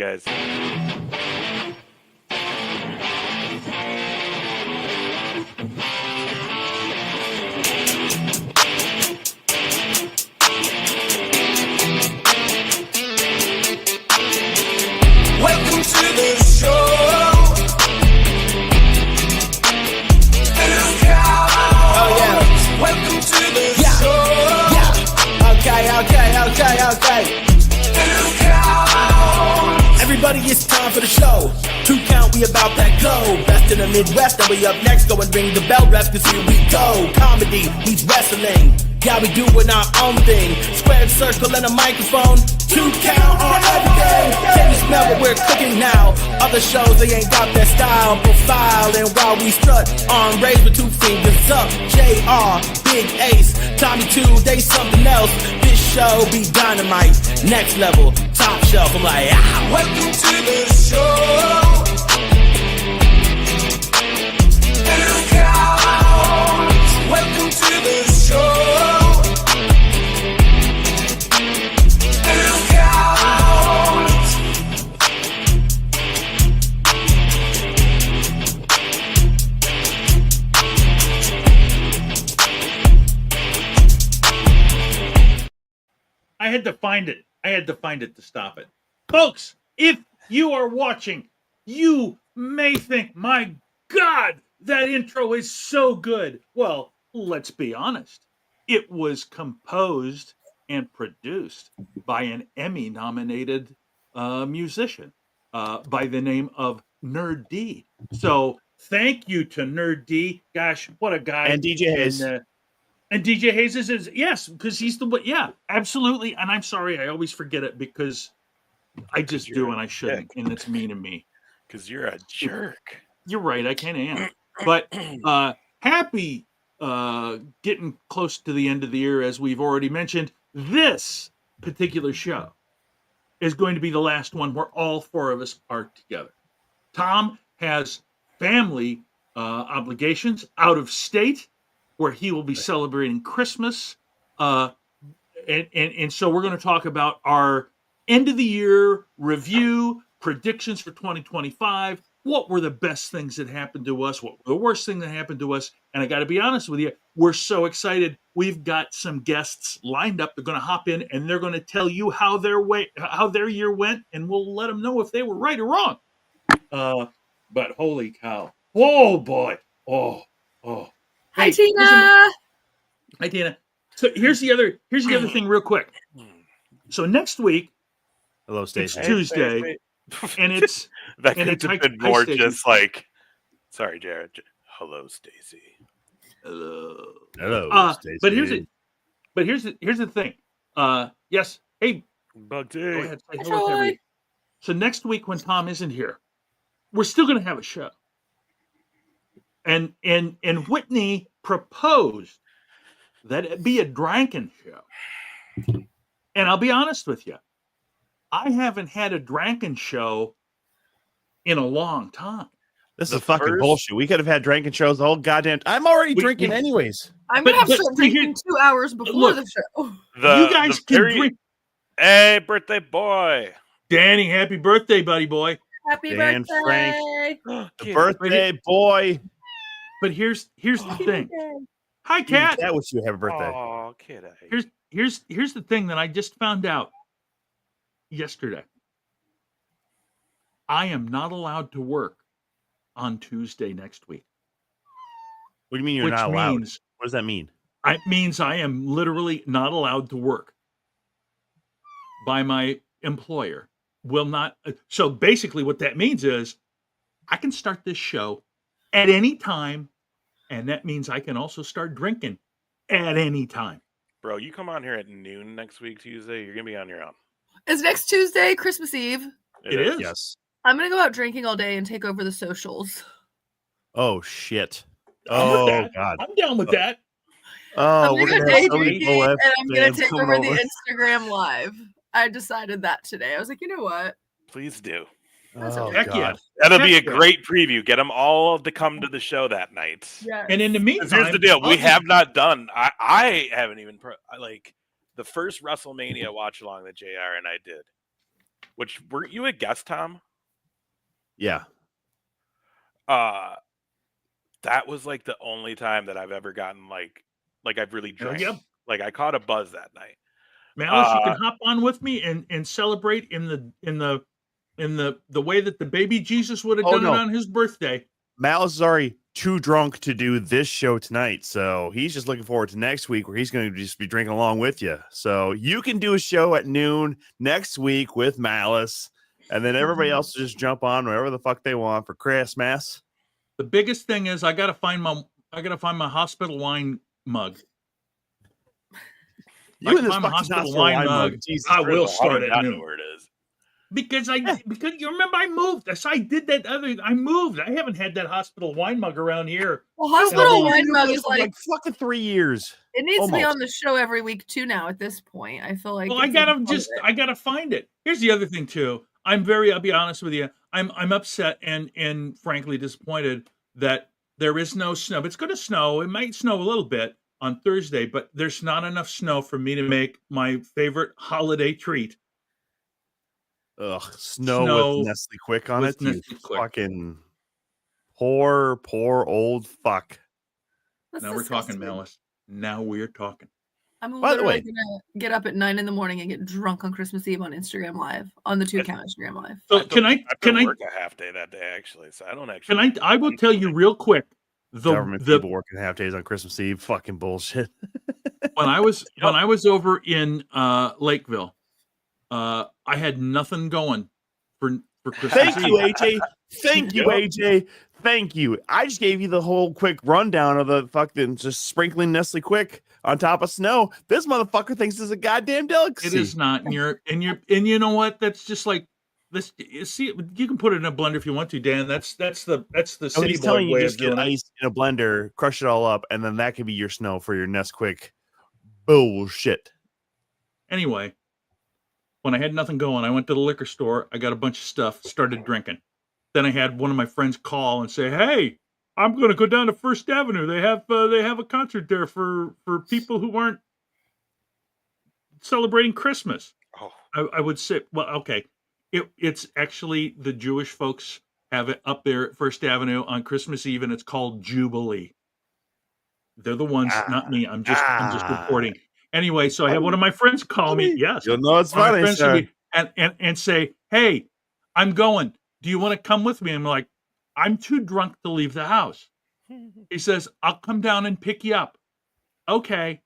guys. Welcome to the show. Oh yeah. Welcome to the show. Yeah. Okay. Everybody, it's time for the show. 2 count, we about that go. Best in the Midwest, and we up next. Go and ring the bell, ref, cause here we go. Comedy meets wrestling. Yeah, we doing our own thing. Squared circle and a microphone. 2 count on everything. Can you smell what we're cooking now? Other shows, they ain't got that style profile. And while we strut on raised with 2 fingers up, JR, Big Ace, Tommy 2, they something else. This show be dynamite, next level, top shelf. I'm like, welcome to the show. 2 count. Welcome to the show. I had to find it. To stop it. Folks, if you are watching, you may think, my God, that intro is so good. Well, let's be honest. It was composed and produced by an Emmy-nominated musician by the name of Nerd D. So thank you to Nerd D. Gosh, what a guy. And DJ Hayes. And DJ Hayes is yes, because he's the one. Yeah, absolutely. And I'm sorry, I always forget it because I just do and I shouldn't, and it's mean of me. Because you're a jerk. You're right, I kind of am. But happy getting close to the end of the year, as we've already mentioned. This particular show is going to be the last one where all 4 of us are together. Tom has family obligations out of state, where he will be celebrating Christmas. And so we're going to talk about our end of the year review, predictions for 2025. What were the best things that happened to us? What were the worst thing that happened to us? And I got to be honest with you, we're so excited. We've got some guests lined up. They're going to hop in and they're going to tell you how their year went, and we'll let them know if they were right or wrong. But holy cow. Oh boy. Oh. Hi, Hey, Tina. Hi, Tina. So here's the other thing, real quick. So next week, Hello, it's Stacey. Tuesday, and it's That and could it's have hi- been hi, more Stacey. just like, sorry, Jared. Hello, Stacy. Hello. Hello, Stacey. But here's the thing. Yes. Hey, Bug go day. ahead. Say Hi, hello to Troy. everybody. So next week when Tom isn't here, we're still going to have a show. And Whitney proposed that it be a drinking show. And I'll be honest with you, I haven't had a drinking show in a long time. This The is fucking first- bullshit. We could have had drinking shows the whole goddamn. I'm already drinking anyways. I'm But- gonna have but to start see, here- drinking 2 hours before look. the show. You guys can drink. Hey, birthday boy. Danny, happy birthday, buddy boy. Happy Dan birthday! Frank. The Kid. birthday boy. But here's the thing. Hi, Even Cat. Cat wish you have a birthday. Oh, kid. Here's the thing that I just found out yesterday. I am not allowed to work on Tuesday next week. What do you mean you're which not allowed? means What does that mean? it means I am literally not allowed to work by my employer. Will not. So basically, what that means is I can start this show at any time, and that means I can also start drinking at any time. Bro, you come on here at noon next week, Tuesday, you're going to be on your own. Is next Tuesday Christmas Eve? It is. Yes. I'm gonna go out drinking all day and take over the socials. Oh shit. I'm with Oh that. god. I'm down with that. Oh, I'm we're gonna gonna go have day so many drinking people and left. I'm gonna fans take coming over the over. Instagram live. I decided that today. I was like, you know what? Please do. Oh, Heck yeah. God. That'll be a Heck yeah. great preview. Get them all to come to the show that night. Yeah. And in the 'Cause meantime, here's the deal. I'll We just- have not done. I haven't even like the first WrestleMania watch along that JR and I did. which weren't you a guest, Tom? Yeah. That was like the only time that I've ever gotten like I've really Hell drank. yeah. Like I caught a buzz that night. Malice, you can hop on with me and celebrate in the way that the baby Jesus would have Oh, done no. it on his birthday. Malice is already too drunk to do this show tonight, so he's just looking forward to next week where he's going to just be drinking along with you. So you can do a show at noon next week with Malice, and then everybody else will just jump on wherever the fuck they want for Christmas. The biggest thing is I gotta find my hospital wine mug. You and this I'm a fucking hospital wine mug. Jesus I will First of all, start how do you at not noon. know where it is. Because you remember I moved. So I did that I moved. I haven't had that hospital wine mug around here. Well, hospital Yeah. wine mug This is for like fucking 3 years. it needs to be almost. on the show every week too. Now at this point, I feel like. Well, I it's like gotta part of it. I gotta find it. Here's the other thing too. I'll be honest with you. I'm upset and frankly disappointed that there is no snow. It's gonna snow. It might snow a little bit on Thursday, but there's not enough snow for me to make my favorite holiday treat. Ugh, snow with Nestle Quick on with it. You Nestle Quick. fucking poor old fuck. That's Now disgusting. we're talking, Malice. Now we're talking. I'm By the literally way- gonna get up at 9 a.m. and get drunk on Christmas Eve on Instagram Live on the 2 Count Instagram Live. So can I work a half day that day actually, so I don't actually. I will tell you real quick. Government people working half days on Christmas Eve. Fucking bullshit. when I was over in Lakeville, I had nothing going for Christmas Thank Eve. you, AJ. Thank you, AJ. Thank you. I just gave you the whole quick rundown of the fucking just sprinkling Nestle Quick on top of snow. This motherfucker thinks it's a goddamn delicacy. It is not, and you know what? That's just like this. You see, you can put it in a blender if you want to, Dan. That's the Oh, city he's boy telling you way just of get doing it. ice in a blender, crush it all up, and then that could be your snow for your Nest Quick. Bullshit. Anyway, when I had nothing going, I went to the liquor store. I got a bunch of stuff, started drinking. Then I had one of my friends call and say, "Hey, I'm going to go down to First Avenue. They have a concert there for people who aren't celebrating Christmas." Oh, I would say, well, okay, it's actually the Jewish folks have it up there at First Avenue on Christmas Eve, and it's called Jubilee. They're the ones, not me. I'm just reporting. Anyway, so I have one of my friends call me. Yes, You'll know it's one of my funny, friends sir. call me and say, "Hey, I'm going. Do you want to come with me?" I'm like, "I'm too drunk to leave the house." He says, "I'll come down and pick you up." Okay.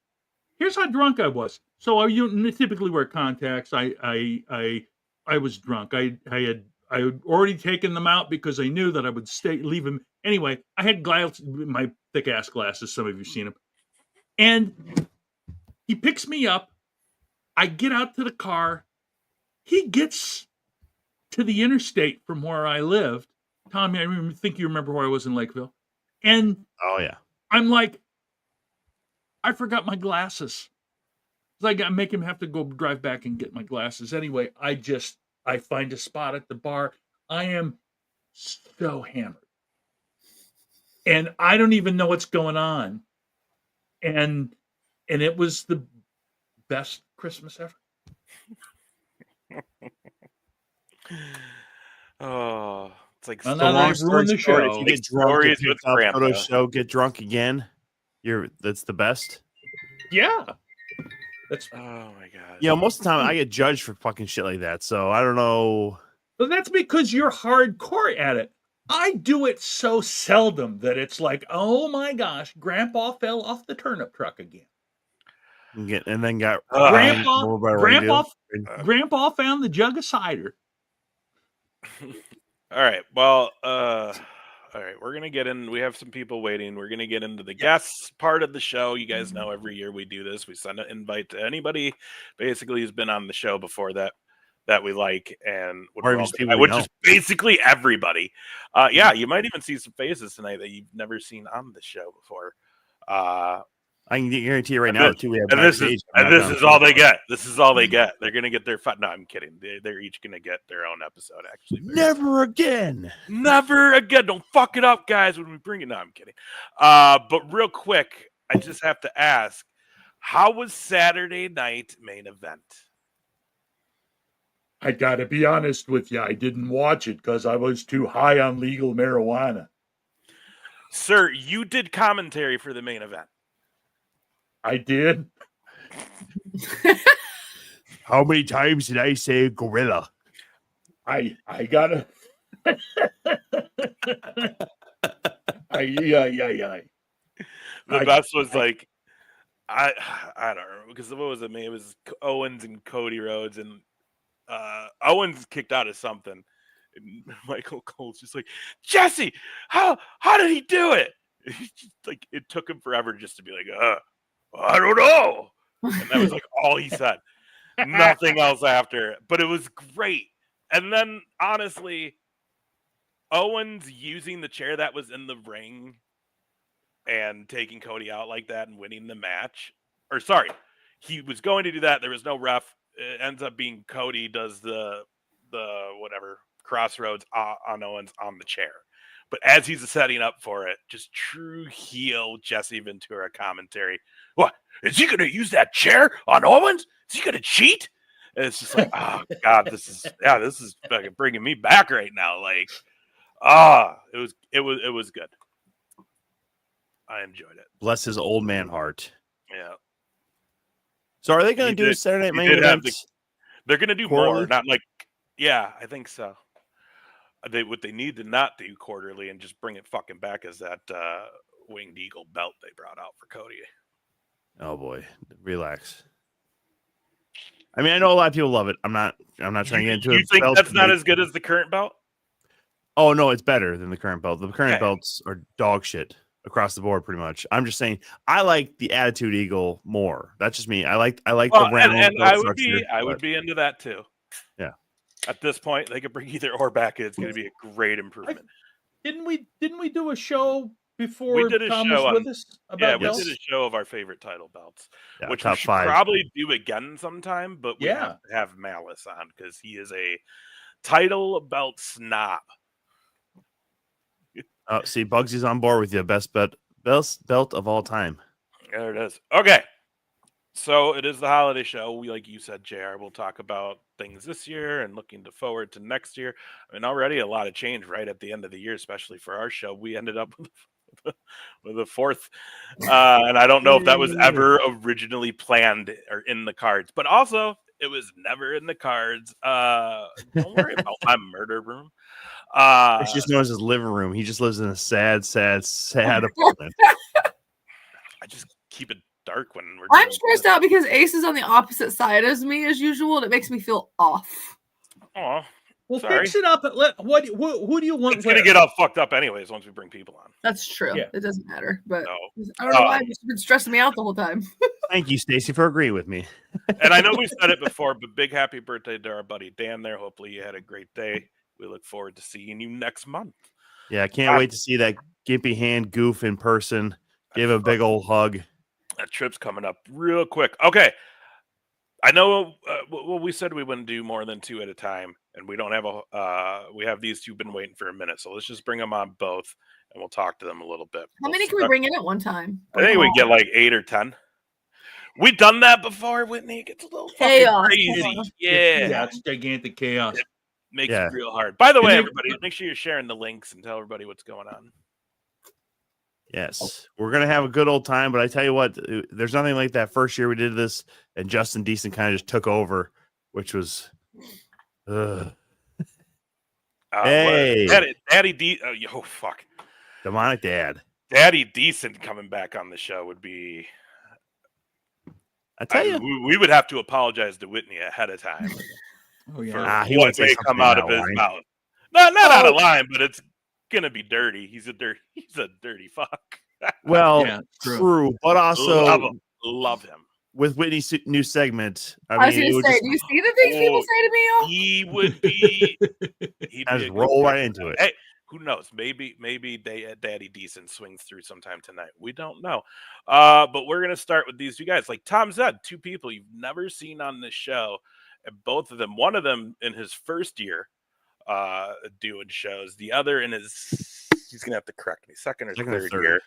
Here's how drunk I was. So I typically wear contacts. I was drunk. I had already taken them out because I knew that I would leave him. Anyway, I had my thick ass glasses. Some of you've seen them. And he picks me up. I get out to the car. He gets to the interstate from where I lived. Tommy, I think you remember where I was in Lakeville. And Oh, yeah. I'm like, I forgot my glasses. So I make him have to go drive back and get my glasses. Anyway, I find a spot at the bar. I am so hammered. And I don't even know what's going on. And it was the best Christmas ever. Oh, it's like Well, so now that long I've ruined the story. show. You get drunk, Stories get with picked up, go to a Grandpa. show, get drunk again. That's the best. Yeah. That's Oh my god. You know, most of the time I get judged for fucking shit like that. So I don't know. But that's because you're hardcore at it. I do it so seldom that it's like, oh my gosh, Grandpa fell off the turnip truck again. And then got Grandpa, over by Grandpa, radio. Grandpa found the jug of cider. All right. Well, all right. We're gonna get in. We have some people waiting. We're gonna get into the guests part of the show. You guys know every year we do this. We send an invite to anybody, basically who's been on the show before that we like, and Or just people we which know. is basically everybody. Yeah, you might even see some faces tonight that you've never seen on the show before. I can guarantee you right And now, this- too. We have And this backstage. is all they get. This is all they get. They're gonna get their no, I'm kidding. They're each gonna get their own episode. Actually, Never again. never again. Don't fuck it up, guys. When we bring it, no, I'm kidding. But real quick, I just have to ask, how was Saturday night main event? I gotta be honest with you. I didn't watch it because I was too high on legal marijuana. Sir, you did commentary for the main event. I did. How many times did I say gorilla? I gotta. The best was like, I don't know, because what was it? It was Owens and Cody Rhodes, and Owens kicked out of something. And Michael Cole's just like, Jesse, how did he do it? Like, it took him forever just to be like, I don't know. And that was like all he said. Nothing else after. But it was great. And then honestly, Owens using the chair that was in the ring and taking Cody out like that and winning the match. Or sorry, he was going to do that. There was no ref. It ends up being Cody does the whatever crossroads on Owens on the chair. But as he's setting up for it, just true heel Jesse Ventura commentary. What? Is he going to use that chair on Owens? Is he going to cheat? And it's just like, oh God, this is fucking bringing me back right now. Like, it was good. I enjoyed it. Bless his old man heart. Yeah. So are they going He to do a did- Saturday Night he Main did have Event? They're going to do Quarterly? more, not like, yeah, I think so. What they need to not do quarterly and just bring it fucking back is that Winged Eagle belt they brought out for Cody. Oh boy, relax. I mean, I know a lot of people love it. I'm not trying to get into it. You think Belts that's not make- as good as the current belt? Oh no, it's better than the current belt. The current Okay. belts are dog shit across the board, pretty much. I'm just saying, I like the Attitude Eagle more. That's just me. I like Well, the round. and belt I would structure, be I would but- be into that too. Yeah. At this point, they could bring either or back. It's going to be a great improvement. Didn't we do a show before We did a Tom show was on- with us Yeah, about we belts? did a show of our favorite title belts, Yeah, which we top should five. probably do again sometime. But we Yeah. have to have Malice on because he is a title belt snob. Oh, see, Bugsy's on board with you. Best belt of all time. There it is. Okay. So it is the holiday show. We, like you said, JR, we'll talk about things this year and looking forward to next year. I mean, already a lot of change right at the end of the year, especially for our show. We ended up with a fourth. And I don't know if that was ever originally planned or in the cards, but also it was never in the cards. Don't worry about my murder room. It's just known as his living room. He just lives in a sad apartment. I just keep it dark when we're I'm doing stressed out because Ace is on the opposite side as me as usual, and it makes me feel off. Oh, Well, Sorry. fix it up. And who do you want? it's gonna get all fucked up anyways once we bring people on. That's true. Yeah. It doesn't matter, but No. I don't know why it's been stressing me out the whole time. Thank you, Stacy, for agreeing with me. And I know we said it before, but big happy birthday to our buddy Dan there. Hopefully you had a great day. We look forward to seeing you next month. Yeah, I can't wait to see that gimpy hand goof in person. Give a big old hug. That trip's coming up real quick. Okay. I know well, we said we wouldn't do more than 2 at a time, and we don't have we have these two been waiting for a minute, so let's just bring them on both and we'll talk to them a little bit. How many can we bring in at one time? I think we get like 8 or 10. We've done that before, Whitney. It gets a little fucking Chaos. crazy. Yeah, Yeah. it's gigantic chaos. Makes Yeah. it real hard. By the way, Can you- everybody, make sure you're sharing the links and tell everybody what's going on. Yes, we're gonna have a good old time. But I tell you what, there's nothing like that first year we did this, and Justin Decent kind of just took over, which was. Hey. Daddy D. Oh, fuck. Demonic Dad. Daddy Decent coming back on the show would be. I tell you, we would have to apologize to Whitney ahead of time Oh yeah. for he what wouldn't say may come something out out of of his line. mouth. Not out of line, but it's gonna be dirty. He's a dirty fuck. well, Yeah, true. true, but also Love him. with Whitney's new segment. I was it going would to say, just do you see the things people Oh, say to me? Oh, He would be. He'd kind be of a good roll right guest. into it. Hey, who knows? Maybe Daddy Decent swings through sometime tonight. We don't know. But we're gonna start with these two guys. Like Tom Zed, 2 people you've never seen on this show, and both of them. One of them in his first year doing shows. The other in his. He's gonna have to correct me. Second or third year.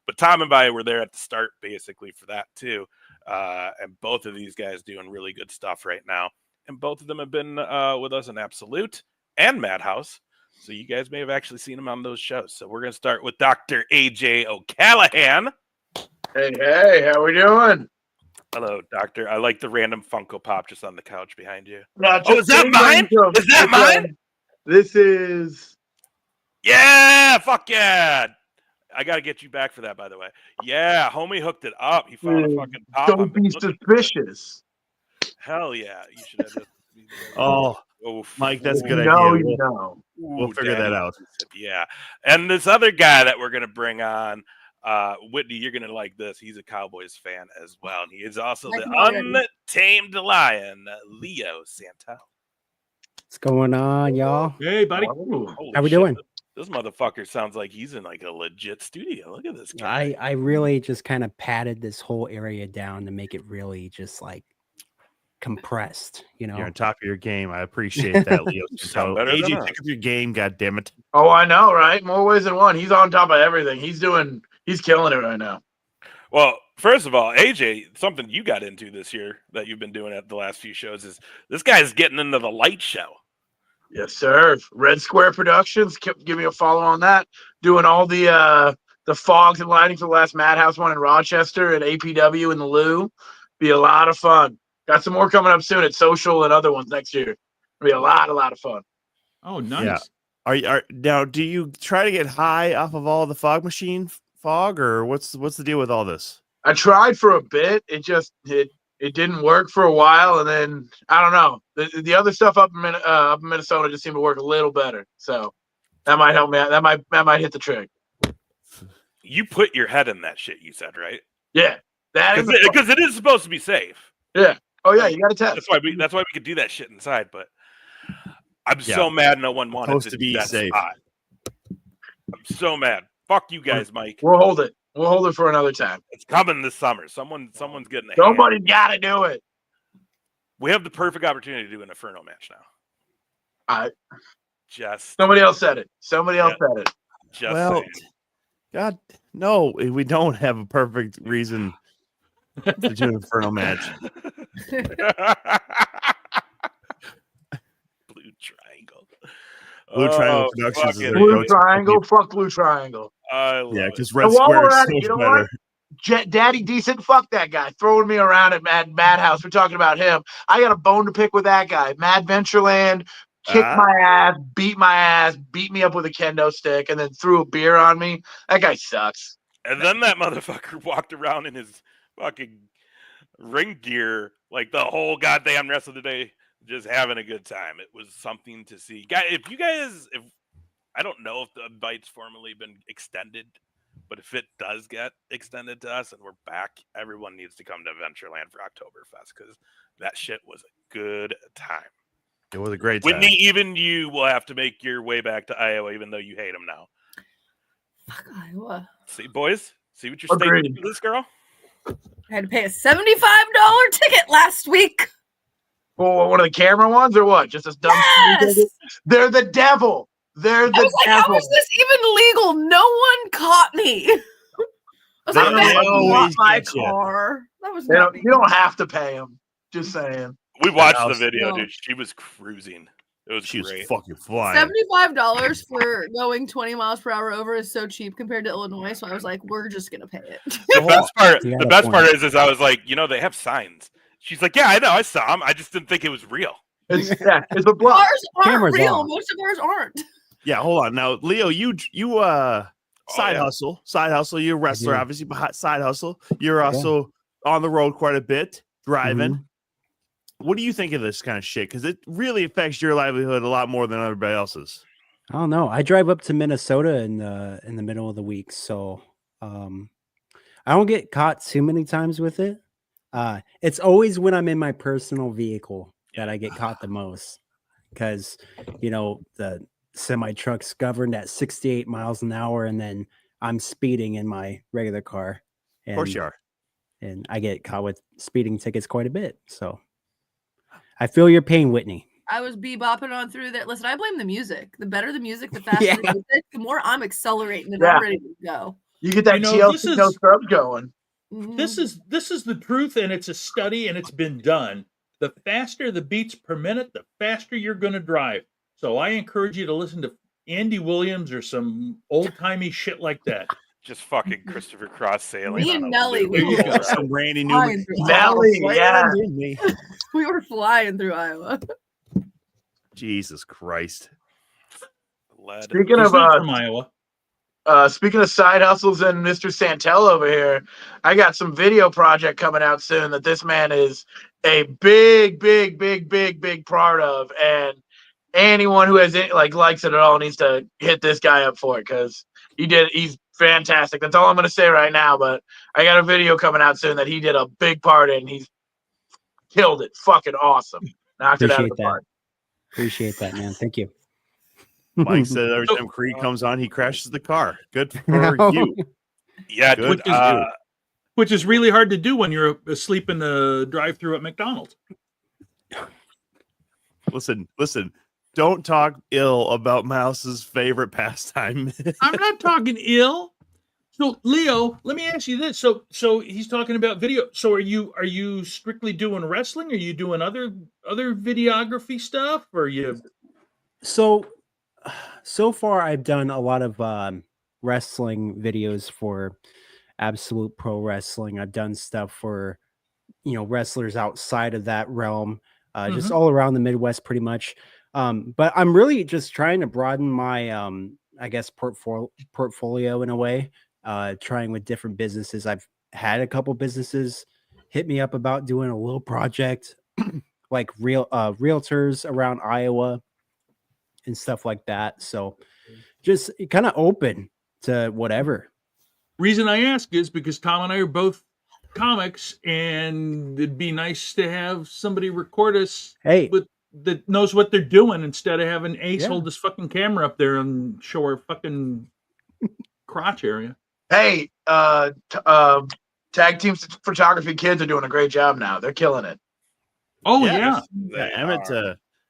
But Tom and I were there at the start, basically for that too. And both of these guys doing really good stuff right now. and both of them have been with us in Absolute and Madhouse. So you guys may have actually seen him on those shows. So we're going to start with Dr. AJ O'Callahan. Hey, how we doing? Hello, Doctor. I like the random Funko Pop just on the couch behind you. Oh, is that mine? Is that mine? This is... Yeah, fuck yeah. I got to get you back for that, by the way. Yeah, homie hooked it up. He found a fucking pop. Don't be suspicious. Hell yeah. You should have just... Oh, Oof. Mike, that's a good No, idea. you know. We'll figure Danny. that out. Yeah. And this other guy that we're going to bring on, Whitney, you're going to like this. He's a Cowboys fan as well. And he is also Like the him already. untamed lion, Leo Santel. What's going on, y'all? Hey, buddy. Oh. Holy How we shit, doing? This motherfucker sounds like he's in like a legit studio. Look at this guy. I really just kind of patted this whole area down to make it really just like compressed, you know. You're on top of your game. I appreciate that, Leo. Sound better than AJ, us. pick up your game. God damn it! Oh, I know, right? More ways than one. He's on top of everything. He's killing it right now. Well, first of all, AJ, something you got into this year that you've been doing at the last few shows is this guy's getting into the light show. Yes, sir. Red Square Productions. Give me a follow on that. Doing all the fogs and lighting for the last Madhouse one in Rochester and APW in the Lou. Be a lot of fun. Got some more coming up soon at Social and other ones next year. It'll be a lot of fun. Oh, nice. Yeah. Are now? Do you try to get high off of all the fog machine fog, or what's the deal with all this? I tried for a bit. It didn't work for a while, and then I don't know. The other stuff up in Minnesota just seemed to work a little better. So that might help me out. That might hit the trick. You put your head in that shit, you said, right? Yeah, Because it is supposed to be safe. yeah. Oh yeah, you got to test. That's why we could do that shit inside. But I'm Yeah. so mad no one wanted Supposed to to do be that safe. spot. I'm so mad. Fuck you guys, Mike. We'll hold it. We'll hold it for another time. It's coming this summer. Someone's getting a hand. Somebody's got to do it. We have the perfect opportunity to do an Inferno match now. Just Somebody else said it. Somebody else said it. Well, saying. God, no, we don't have a perfect reason to do an Inferno match. Blue Triangle. Blue Triangle Oh, Productions is fucking their Blue go-to. Triangle. Fuck Blue Triangle. I love Yeah, it. because Red And while Square we're is at so it, you know better. what? Daddy Decent, fuck that guy. Throwing me around at Madhouse. We're talking about him. I got a bone to pick with that guy. Mad Ventureland kicked my ass, beat me up with a kendo stick, and then threw a beer on me. That guy sucks. And then that motherfucker walked around in his fucking ring gear like the whole goddamn rest of the day, just having a good time. It was something to see. If I don't know if the invite's formally been extended, but if it does get extended to us and we're back, everyone needs to come to Adventureland for Oktoberfest because that shit was a good time. It was a great time. Whitney, even you will have to make your way back to Iowa, even though you hate them now. Fuck Iowa. See, boys, see what you're stating Agreed. for this girl? I had to pay a $75 ticket last week. Oh, one of the camera ones or what? Just a dumb. Yes! They're the devil. They're I the was like, how devil. is this even legal? No one caught me. I was They like, that always was my get you. car. That was They not don't, you don't have to pay them. Just saying. We watched the house- video, No. dude. She was cruising. It was She was great. fucking flying. $75 for going 20 miles per hour over is so cheap compared to Illinois. So I was like, we're just gonna pay it. The best part, You got the a best part point. is I was like, they have signs. She's like, yeah, I know, I saw them. I just didn't think it was real. It's a bluff. Ours aren't Cameras real. on. Most of ours aren't. Yeah, hold on. Now, Leo, you side yeah. hustle. You're a wrestler, do. obviously, but side hustle. You're also on the road quite a bit, driving. Mhm. What do you think of this kind of shit? Because it really affects your livelihood a lot more than everybody else's. I don't know. I drive up to Minnesota in the middle of the week, so I don't get caught too many times with it. It's always when I'm in my personal vehicle that I get caught the most, because the semi truck's governed at 68 miles an hour, and then I'm speeding in my regular car. Of course you are. And I get caught with speeding tickets quite a bit. So I feel your pain, Whitney. I was bebopping on through there. Listen, I blame the music. The better the music, the faster Yeah. the music, the more I'm accelerating and Yeah. I'm ready to go. You get that You know, TLC this is- sub going. Mhm. This is the truth, and it's a study, and it's been done. the faster the beats per minute, the faster you're going to drive. So I encourage you to listen to Andy Williams or some old-timey shit like that. Just fucking Christopher Cross sailing. Me on and a Nelly, loop. we There you were go. Some Randy flying Newman. through Nelly, Iowa. yeah. We were flying through Iowa. Jesus Christ. Lead. Speaking He's of not from Iowa. speaking of side hustles and Mr. Santel over here, I got some video project coming out soon that this man is a big part of, and anyone who has likes it at all needs to hit this guy up for it because he's fantastic. That's all I'm gonna say right now. But I got a video coming out soon that he did a big part in. He's killed it, fucking awesome. Knocked it out of Appreciate the that. park. Appreciate that, man. Thank you. Mike said every So- time Creed comes on, he crashes the car. Good for you. Yeah, Good dude. for you. Which is really hard to do when you're asleep in the drive-thru at McDonald's. Listen. Don't talk ill about Mouse's favorite pastime. I'm not talking ill. So Leo, let me ask you this. So he's talking about video. So are you strictly doing wrestling? Are you doing other videography stuff? Or are you So far I've done a lot of wrestling videos for Absolute Pro Wrestling. I've done stuff for wrestlers outside of that realm, just all around the Midwest pretty much. But I'm really just trying to broaden my I guess portfolio in a way, trying with different businesses. I've had a couple businesses hit me up about doing a little project like realtors around Iowa and stuff like that. So just kind of open to whatever. Reason I ask is because Tom and I are both comics, and it'd be nice to have somebody record us Hey, that knows what they're doing instead of having Ace Yeah. hold this fucking camera up there and show our fucking crotch area. Hey, tag team photography kids are doing a great job now. They're killing it. Oh Yeah. yeah. They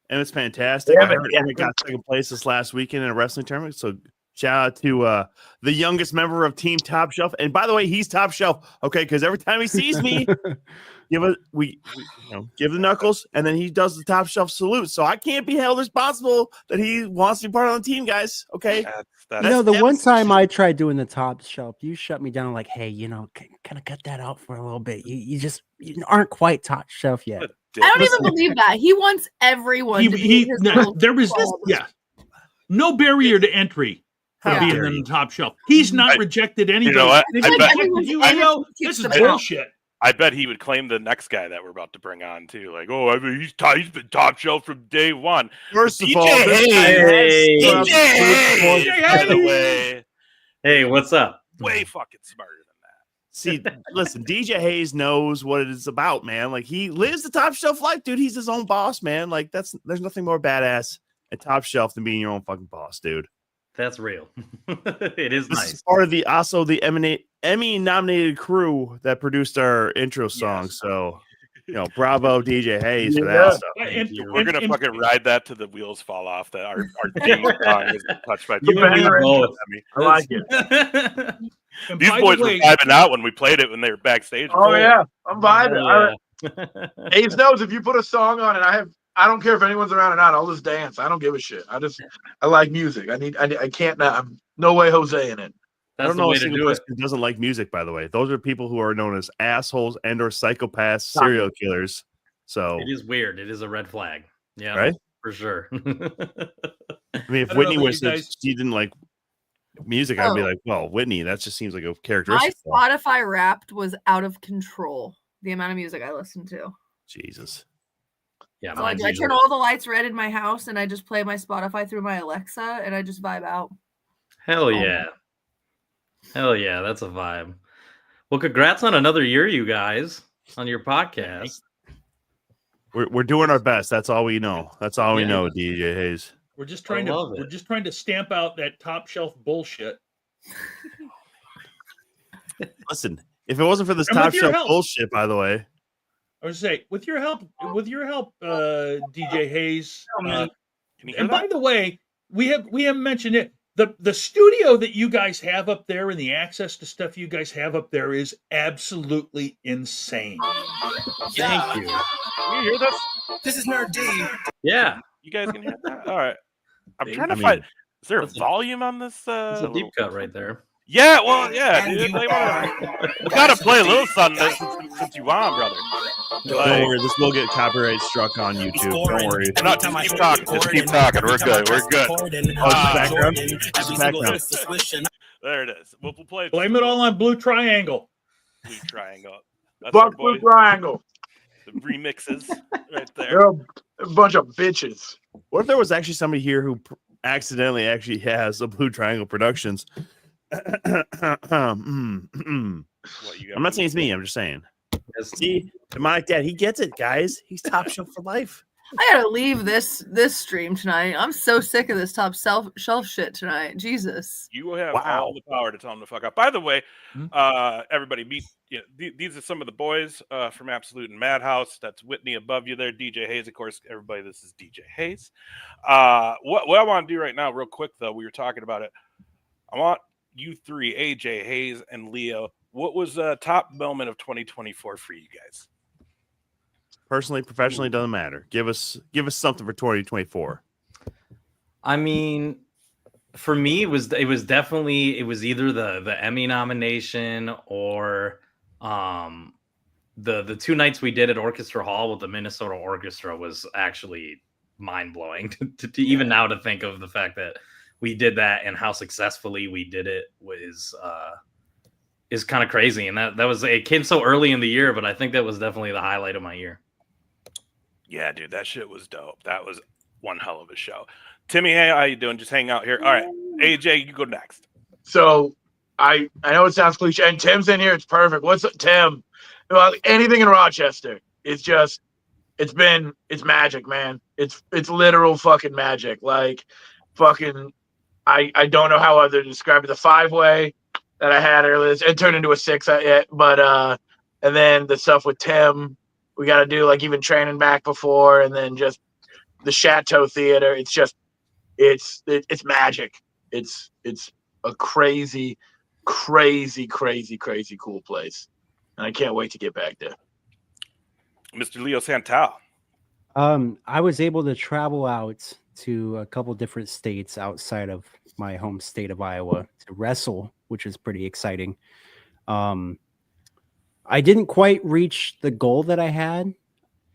Emmett's fantastic. Yeah, I heard yeah. Emmett got second place this last weekend in a wrestling tournament. So shout out to the youngest member of Team Top Shelf. And by the way, he's Top Shelf. Okay, because every time he sees me, give the knuckles, and then he does the Top Shelf salute. So I can't be held responsible that he wants to be part of the team, guys. Okay. That's the one Emmett's- time I tried doing the top shelf, you shut me down like, hey, kind of cut that out for a little bit. You aren't quite top shelf yet. I don't even believe that. He wants everyone to be his little there was club. no barrier to entry for How being dare in you. the top shelf. He's not I- rejected anybody. what? They I rejected bet- everyone's you, I- Leo. This is I- bullshit. I bet he would claim the next guy that we're about to bring on too. Like, oh, I mean, he's been top shelf from day one. First of DJ all, this guy Hey. has DJ by the way, Hey, what's up? way fucking smarter than that. See, listen, DJ Hayes knows what it is about, man. Like he lives the top shelf life, dude. He's his own boss, man. Like there's nothing more badass at top shelf than being your own fucking boss, dude. That's real. It is This nice. is part of the Emmy nominated crew that produced our intro song. So, bravo DJ Hayes for Yeah. that stuff. And- We're gonna fucking ride that till the wheels fall off. That our theme song is touched by You and me Banger both. I like it. And These by the boys were way, vibing out when we played it when they were backstage. Oh yeah, I'm vibing. Yeah. Ace knows if you put a song on and I don't care if anyone's around or not. I'll just dance. I don't give a shit. I like music. I can't. I'm no way Jose in it. I That's don't the know way a to single do it. person who doesn't like music, by the way. Those are people who are known as assholes and or psychopaths, serial killers. So, It is weird. It is a red flag. Yeah, Right? for sure. I mean, if I don't know Whitney about was you guys. she didn't like music, I'd be Oh. like, well, Whitney, that just seems like a My characteristic. Spotify Wrapped was out of control. The amount of music I listened to. Jesus. Yeah, So like, mine's I usually- turn all the lights red in my house, and I just play my Spotify through my Alexa, and I just vibe out. Hell yeah. Hell yeah, that's a vibe. Well, congrats on another year, you guys, on your podcast. We're doing our best. That's all we know. That's all we Yeah. know, DJ Hayes. we're just trying to love it. we're just trying to stamp out that top shelf bullshit. Listen, if it wasn't for this And top with your shelf help. bullshit, by the way, I would say with your help, DJ Hayes. Can you hear And by that? the way, we haven't mentioned it. the studio that you guys have up there and the access to stuff you guys have up there is absolutely insane. Thank you. You hear this? This is Nerd D. Yeah. You guys can hear that? All right. I'm trying to I mean, find. Is there a that's a- volume on this? It's a deep cut right there. Yeah, well, yeah, And dude. you Like, are we gotta play a little something since you on, brother. Don't Like, worry, this will get copyright struck on YouTube. Don't worry. No, just keep talking. Just keep talking. We're good. We're good. background? There it is. We'll play. Blame it all on Blue Triangle. Blue Triangle. That's our Fuck boy. Blue Triangle. The remixes right there. They're a bunch of bitches. What if there was actually somebody here who accidentally actually has a Blue Triangle Productions? I'm What, you got not saying it's me. I'm just saying. See, my dad, he gets it, guys. He's top shelf for life. I gotta leave this stream tonight. I'm so sick of this top shelf shit tonight. Jesus. You have Wow. all the power to tell them to fuck up. By the way, Hmm? everybody, meet. These are some of the boys from Absolute and Madhouse. That's Whitney above you there. DJ Hayes, of course. Everybody, this is DJ Hayes. What I want to do right now, real quick though, we were talking about it. I want you three, AJ, Hayes, and Leo. What was top moment of 2024 for you guys? Personally, professionally, doesn't matter. Give us something for 2024. I mean, for me, it was definitely either the Emmy nomination or the 2 nights we did at Orchestra Hall with the Minnesota Orchestra was actually mind blowing to even now to think of the fact that we did that and how successfully we did it is kind of crazy. And that was, it came so early in the year, but I think that was definitely the highlight of my year. Yeah, dude, that shit was dope. That was one hell of a show. Timmy, hey, how you doing? Just hang out here. All right, AJ, you go next. So I know it sounds cliche, and Tim's in here. It's perfect. What's up, Tim? Well, anything in Rochester, it's magic, man. It's literal fucking magic. Like fucking, I don't know how other to describe it. The 5-way that I had earlier, it turned into a 6, but and then the stuff with Tim, we got to do like even training back before, and then just the Chateau Theater. It's just, it's magic. It's a crazy cool place, and I can't wait to get back there. Mr. Leo Santal. I was able to travel out to a couple different states outside of my home state of Iowa to wrestle, which is pretty exciting. I didn't quite reach the goal that I had,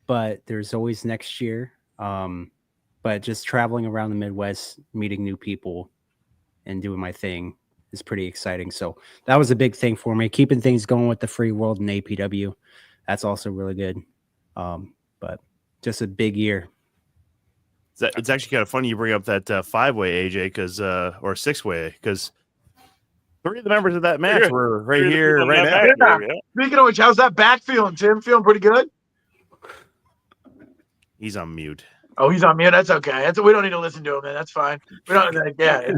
but there's always next year. But just traveling around the Midwest, meeting new people and doing my thing is pretty exciting. So that was a big thing for me, keeping things going with the free world and APW. That's also really good. But just a big year. It's actually kind of funny you bring up that 5-way, AJ, because or 6-way, because 3 of the members of that match were right here, right now. Yeah. Speaking of which, how's that back feeling, Tim? Feeling pretty good? He's on mute. Oh, he's on mute. That's okay. We don't need to listen to him, man. That's fine. We don't. Yeah.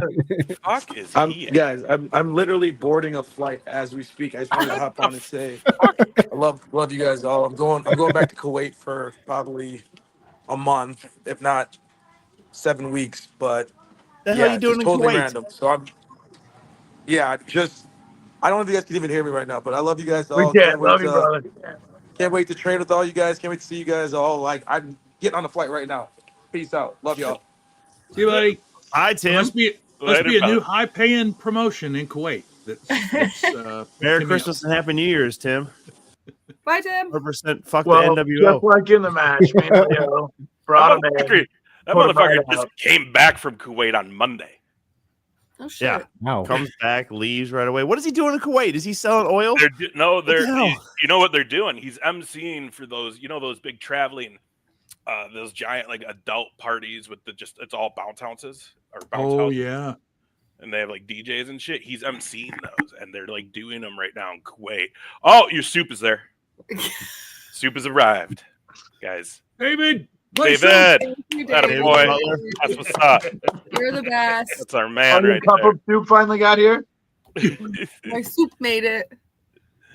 Fuck is he? Guys, I'm literally boarding a flight as we speak. I just wanted to hop on and say I love you guys all. I'm going back to Kuwait for probably a month, if not 7 weeks. But The hell you doing it's in totally Kuwait? random. So I don't know if you guys can even hear me right now, but I love you guys all. We can't. Love you, brother. Can't wait to train with all you guys. Can't wait to see you guys all. Like, I'm getting on the flight right now. Peace out. Love y'all. See you, buddy. Hi, It Tim. must be a new high-paying promotion in Kuwait. That's Merry Timmy Christmas and Happy New Year's, Tim. Bye, Tim. 100% fuck Well, the just NWO. like in the match, man. Leo brought him in. That Put him motherfucker right just out. came back from Kuwait on Monday. Oh shit. Yeah. Wow. Comes back, leaves right away. What is he doing in Kuwait? Is he selling oil? They're the hell? you know what they're doing? He's emceeing for those, those big traveling, those giant like adult parties with it's all bounce houses or bounce Oh houses. yeah. And they have like DJs and shit. He's emceeing those, and they're like doing them right now in Kuwait. Oh, your soup is there. Soup has arrived, guys. David. David, Thank you, atta David. boy. Butler. That's what's up. You're the best. That's our man Your right cup there. of soup finally got here. My soup made it.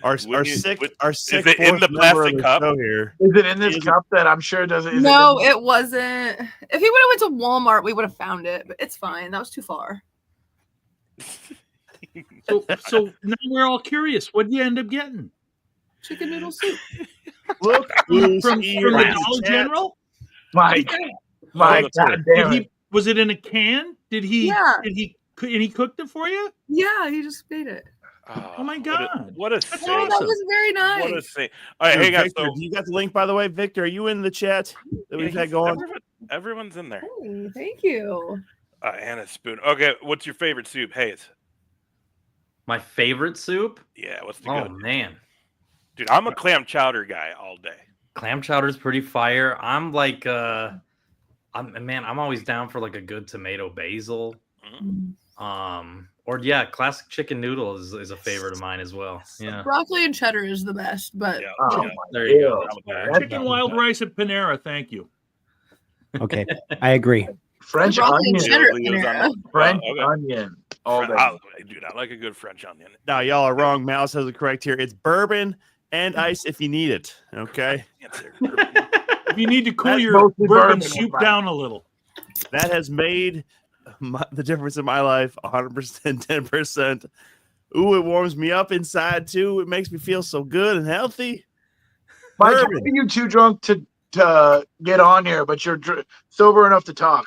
Our When you- sick, when- our sick it in fourth the member of plastic the cup? show here. Is it in this Is it- cup that I'm sure doesn't? No, it wasn't. If he would have went to Walmart, we would have found it. But it's fine. That was too far. So now we're all curious. What did you end up getting? Chicken noodle soup. Look From who's the here. Dollar General? Mike, Mike, God Did damn he? it. Was it in a can? Did he? Yeah. Did he? And he cooked it for you? Yeah, he just made it. Oh my God. What a That's save. Oh, that awesome. was very What a nice. save. All right, Dude, hang on. Victor, So, do you got the link, by the way? Victor, are you in the chat that we've had going? everyone's in there. Hey, thank you. And a spoon. Okay, what's your favorite soup? Hayes. My favorite soup? Yeah, what's the Oh good? man, Dude, I'm a clam chowder guy all day. clam chowder's pretty fire. I'm like, I'm always down for like a good tomato basil. Or yeah, classic chicken noodle is a favorite of mine as well. Yeah, Broccoli and cheddar is the best, but Yeah. Oh, yeah. there you go. ew. That's fair. That's Chicken wild rice at Panera. Thank you. Okay, I agree. French broccoli and onion. cheddar at Leo's on Panera. the- French okay. onion. All day. Dude, I like a good French onion. No, y'all are wrong. Mouse has it correct here. It's bourbon and ice if you need it. Okay. If you need to cool That's your mostly bourbon bourbon, soup Mike. down a little. That has made the difference in my life 100%, 10%. Ooh, it warms me up inside too. It makes me feel so good and healthy. Mike, how Bourbon. are you too drunk to get on here, but you're sober enough to talk?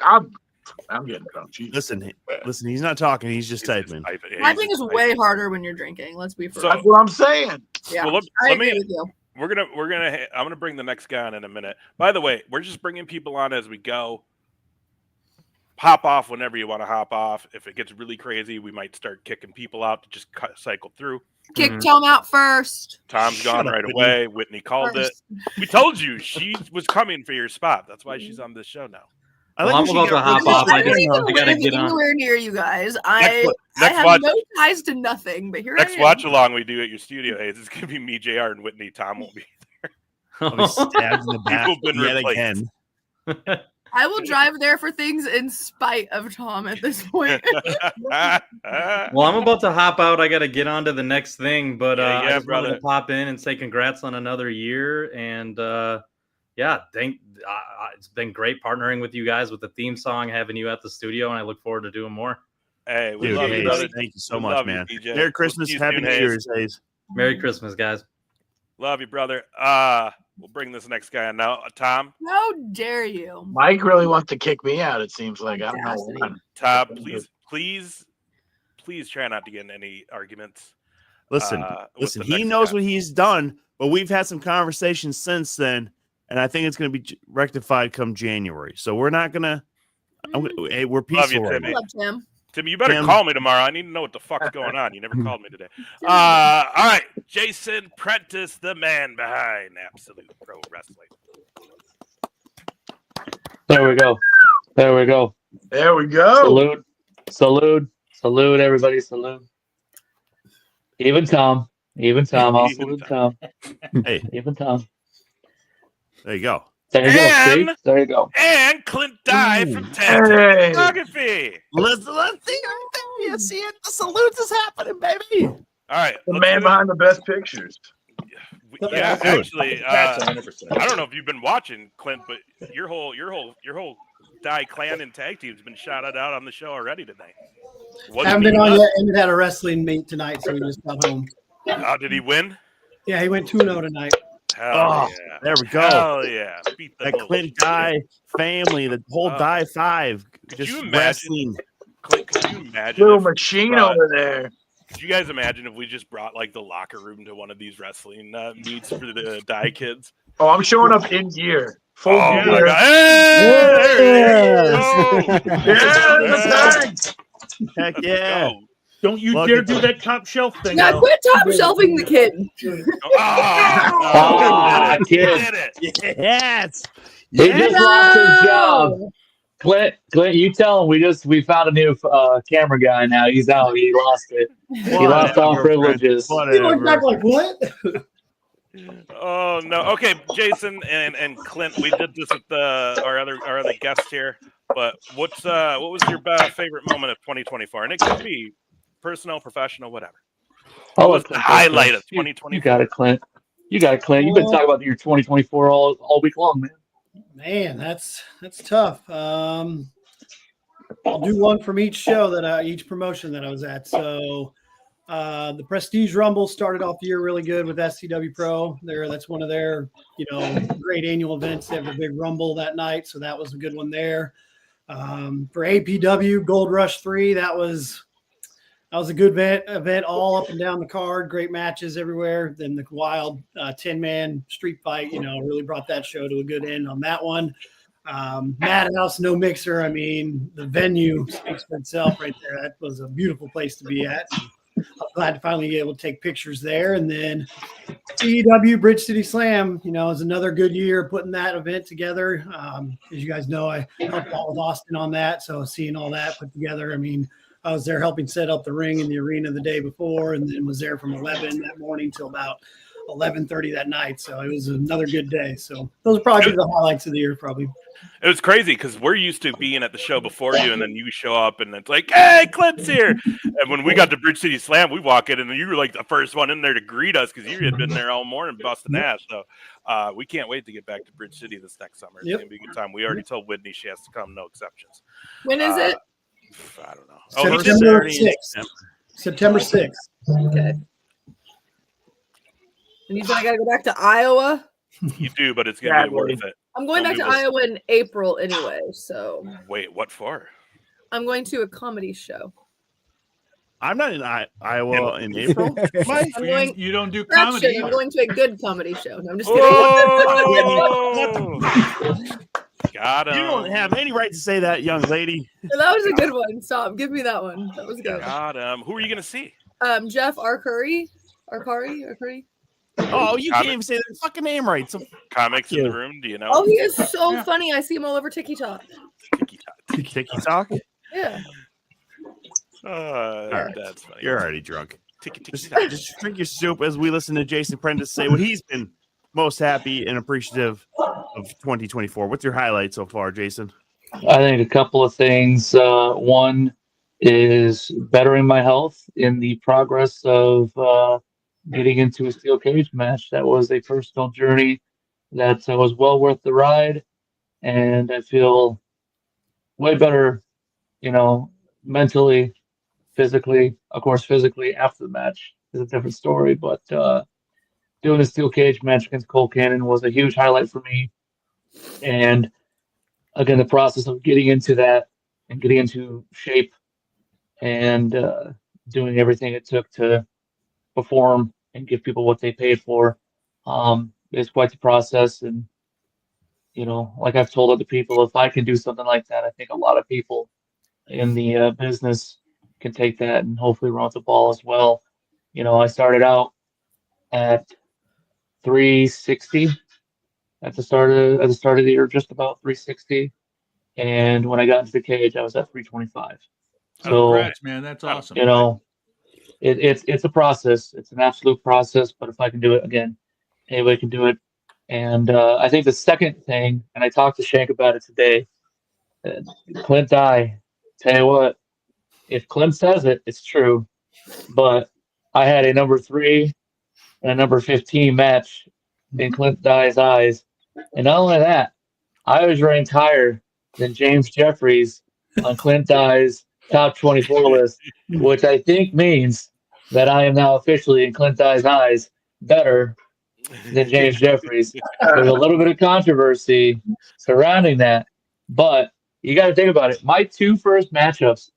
I'm getting drunk. Jeez. Listen, he's not talking. He's just typing. Typing is way harder when you're drinking. Let's be So- real. That's what I'm saying. Yeah, Well, I let agree me- with you. I'm gonna bring the next guy on in a minute. By the way, we're just bringing people on as we go. Hop off whenever you want to hop off. If it gets really crazy, we might start kicking people out to just cycle through. Kick Mhm. Tom out first. Tom's Shut gone up, right Whitney. away. Whitney called it. First. We told you she was coming for your spot. That's why she's on this show now. I Well, like I'm when she about to got hop rid of off. the I don't chicken, even though. I gotta live get on. anywhere near you guys. I next have watch- no ties to nothing, but here I Next am. watch along we do at your studio, Hayes, it's gonna be me, JR, and Whitney. Tom won't be. I'll be stabbed in the back You've been yet replaced. again. I will drive there for things in spite of Tom at this point. Well, I'm about to hop out. I got to get on to the next thing, but Yeah, I yeah, just wanted brother. to pop in and say congrats on another year. And yeah, it's been great partnering with you guys with the theme song, having you at the studio, and I look forward to doing more. Hey, we Dude, love you, Hayes, brother. thank you so We much, love you, man. DJ. Merry We'll Christmas, see you Happy soon, New Hayes. Year's, Hayes. Merry Christmas, guys. Love you, brother. We'll bring this next guy on now. Tom, How dare you? Mike really wants to kick me out. It seems like I don't know. Audacity. why. Tom, please try not to get in any arguments. Listen, with the he next knows guy. what he's done, but we've had some conversations since then, and I think it's going to be rectified come January. So we're not going to. Hey, we're Love you, peaceful right Timmy. now. Love Tim. Timmy, you better Tim. call me tomorrow. I need to know what the fuck's going on. You never called me today. All right, Jason Prentice, the man behind Absolute Pro Wrestling. There we go. There we go. There we go. Salute. Salute. Salute, everybody. Salute. Even Tom. Even Tom. I'll Even salute Tom. Hey, Even Tom. there you go. There you go. And- See? There you go. And Clint Dye from Tag Hey. Photography. Let's see. You see it. The salutes is happening, baby. All right, The let's man get in- behind the best pictures. Yeah, Dude. actually, I don't know if you've been watching, Clint, but your whole Dye clan and tag team's been shouted out on the show already tonight. What's Haven't been being on done? yet. Emmett had a wrestling meet tonight, so he just got home. Did he win? Yeah, he went 2-0 tonight. Hell Oh, yeah! there we go. Hell yeah! Beat the That bullshit. Clint Dye family, the whole Oh. Dye Five, Could just you imagine? wrestling. Clint, could you imagine? Little if- machine brought- over there. Could you guys imagine if we just brought like the locker room to one of these wrestling meets for the Dye kids? Oh, I'm showing up in gear. Full Oh my gear. god! Hey, there you go. Yes, Heck Let's yeah. go. Don't you Look dare at do that. that top shelf thing. Now Al. quit top shelving the kid. Ah, We kid. did it. Yes. He Yes. just lost his job. Clint, you tell him we found a new camera guy now. He's out. He lost it. He lost all Whatever, privileges. He looked back Whatever. like, what? Oh no. Okay, Jason and Clint, we did this with our other guests here. But what was your favorite moment of 2024? And it could be personal, professional, whatever. What was the highlight of You 2024? got it, Clint. You got it, Clint. You've been talking about your 2024 all week long, man. Man, that's tough. I'll do one from each show each promotion that I was at. So the Prestige Rumble started off the year really good with SCW Pro. That's one of their, great annual events. They have a big Rumble that night, so that was a good one there. For APW Gold Rush 3, that was a good event all up and down the card. Great matches everywhere. Then the wild 10-man street fight, really brought that show to a good end on that one. Madhouse, no mixer. I mean, the venue speaks for itself right there. That was a beautiful place to be at. I'm glad to finally be able to take pictures there. And then CEW Bridge City Slam, is another good year putting that event together. As you guys know, I helped out with Austin on that. So seeing all that put together, I mean, I was there helping set up the ring in the arena the day before, and then was there from 11 that morning till about 11:30 that night. So it was another good day. So those are probably the highlights of the year, probably. It was crazy because we're used to being at the show before you, and then you show up, and it's like, "Hey, Clint's here!" And when we got to Bridge City Slam, we walk in, and you were like the first one in there to greet us because you had been there all morning busting ass. So we can't wait to get back to Bridge City this next summer. It's gonna be a good time. We already told Whitney she has to come, no exceptions. When is it? I don't know. September 6th. September 6th. Okay. And you said I got to go back to Iowa? You do, but it's going to be worth it. I'm going back to Iowa in April anyway, so. Wait, what for? I'm going to a comedy show. I'm not in Iowa in April. You don't do That comedy. show, I'm going to a good comedy show. No, I'm just kidding. Got him. You don't have any right to say that, young lady. That was a good one. Stop. Give me that one. That was good. Got him. Who are you going to see? Jeff Arcuri. Arcuri. Oh, you can't even say their fucking name right. So comics in the room. Do you know? Oh, he is so funny. I see him all over TikTok. TikTok? Yeah. Right. That's funny. You're already drunk. Just drink your soup as we listen to Jason Prentice say what he's been most happy and appreciative of 2024. What's your highlight so far, Jason? I think a couple of things. One is bettering my health in the progress of getting into a steel cage match. That was a personal journey that was well worth the ride, and I feel way better, mentally, physically. Of course, physically after the match is a different story, but doing a steel cage match against Cole Cannon was a huge highlight for me. And again, the process of getting into that and getting into shape and doing everything it took to perform and give people what they paid for is quite the process. And, like I've told other people, if I can do something like that, I think a lot of people in the business can take that and hopefully run with the ball as well. I started out at 360 at the start of the year, just about 360. And when I got into the cage, I was at 325. So, congrats, man, that's awesome. It's a process. It's an absolute process. But if I can do it again, anybody can do it. And I think the second thing, and I talked to Shank about it today, Clint Dye. Tell you what, if Clint says it, it's true. But I had a number 3 and a number 15 match in Clint Dye's eyes. And not only that, I was ranked higher than James Jeffries on Clint Dye's top 24 list, which I think means that I am now officially in Clint Dye's eyes better than James Jeffries. There's a little bit of controversy surrounding that, but you got to think about it. My 2 first matchups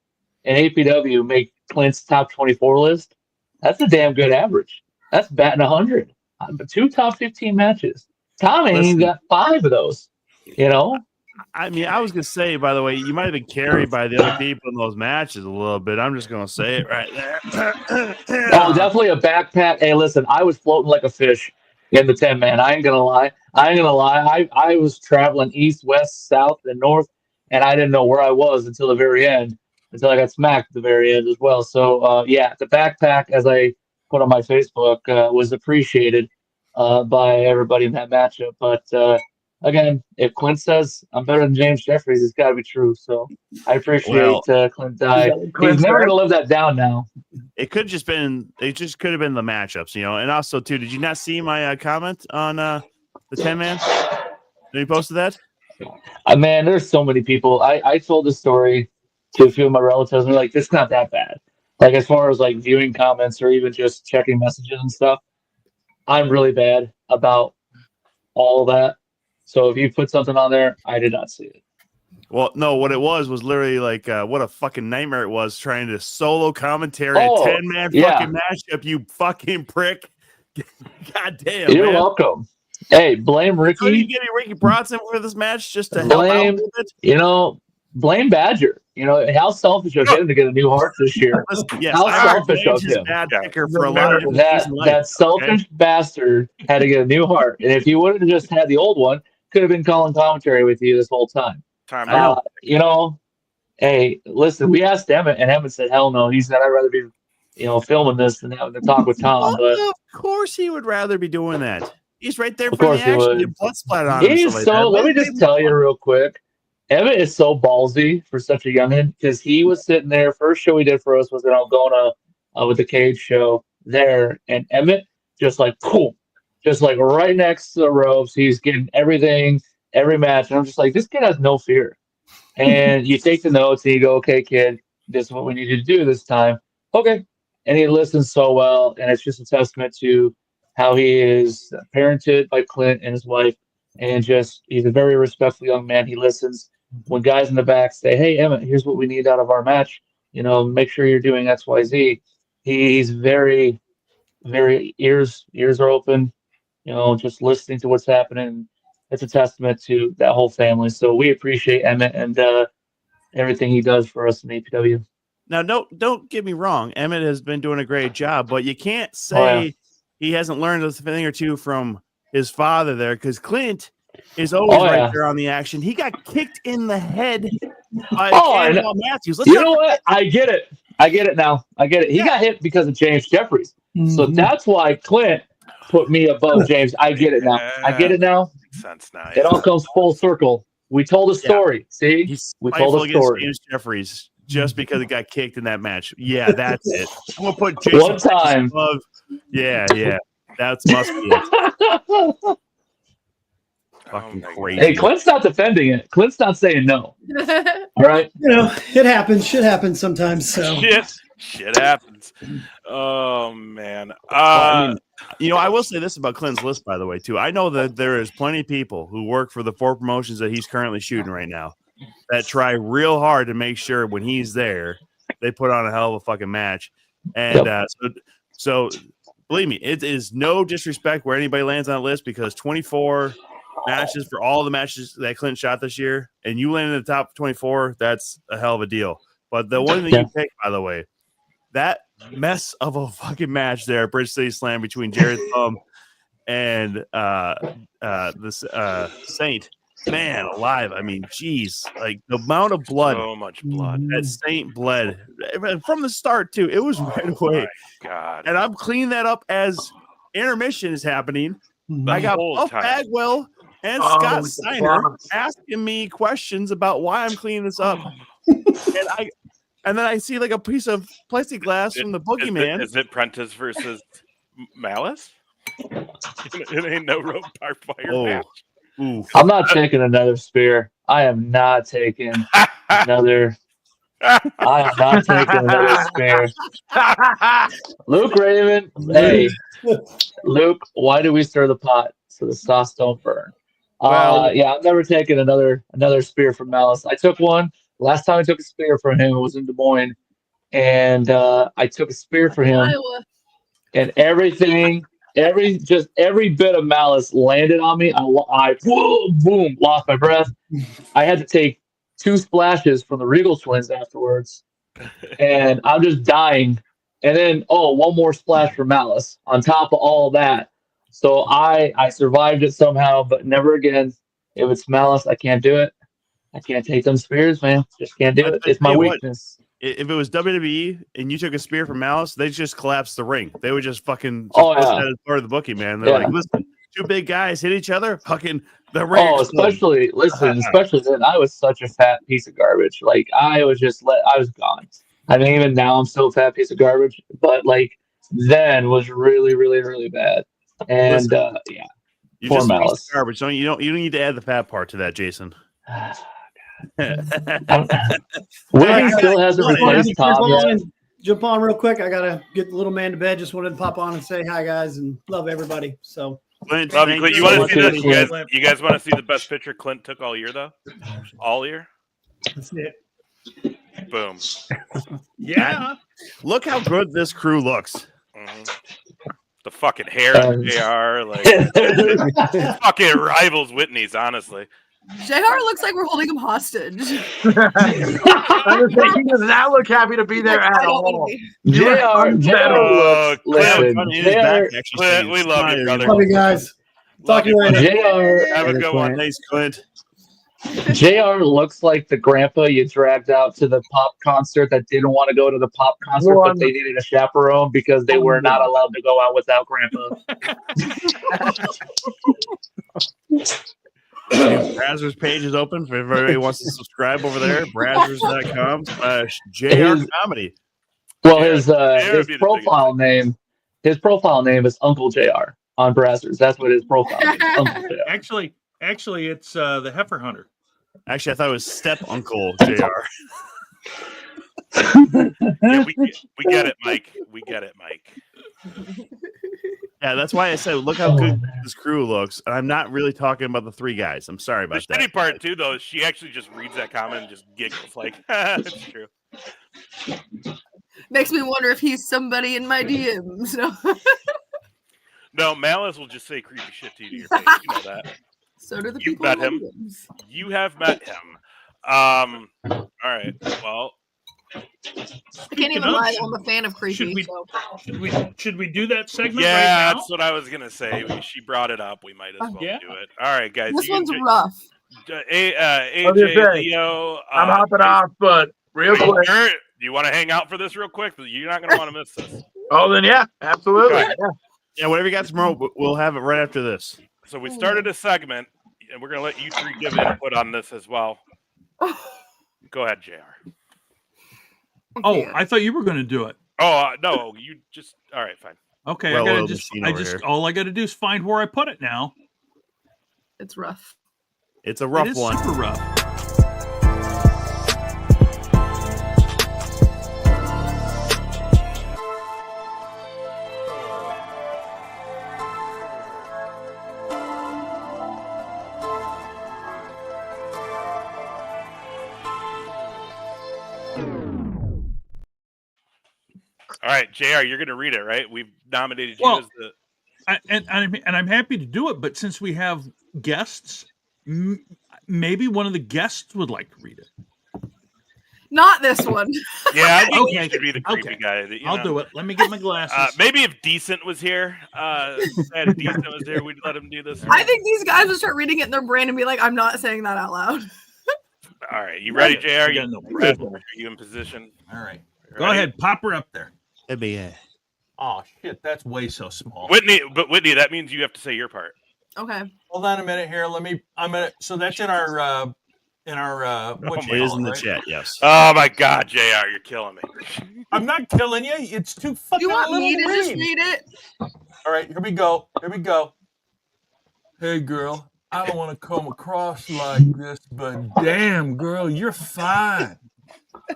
in APW make Clint's top 24 list. That's a damn good average. That's batting 100. 2 top 15 matches. Tom ain't even got 5 of those. I mean, I was gonna say, by the way, you might have been carried by the other people in those matches a little bit. I'm just gonna say it right there. Oh, definitely a backpack. Hey, listen, I was floating like a fish in the 10-man. I ain't gonna lie. I was traveling east, west, south, and north, and I didn't know where I was until the very end, until I got smacked at the very end as well. So, the backpack, as I put on my Facebook, was appreciated by everybody in that matchup. But again, if Clint says I'm better than James Jeffries, it's got to be true. So I appreciate Clint Dye. He's never going to live that down now. It could just been the matchups, And also, too, did you not see my comment on the 10-man? Did you posted that? Man, there's so many people. I told the story to a few of my relatives, and they're like, "It's not that bad." Like as far as like viewing comments or even just checking messages and stuff, I'm really bad about all that. So if you put something on there, I did not see it. Well, no, what it was literally like what a fucking nightmare it was trying to solo commentary a 10-man fucking matchup, you fucking prick. God damn. You're man. welcome. Hey, blame Ricky. Are you getting Ricky Bronson for this match just to help out a little bit? Blame Badger. How selfish of him to get a new heart this year. Yes, how selfish of him. For a lot of that selfish bastard had to get a new heart. And if you would have just had the old one, could have been calling commentary with you this whole time. Hey, listen, we asked Emmett, and Emmett said, hell no. He said, I'd rather be, filming this than having to talk with Tom. But of course he would rather be doing that. He's right there Of for the course he action. would. Blood splattered on him. he's Like so, that. let me just tell you real quick. Emmett is so ballsy for such a youngin' because he was sitting there. First show he did for us was in Algona with the Cage show there, and Emmett just like right next to the ropes. He's getting everything, every match, and I'm just like, this kid has no fear. And you take the notes and you go, okay, kid, this is what we need to do this time. Okay, and he listens so well, and it's just a testament to how he is parented by Clint and his wife, and just he's a very respectful young man. He listens. When guys in the back say, hey, Emmett, here's what we need out of our match, make sure you're doing X, Y, Z. He's very, very ears are open, just listening to what's happening. It's a testament to that whole family. So we appreciate Emmett and everything he does for us in APW. Now, don't get me wrong. Emmett has been doing a great job, but you can't say he hasn't learned a thing or two from his father there, because Clint is always right there on the action. He got kicked in the head by Cannonball Matthews. You know what? I get it. I get it now. I get it. He got hit because of James Jeffries. So that's why Clint put me above James. I get it now. I get it now. Makes sense now. It all comes full circle. We told a story. See? We told a story. James Jeffries just because he got kicked in that match. Yeah, that's it. I'm gonna put Jason One time. above. Yeah. That must be it. Fucking crazy. Hey, Clint's not defending it. Clint's not saying no. All right. It happens. Shit happens sometimes. So shit happens. Oh man. I will say this about Clint's list, by the way, too. I know that there is plenty of people who work for the 4 promotions that he's currently shooting right now that try real hard to make sure when he's there, they put on a hell of a fucking match. And so believe me, it is no disrespect where anybody lands on a list, because 24 matches for all the matches that Clint shot this year, and you land in the top 24, that's a hell of a deal. But the one that you picked, by the way, that mess of a fucking match there at Bridge City Slam between Jared Thumb and this Saint, man alive. I mean, geez, like the amount of blood, so much blood that Saint bled from the start too. It was right away. God. And I'm cleaning that up as intermission is happening. I got Buff Bagwell and Scott Steiner asking me questions about why I'm cleaning this up. And then I see like a piece of plexiglass from the Boogeyman. Is it Prentice versus Malice? It ain't no rope barbed wire match. I'm not taking another spear. I am not taking another. I am not taking another spear. Luke Raven, hey, Luke, why do we stir the pot so the sauce don't burn? I'm never taking another spear from Malice. I took one. Last time I took a spear from him, it was in Des Moines, and I took a spear for him, and every bit of Malice landed on me. I boom, lost my breath. I had to take 2 splashes from the Regal Twins afterwards, and I'm just dying. And then one more splash for Malice on top of all that. So I survived it somehow, but never again. If it's Malice, I can't do it. I can't take them spears, man. Just can't do it. It's my weakness. If it was WWE and you took a spear from Malice, they'd just collapse the ring. They would just fucking post that as part of the booking, man. They're like, listen, 2 big guys hit each other, fucking the ring. Especially then, I was such a fat piece of garbage. Like I was gone. I mean, even now I'm still a fat piece of garbage, but like then was really, really, really bad. And you're poor just Malice. Garbage. You don't need to add the fat part to that, Jason. Whitney still hasn't replaced Tom yet. Jump on real quick. I gotta get the little man to bed. Just wanted to pop on and say hi, guys, and love everybody. So, Clint, love you, Clint. You want to see this? You guys want to see the best picture Clint took all year, though? All year? That's it. Boom. Yeah. Look how good this crew looks. Mm-hmm. The fucking hair on JR, like fucking rivals Whitney's, honestly. JR looks like we're holding him hostage. I was thinking, he does not look happy to be there at all. JR, Clint, we love you, brother. Love you guys. Talk to you later. JR, have a good one. Thanks, Clint. JR looks like the grandpa you dragged out to the pop concert that didn't want to go to the pop concert, but they needed a chaperone because they were not allowed to go out without grandpa. Brazzers page is open for everybody who wants to subscribe over there. Brazzers.com/JR Comedy. Well, his profile name is Uncle JR on Brazzers. That's what his profile is. Uncle JR. Actually, it's the Heifer Hunter. Actually, I thought it was Step Uncle JR. Yeah, we get it, Mike. We get it, Mike. Yeah, that's why I said, look how good this crew looks. And I'm not really talking about the three guys. I'm sorry about that. The shitty part, too, though, is she actually just reads that comment and just giggles like, it's true. Makes me wonder if he's somebody in my DMs. No, Malice will just say creepy shit to you to your face. You know that. So do the You've people met in him. DMs. You have met him. All right. Well, I can't even lie. I'm a fan of creepy. Should we do that segment? Yeah, right now? that's what I was gonna say. She brought it up. We might as well do it. All right, guys. This one's rough. AJ, Leo. I'm hopping off, but real quick. Do you want to hang out for this real quick? You're not gonna want to miss this. Oh, then yeah, absolutely. Okay. Yeah, whatever you got tomorrow, we'll have it right after this. So we started a segment, and we're gonna let you three give input on this as well. Go ahead, JR. Oh, I thought you were going to do it. Oh no, you just all right, fine. Okay, Well-oiled all I got to do is find where I put it now. It's rough. It's a rough It is one. Super rough. All right, JR, you're going to read it, right? We've nominated you as the. I'm happy to do it, but since we have guests, maybe one of the guests would like to read it. Not this one. Yeah, I think you should be the creepy guy. I'll do it. Let me get my glasses. Maybe if Decent was here, if Decent was here, we'd let him do this. I think these guys would start reading it in their brain and be like, I'm not saying that out loud. All right, you ready, JR? Are you in position? All right. Go ahead, pop her up there. NBA. Oh shit, that's way so small. Whitney, that means you have to say your part. Okay. Hold on a minute here. So that's in our what It is in the chat, yes. Oh my God, JR, you're killing me. I'm not killing you. It's too fucking. You want me to little just read. read it? All right, here we go. Hey girl, I don't want to come across like this, but damn girl, you're fine.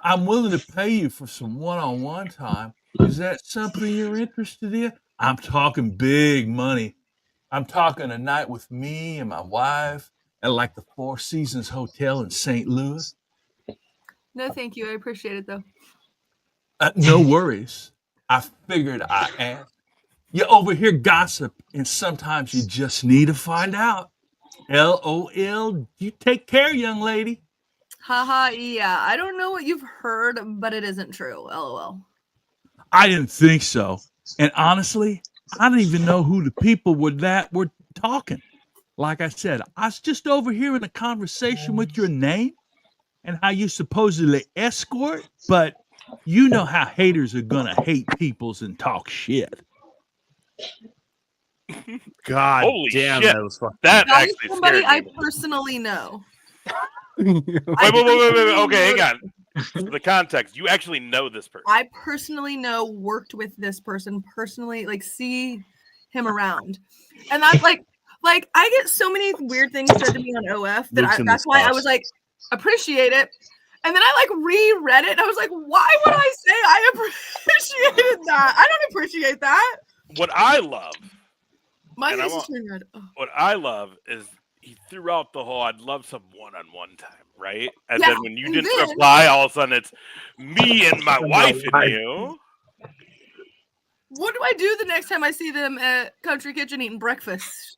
I'm willing to pay you for some one-on-one time. Is that something you're interested in? I'm talking big money. I'm talking a night with me and my wife at like the Four Seasons Hotel in St. Louis. No, thank you. I appreciate it though. No worries. I figured I asked. You overhear gossip, and sometimes you just need to find out. LOL. You take care, young lady. Haha, yeah. I don't know what you've heard, but it isn't true. LOL. I didn't think so. And honestly, I don't even know who the people were that were talking. Like I said, I was just overhearing a conversation with your name and how you supposedly escort, but you know how haters are gonna hate peoples and talk shit. God Holy damn, shit. that was fucking. That That is actually somebody scared I me. personally know. Wait. Okay, hang on. For the context, you actually know this person. I personally know, worked with this person personally, like see him around, and that's like I get so many weird things said to me on OF that Luke's in that's this why I house. was like, appreciate it. And then I like reread it and I was like, why would I say I appreciated that? I don't appreciate that. What I love, My and face is turning red. Oh. what I love is he threw out the whole I'd love some one-on-one time, right? And Yeah, then when you and didn't then- reply, all of a sudden it's me and my wife and you. What do I do the next time I see them at Country Kitchen eating breakfast?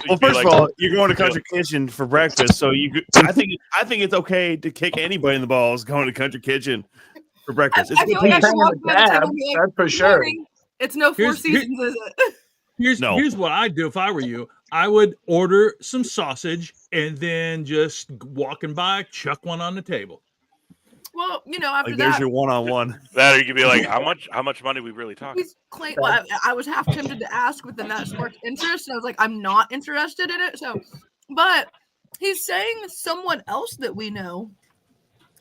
Well, first of all, you're going to Country Kitchen for breakfast, so I think it's okay to kick anybody in the balls going to Country Kitchen for breakfast. I feel like I should walk by the table and be like, That's for "Good sure. morning. It's no Four Seasons, is it? Here's what I'd do if I were you. I would order some sausage and then just walking by, chuck one on the table. Well, you know, after Like there's that, your one-on-one. That or you could be like, how much money we really talking? he's claim. Well, I was half tempted to ask, but then that sparked interest, and I was like, I'm not interested in it. So, but he's saying someone else that we know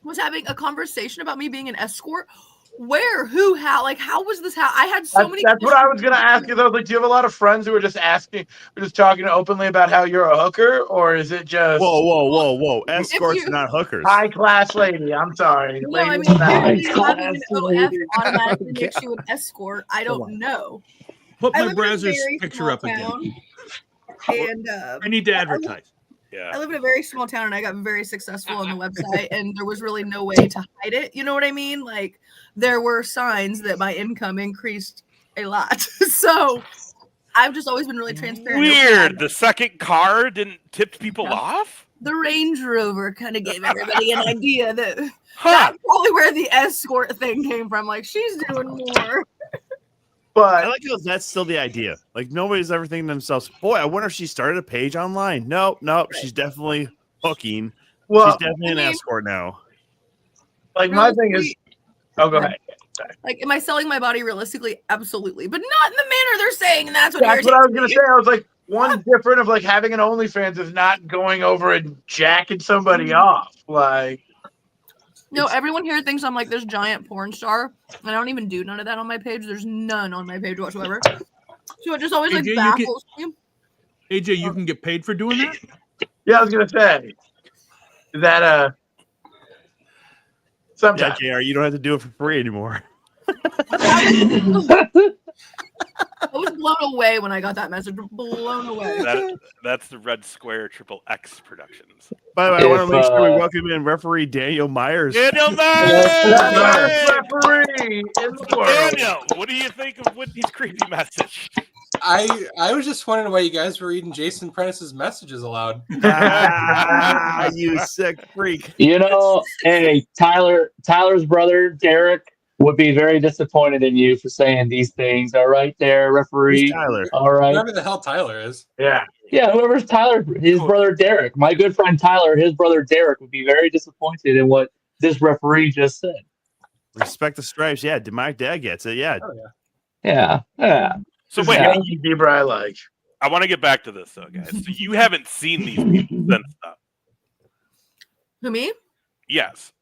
was having a conversation about me being an escort. Where? Who? How? Like, how was this? How? I had so many. That's what I was gonna ask you. Though, like, do you have a lot of friends who are just talking openly about how you're a hooker, or is it just whoa? Escorts are not hookers. high class lady? I'm sorry. No, I Ladies mean, not- apparently having an OF automatically makes you an escort. I don't know. Put I my live in a browser's very picture small up again. town, And I need to advertise. Yeah. I live in a very small town and I got very successful on the website and there was really no way to hide it. You know what I mean? Like there were signs that my income increased a lot. So I've just always been really transparent. Weird. The second car didn't tip people off? The Range Rover kind of gave everybody an idea that that's probably where the escort thing came from. Like she's doing more. But I like how that's still the idea. Like nobody's ever thinking to themselves, boy, I wonder if she started a page online. Nope. She's definitely hooking. Well, she's definitely an escort now. Like my thing is, go ahead. Like, am I selling my body realistically? Absolutely, but not in the manner they're saying. And that's what That's what I was gonna irritates say. I was like, one different of like having an OnlyFans is not going over and jacking somebody off. Like, No, everyone here thinks I'm like this giant porn star, and I don't even do none of that on my page. There's none on my page whatsoever. So it just always like AJ, baffles me. AJ, you can get paid for doing that? yeah, I was gonna say that. Sometimes. Yeah, JR, you don't have to do it for free anymore. I was blown away when I got that message. Blown away. That's the Red Square Triple X Productions. By the way, I want to make sure we welcome in referee Daniel Myers. Daniel Myers! Referee in the world. Daniel, what do you think of Whitney's creepy message? I was just wondering why you guys were reading Jason Prentice's messages aloud. You sick freak. You know, hey, Tyler's brother, Derek, would be very disappointed in you for saying these things. All right there, referee. Who's Tyler? All right. Whoever the hell Tyler is. Yeah. Yeah, whoever's Tyler, his brother Derek. My good friend Tyler, his brother Derek would be very disappointed in what this referee just said. Respect the stripes. Yeah, my dad gets it. Yeah. Oh, yeah. Yeah. Yeah. So wait, Yankee Zebra I like. I want to get back to this though, guys. So you haven't seen these people since stuff. Who, me? Yes.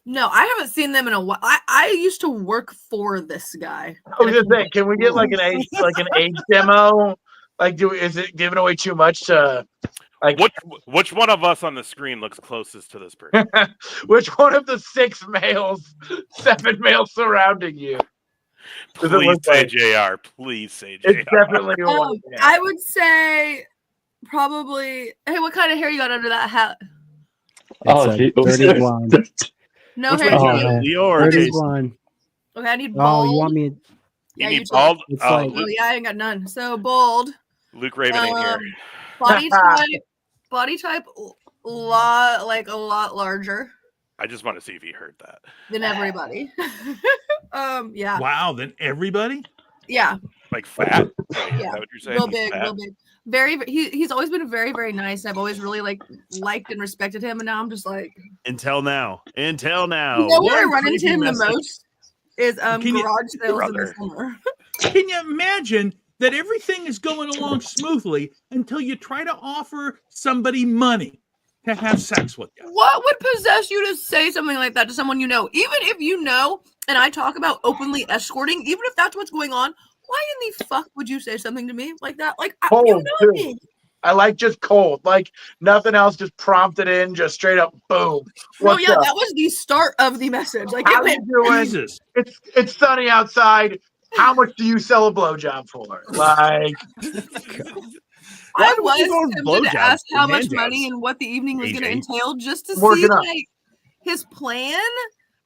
No, I haven't seen them in a while. I used to work for this guy. I was gonna say, can we get like an age demo? Like, is it giving away too much to like which one of us on the screen looks closest to this person? which one of the 7 males surrounding you? Does it Please look say like- JR. Please say JR. It's definitely one. I would say probably. Hey, what kind of hair you got under that hat? Oh, It's a dirty blonde. No Which hair. one Jimmy. is it, Leo or Dirty Jason? blonde. Okay, I need Oh, bald. you want me? Yeah, You you need bald? It's Oh, like- Oh Luke, yeah, I ain't got none. So bald. Luke Raven ain't here. Body type, a lot larger I just want to see if he heard that. than everybody. Yeah, Wow, then everybody? yeah, Like fat? Is Yeah. that what you're saying? real He's big, fat? real big. He's always been very, very nice. I've always really liked and respected him, and now I'm just like, Until now. you know where I run into him the most is Can you- garage sales in the Brother. summer. Can you imagine that everything is going along smoothly until you try to offer somebody money to have sex with you? What would possess you to say something like that to someone you know? Even if you know, and I talk about openly escorting, even if that's what's going on, why in the fuck would you say something to me like that? Like, you know me. I like just cold, like nothing else, just prompted in, just straight up boom. Oh yeah, that was the start of the message. Like How it you went, doing? It's sunny outside. How much do you sell a blowjob for? Like, I was going tempted blowjobs to ask how and much hand money jobs? and what the evening was going to AJ. entail just to Working see up. like his plan.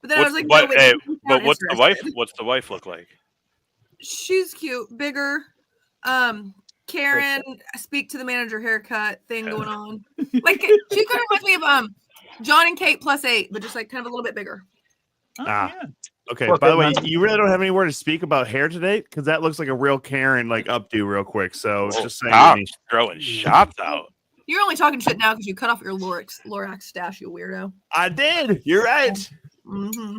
But then I What's was like, the no, wife? wait, Hey, he's but not what's the wife? interested. What's the wife look like? She's cute, bigger. Karen, speak to the manager haircut thing going on. Like she kind of reminds me of John and Kate +8, but just like kind of a little bit bigger. Okay. Well, By the way, then- you really don't have anywhere to speak about hair today because that looks like a real Karen like updo real quick. So just saying. Tom's throwing shots out. You're only talking shit now because you cut off your Lorax stash, you weirdo. I did. You're right. Mm-hmm.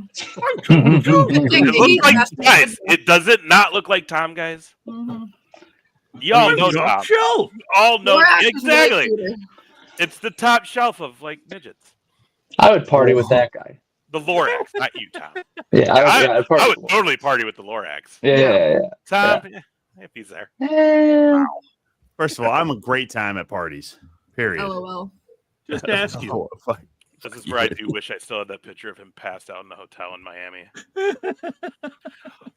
It looks like guys. It does it not look like Tom, guys? Mm-hmm. Y'all know Tom. Show. All know Lorax is way exactly. cuter. It's the top shelf of like midgets. I would party with that guy. The Lorax, not you, Tom. Yeah, I'd party I with would totally party with the Lorax. Yeah. Tom, if he's there. Yeah. First of all, I'm a great time at parties. Period. LOL. Just ask you. Oh, fuck. This is where I do wish I still had that picture of him passed out in the hotel in Miami.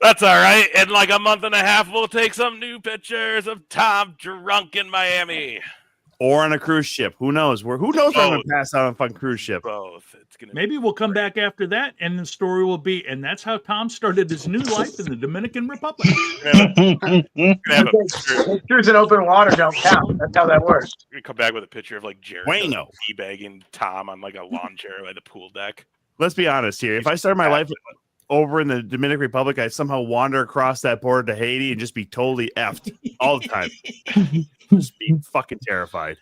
That's all right. In like a month and a half, we'll take some new pictures of Tom drunk in Miami. Or on a cruise ship. Who knows? Who knows where I'm gonna pass out on a fucking cruise ship? Both. It's gonna Maybe we'll come back after that, and the story will be, and that's how Tom started his new life in the Dominican Republic. Pictures in open water don't count. That's how that works. We're gonna come back with a picture of like Jared Bueno. teabagging Tom on like a lawn chair by the pool deck. Let's be honest here. If I started my life over in the Dominican Republic, I'd somehow wander across that border to Haiti and just be totally effed all the time. Just be fucking terrified.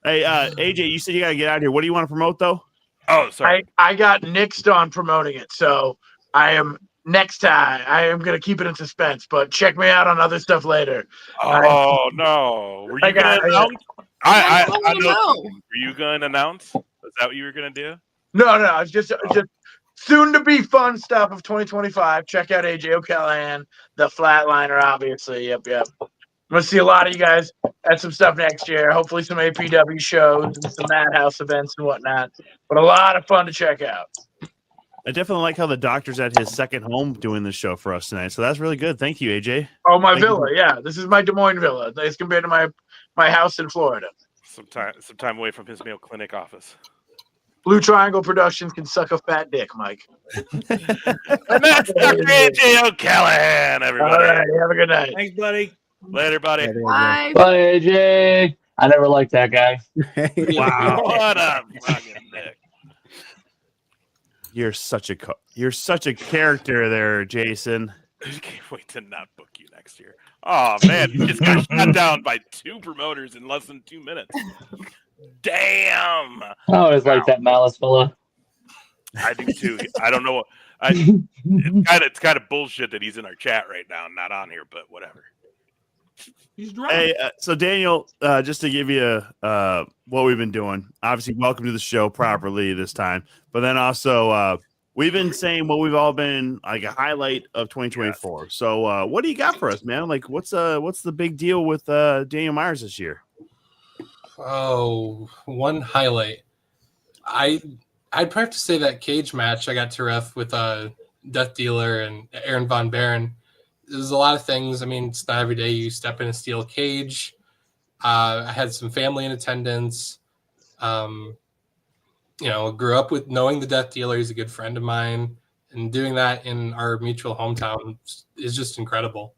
Hey, AJ, you said you gotta get out of here. What do you want to promote though? Oh, sorry. I got nixed on promoting it, so I am next time. I am gonna keep it in suspense, but check me out on other stuff later. Oh no! Were you gonna announce? I know. Were you gonna announce? Is that what you were gonna do? No, it's just soon to be fun stuff of 2025. Check out AJ O'Callahan, the Flatliner, obviously. Yep. I'm gonna see a lot of you guys at some stuff next year. Hopefully, some APW shows and some Madhouse events and whatnot. But a lot of fun to check out. I definitely like how the doctor's at his second home doing this show for us tonight. So that's really good. Thank you, AJ. Oh, my Thank villa. you. Yeah, this is my Des Moines villa. It's compared to my house in Florida. Some time away from his Mayo Clinic office. Blue Triangle Productions can suck a fat dick, Mike. And that's Dr. AJ O'Callahan, everybody. All right, have a good night. Thanks, buddy. Later, buddy. Bye. Bye, AJ. I never liked that guy. Wow. What a fucking dick. You're such a character there, Jason. I can't wait to not book you next year. Oh man, you just got shut down by 2 promoters in less than 2 minutes. Damn. I always liked that Malice fella. I do too. I don't know. It's kind of bullshit that he's in our chat right now and not on here, but whatever. He's drunk. Hey, so Daniel, just to give you what we've been doing. Obviously, welcome to the show properly this time. But then also, we've been saying what we've all been like a highlight of 2024. Yes. So, what do you got for us, man? Like, what's the big deal with Daniel Myers this year? Oh, one highlight. I'd probably have to say that cage match I got to ref with Death Dealer and Aaron Von Baron. There's a lot of things. I mean, it's not every day you step in a steel cage. I had some family in attendance. Grew up with knowing the Death Dealer. He's a good friend of mine. And doing that in our mutual hometown is just incredible.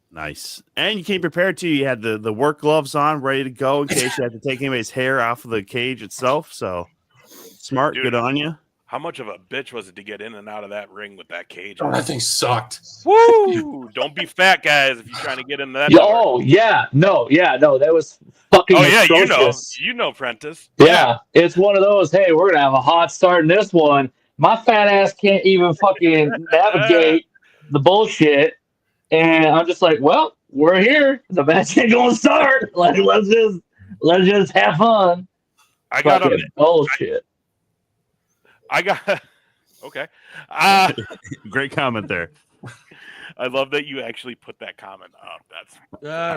Nice. And you came prepared too. You had the work gloves on, ready to go in case you had to take anybody's hair off of the cage itself. So smart. Dude, good on you. How much of a bitch was it to get in and out of that ring with that cage? Oh, that thing sucked. Woo! Don't be fat, guys, if you're trying to get into that. Oh, yeah. No, that was fucking atrocious. you know, Prentice. Yeah, it's one of those, hey, we're going to have a hot start in this one. My fat ass can't even fucking navigate the bullshit. And I'm just like, well, we're here. The match ain't going to start. Like, let's just have fun. I got on bullshit. I got okay. Great comment there. I love that you actually put that comment up. That's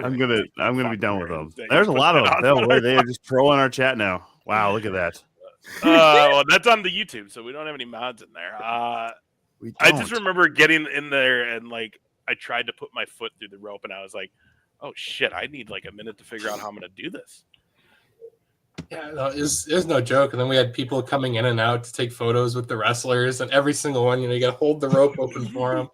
I'm gonna be done with them. that you There's a put lot of that them. on They're just trolling our chat now. Wow, look at that. Well, that's on the YouTube, so we don't have any mods in there. I just remember getting in there and like I tried to put my foot through the rope, and I was like, "Oh shit! I need like a minute to figure out how I'm gonna do this." Yeah, no, it's no joke. And then we had people coming in and out to take photos with the wrestlers, and every single one, you got to hold the rope open for them.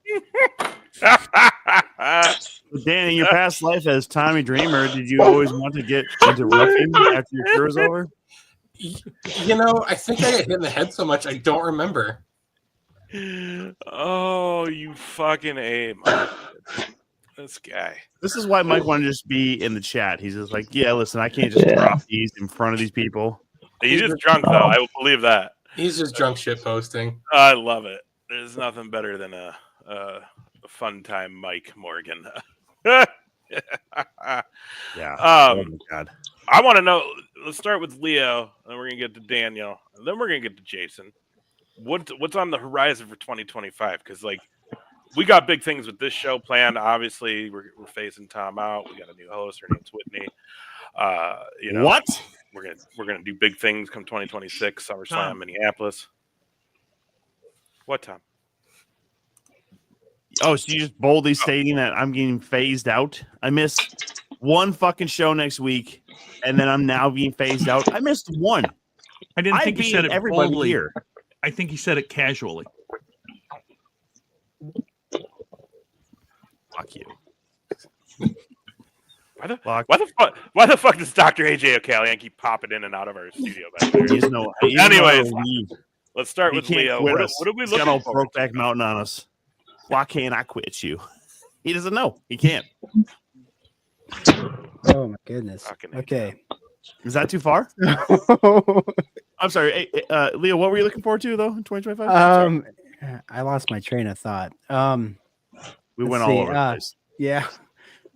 Dan, in your past life as Tommy Dreamer, did you always want to get into roughing after your career was over? I think I got hit in the head so much I don't remember. Oh, you fucking aim. This guy. This is why Mike wanted to just be in the chat. He's just like, yeah, listen, I can't just drop these in front of these people. He's just drunk, though. I will believe that. He's just drunk shit posting. I love it. There's nothing better than a fun time Mike Morgan. Yeah. Oh my God. I want to know. Let's start with Leo, and then we're gonna get to Daniel, and then we're gonna get to Jason. What's on the horizon for 2025? Because like we got big things with this show planned. Obviously, we're phasing Tom out. We got a new host. Her name's Whitney. What? We're gonna do big things come 2026 SummerSlam Minneapolis. What, Tom? Oh, so you just boldly stating that I'm getting phased out? I missed one fucking show next week, and then I'm now being phased out. I missed one. I didn't think he said it everybody boldly. here. I think he said it casually. Fuck you. Why the fuck does Dr. AJ O'Callaghan keep popping in and out of our studio back there? Anyways, let's start with Leo. What are we He's looking got all for? Brokeback Mountain on us. Why can't I quit you? He doesn't know. He can't. Oh my goodness. Okay. Is that too far? I'm sorry. Hey, Leo, what were you looking forward to though in 2025? I lost my train of thought. We went all over the place. Yeah.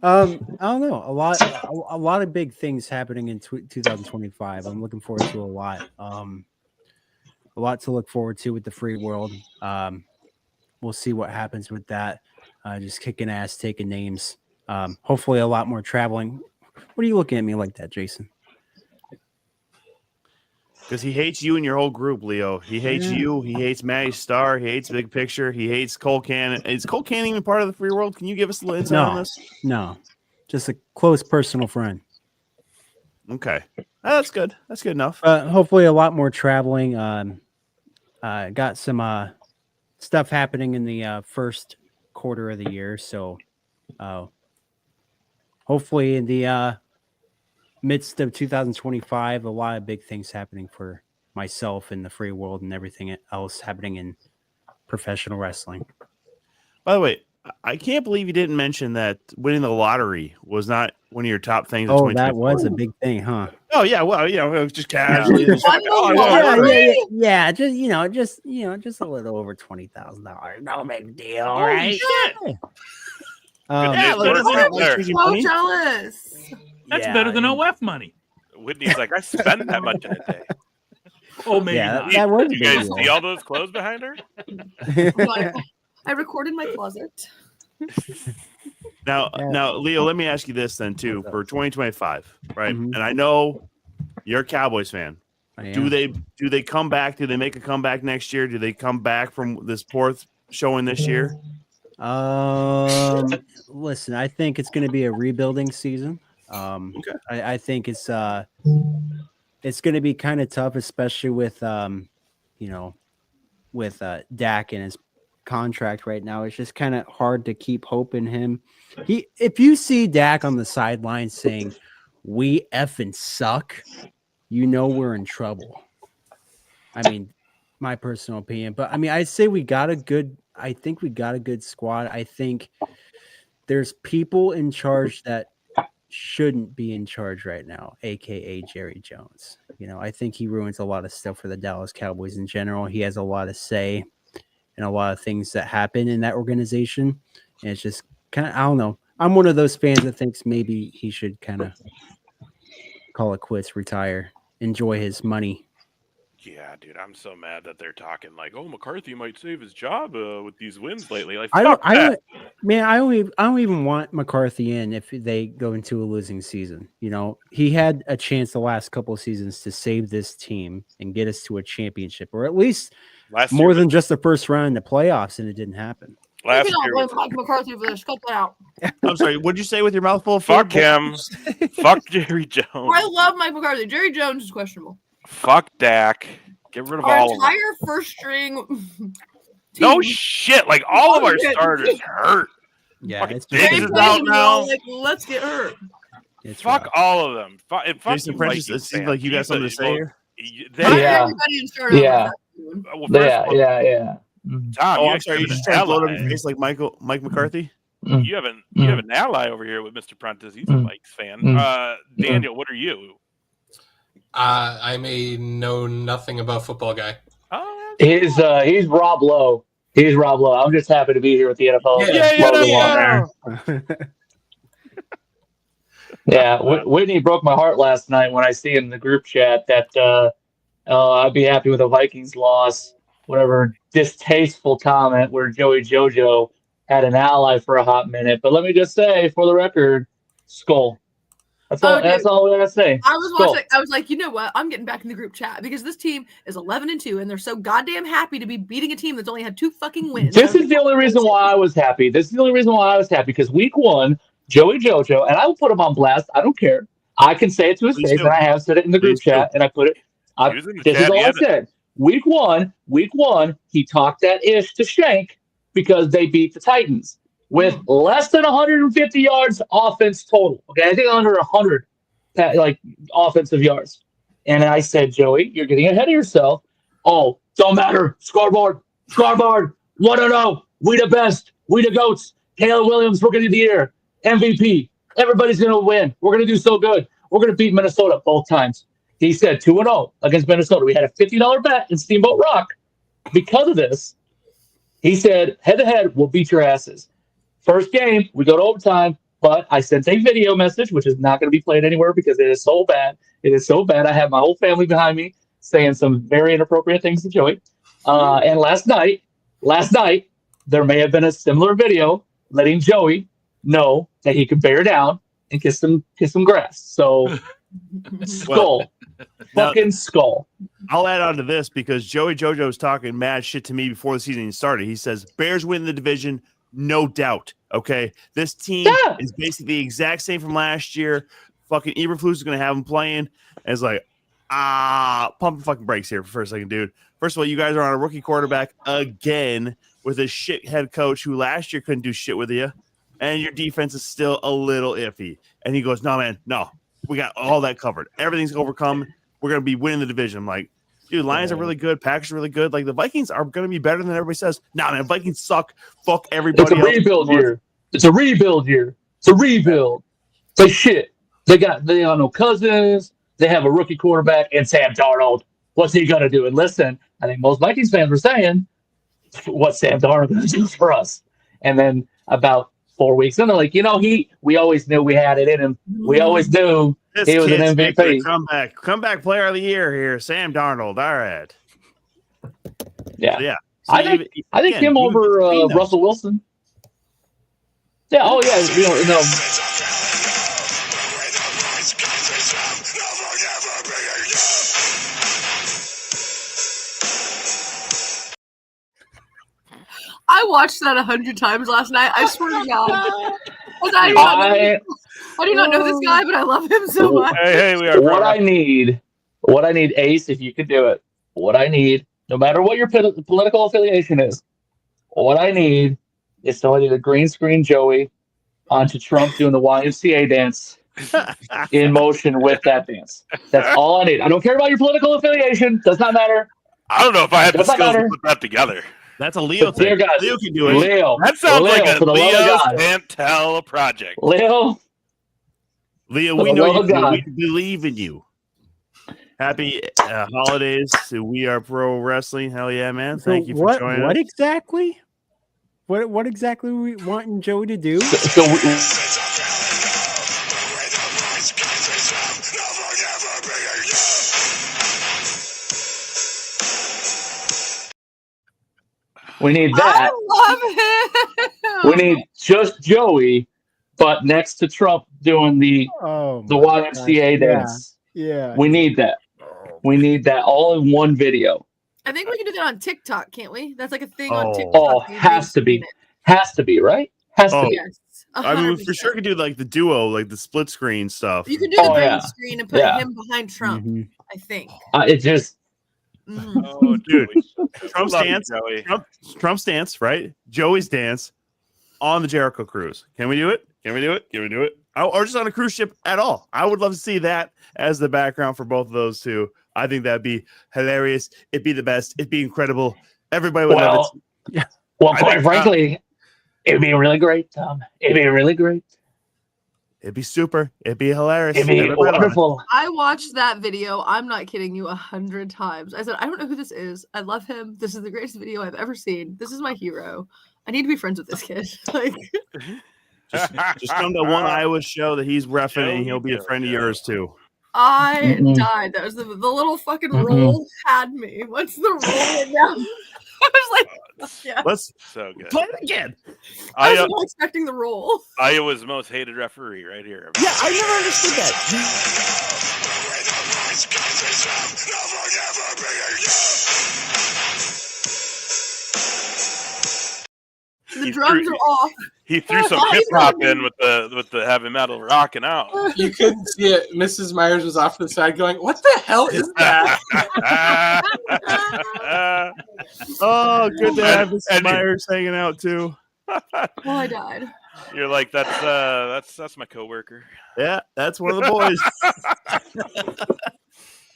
I don't know. A lot of big things happening in 2025. I'm looking forward to a lot. A lot to look forward to with the free world. We'll see what happens with that. Just kicking ass, taking names. Hopefully a lot more traveling. What are you looking at me like that, Jason? Because he hates you and your whole group, Leo. He hates you. He hates Matty Starr. He hates Big Picture. He hates Cole Cannon. Is Cole Cannon even part of the free world? Can you give us a little insight on this? No. Just a close personal friend. Okay. That's good. That's good enough. Hopefully a lot more traveling. Got some stuff happening in the first quarter of the year. So hopefully in the midst of 2025, a lot of big things happening for myself in the free world and everything else happening in professional wrestling. By the way, I can't believe you didn't mention that winning the lottery was not one of your top things. Oh, that was a big thing, huh? Oh yeah, well, it was just casually. Yeah, just a little over $20,000. No big deal, right? So jealous. That's better than OF money. Whitney's like, I spend that much in a day. Oh, maybe not. That was a You big guys deal. see all those clothes behind her? I recorded my closet. Now, Leo, let me ask you this then too for 2025, right? And I know you're a Cowboys fan. Do they come back? Do they make a comeback next year? Do they come back from this fourth showing this year? Listen, I think it's going to be a rebuilding season. I think it's going to be kind of tough, especially with Dak and his contract right now. It's just kind of hard to keep hope in him. If you see Dak on the sideline saying, "We effing suck," you know we're in trouble. I mean, my personal opinion, but I mean, I'd say I think we got a good squad. I think there's people in charge that shouldn't be in charge right now, aka Jerry Jones. I think he ruins a lot of stuff for the Dallas Cowboys in general. He has a lot of say in a lot of things that happen in that organization. And it's just kind of, I don't know. I'm one of those fans that thinks maybe he should kind of call it quits, retire, enjoy his money Yeah, dude, I'm so mad that they're talking like, "Oh, McCarthy might save his job with these wins lately." Like, I fuck don't, I that. don't, man. I don't even want McCarthy in if they go into a losing season. You know, he had a chance the last couple of seasons to save this team and get us to a championship, or at least more than just the first round in the playoffs, and it didn't happen. You cannot blame Mike McCarthy for this. Cut that out. I'm sorry. What'd you say with your mouth full? Fuck him. Fuck Jerry Jones. I love Mike McCarthy. Jerry Jones is questionable. Fuck Dak. Get rid of Our all of them. entire first string. No shit. Like all of our starters hurt. Yeah, Fucking it's Diggs They is played out him now. well, like, let's get hurt. Fuck all of them. Fuck Jason you, Prentice, Vikings it seems fans. like you got something to say here. Not Yeah. everybody in starter. Yeah. Well, first of all, Yeah. Tom, Oh, you I'm sorry. actually You have just an trying to float up ally. your face like Mike McCarthy. You have an ally over here with Mr. Prentice. He's a Vikes fan. Daniel, what are you? I'm a know nothing about football guy. He's Rob Lowe. He's Rob Lowe. I'm just happy to be here with the NFL logo on there. Yeah, Whitney broke my heart last night when I see in the group chat that I'd be happy with a Vikings loss. Whatever distasteful comment where Joey JoJo had an ally for a hot minute. But let me just say, for the record, Skull. That's all. That's all we gotta say. I was Skull. watching. I was like, you know what? I'm getting back in the group chat because this team is 11-2, and they're so goddamn happy to be beating a team that's only had 2 fucking wins. This is the only reason why I was happy. Because week 1, Joey JoJo, and I will put him on blast. I don't care. I can say it to his face, and I have said it in the group chat, and I put it. This is all I said. Week one, he talked that ish to Shank because they beat the Titans with less than 150 yards offense total. Okay, I think under 100 offensive yards. And I said, Joey, you're getting ahead of yourself. Oh, don't matter. Scoreboard. 1-0. We the best. We the GOATs. Caleb Williams, rookie of the year. MVP. Everybody's going to win. We're going to do so good. We're going to beat Minnesota both times. He said 2-0 against Minnesota. We had a $50 bet in Steamboat Rock. Because of this, he said, head-to-head, we'll beat your asses. First game, we go to overtime, but I sent a video message, which is not going to be played anywhere because it is so bad. It is so bad. I have my whole family behind me saying some very inappropriate things to Joey. And last night, there may have been a similar video letting Joey know that he could bear down and kiss some grass. So, Skull. Fucking Skull. I'll add on to this because Joey JoJo was talking mad shit to me before the season even started. He says, Bears win the division, no doubt. Okay. This team is basically the exact same from last year. Fucking Eberflus is going to have them playing. And it's like, pump the fucking brakes here for a second, dude. First of all, you guys are on a rookie quarterback again with a shit head coach who last year couldn't do shit with you. And your defense is still a little iffy. And he goes, no, man, no. We got all that covered. Everything's overcome. We're going to be winning the division. I'm like, dude, Lions are really good. Packers are really good. Like, the Vikings are going to be better than everybody says. Nah, man, Vikings suck. Fuck everybody else. It's a rebuild year. They shit. They got no Cousins. They have a rookie quarterback and Sam Darnold. What's he going to do? And listen, I think most Vikings fans were saying, what's Sam Darnold going to do for us? And then about 4 weeks in, they're like, we always knew we had it in him. We always knew he was an MVP. Comeback player of the year here, Sam Darnold. All right. Yeah. So, yeah. So I think him over Russell Wilson. Yeah. Oh, yeah. I watched that 100 times last night. I swear to God. I do not know this guy, but I love him so much. Hey, we are. What I need, Ace, if you could do it. What I need, no matter what your political affiliation is, what I need is somebody to green screen Joey onto Trump doing the YMCA dance in motion with that dance. That's all I need. I don't care about your political affiliation. Does not matter. I don't know if I have the skills to put that together. That's a Leo thing. Leo can do it. Leo. That sounds like a Leo can't tell project. Leo, we know you. We believe in you. Happy holidays to We Are Pro Wrestling. Hell yeah, man. Thank you for joining us. What exactly? What exactly are we wanting Joey to do? We need that. I love him. We need just Joey, but next to Trump doing the YMCA dance. Yeah. We need that. We need that all in one video. I think we can do that on TikTok, can't we? That's like a thing on TikTok. Oh, has to be. Has to be, right? Has to be. Yes. I mean, we 100%. for sure could do like the duo, like the split screen stuff. You can do the green screen and put him behind Trump, I think. It just. Oh, dude. Trump's Love you, dance. Joey. Trump's dance, right? Joey's dance on the Jericho cruise. Can we do it? Can we do it? Can we do it? Or just on a cruise ship at all. I would love to see that as the background for both of those two. I think that'd be hilarious. It'd be the best. It'd be incredible. Everybody would love it. Yeah. Well, quite frankly, it'd be really great, Tom. It'd be really great. It'd be super. It'd be hilarious. It'd be Everybody wonderful. I watched that video. I'm not kidding you 100 times. I said, I don't know who this is. I love him. This is the greatest video I've ever seen. This is my hero. I need to be friends with this kid. Like, just come to one Iowa show that he's reffing, and he'll be a friend of yours too. I died. That was the little fucking roll had me. Once the roll went down, I was like, yeah. Let's so good. play it again. I was not expecting the roll. Iowa's most hated referee right here. Yeah, I never understood that. The drums are off. He threw some hip hop in with the heavy metal rocking out. You couldn't see it. Mrs. Myers was off to the side going, "What the hell is that?" Oh, good to have Mrs. Myers hanging out too. Oh, I died. You're like, that's my coworker. Yeah, that's one of the boys.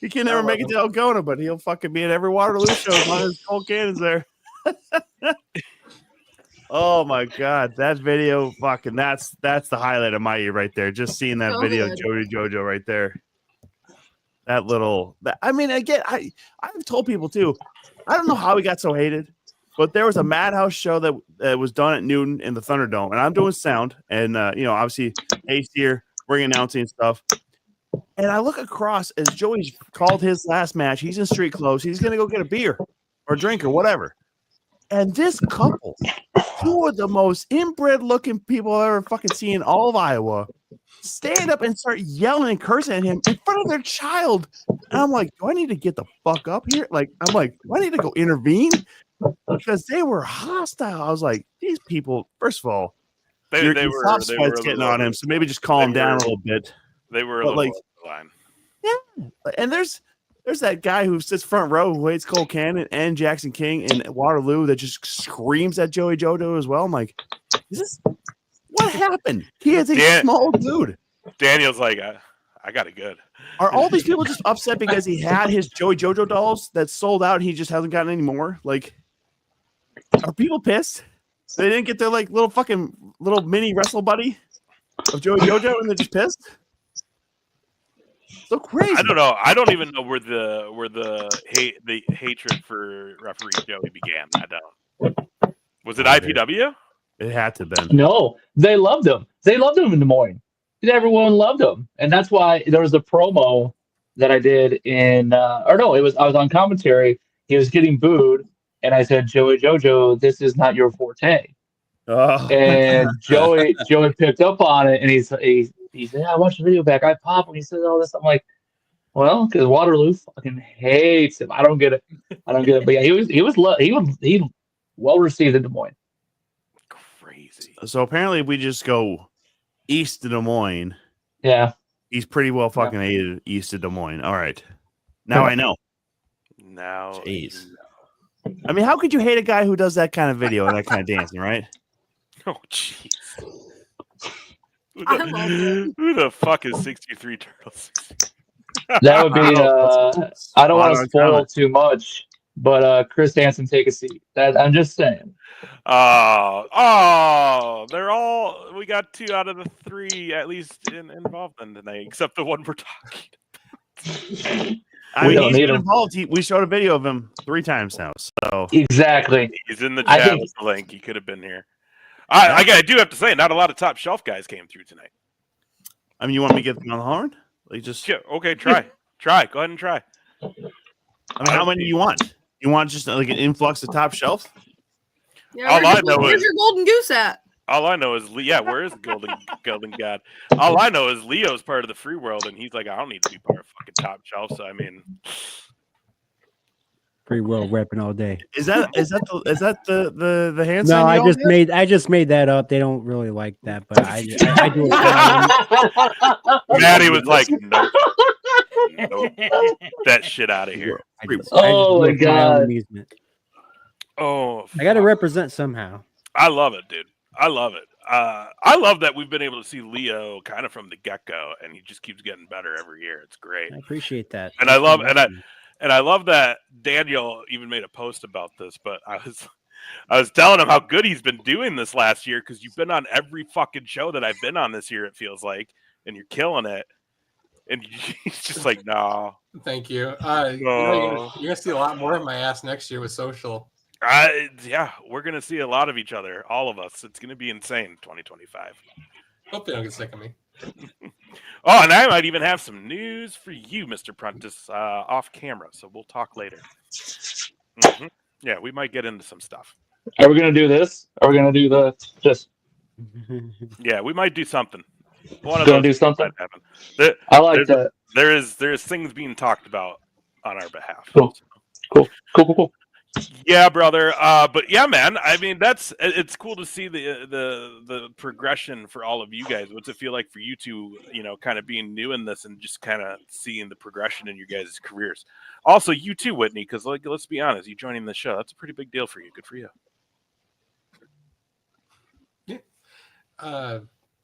He can never make it to Algona, but he'll fucking be at every Waterloo show as long as Colt Cannon's there. Oh my god, that video, fucking that's the highlight of my year right there. Just seeing that video, Jody Jojo right there. That little, I mean, again, I've told people too. I don't know how he got so hated, but there was a Madhouse show that was done at noon in the Thunderdome, and I'm doing sound, and obviously Ace here, ring announcing and stuff. And I look across as Joey's called his last match. He's in street clothes. He's gonna go get a beer or a drink or whatever. And this couple, two of the most inbred looking people I've ever fucking seen in all of Iowa, stand up and start yelling and cursing at him in front of their child. And I'm like, do I need to get the fuck up here? Like, I'm like, do I need to go intervene? Because they were hostile. I was like, these people, first of all, they were getting on him, so maybe just calm down a little bit. They were a little over the line. Yeah. And there's that guy who sits front row who hates Cole Cannon and Jackson King in Waterloo that just screams at Joey Jojo as well. I'm like, what happened? He is a small dude. Daniel's like, I got it good. Are all these people just upset because he had his Joey Jojo dolls that sold out and he just hasn't gotten any more? Like, are people pissed? They didn't get their like little mini wrestle buddy of Joey Jojo and they're just pissed? So crazy. I don't know. I don't even know where the hatred for referee Joey began. I don't. Was it IPW? It had to have been. No, they loved him. They loved him in Des Moines. Everyone loved him, and that's why there was a promo that I did I was on commentary. He was getting booed, and I said, "Joey Jojo, this is not your forte." Oh. And Joey picked up on it, and he said, "I watched the video back. I pop when he says all this." I'm like, "Well, because Waterloo fucking hates him. I don't get it. But yeah, he was well received in Des Moines. Crazy. So apparently, we just go east of Des Moines. Yeah, he's pretty well fucking hated east of Des Moines. All right, now I know. Now, jeez. I mean, how could you hate a guy who does that kind of video and that kind of dancing, right? Oh, jeez. Who the fuck is 63 Turtles? That would be. I don't want to spoil too much, but Chris Hansen, take a seat. I'm just saying. They're all. We got 2 out of the 3 at least involved in tonight, except the one we're talking about. I mean, he's been involved. We showed a video of him 3 times now. So exactly, he's in the chat with the link. He could have been here. I do have to say, not a lot of top shelf guys came through tonight. I mean, you want me to get them on the horn? Like just okay, try. Go ahead and try. I mean, how many do you want? You want just like an influx of top shelf? Yeah, All I know where's is your golden goose at? all I know is where is the golden god? All I know is Leo's part of the free world, and he's like, I don't need to be part of fucking Top Shelf. So I mean, Free will repping all day. Is that the hand No, sign? I you all did? I just made that up. They don't really like that, but I do it. Maddie was like, nope, that shit out of here. Oh my God. Oh, I got to represent somehow. I love it, dude. I love it. I love that we've been able to see Leo kind of from the get-go, and he just keeps getting better every year. It's great. I appreciate that. And I love I love that Daniel even made a post about this, but I was telling him how good he's been doing this last year because you've been on every fucking show that I've been on this year, it feels like, and you're killing it. And he's just like, no. Thank you. No. You're gonna see a lot more of my ass next year with social. Yeah, we're gonna see a lot of each other, all of us. It's gonna be insane, 2025. Hope they don't get sick of me. Oh, and I might even have some news for you, Mr. Prentice, off camera. So we'll talk later. Mm-hmm. Yeah, we might get into some stuff. Are we gonna do this? Are we gonna do the just? Yeah, we might do something. One of Gonna those do something? might happen. I like that. There's things being talked about on our behalf. Cool. Yeah, brother. But yeah, man. I mean, it's cool to see the progression for all of you guys. What's it feel like for you two, kind of being new in this and just kind of seeing the progression in your guys' careers? Also, you too, Whitney, because let's be honest, you joining the show, that's a pretty big deal for you. Good for you. Yeah.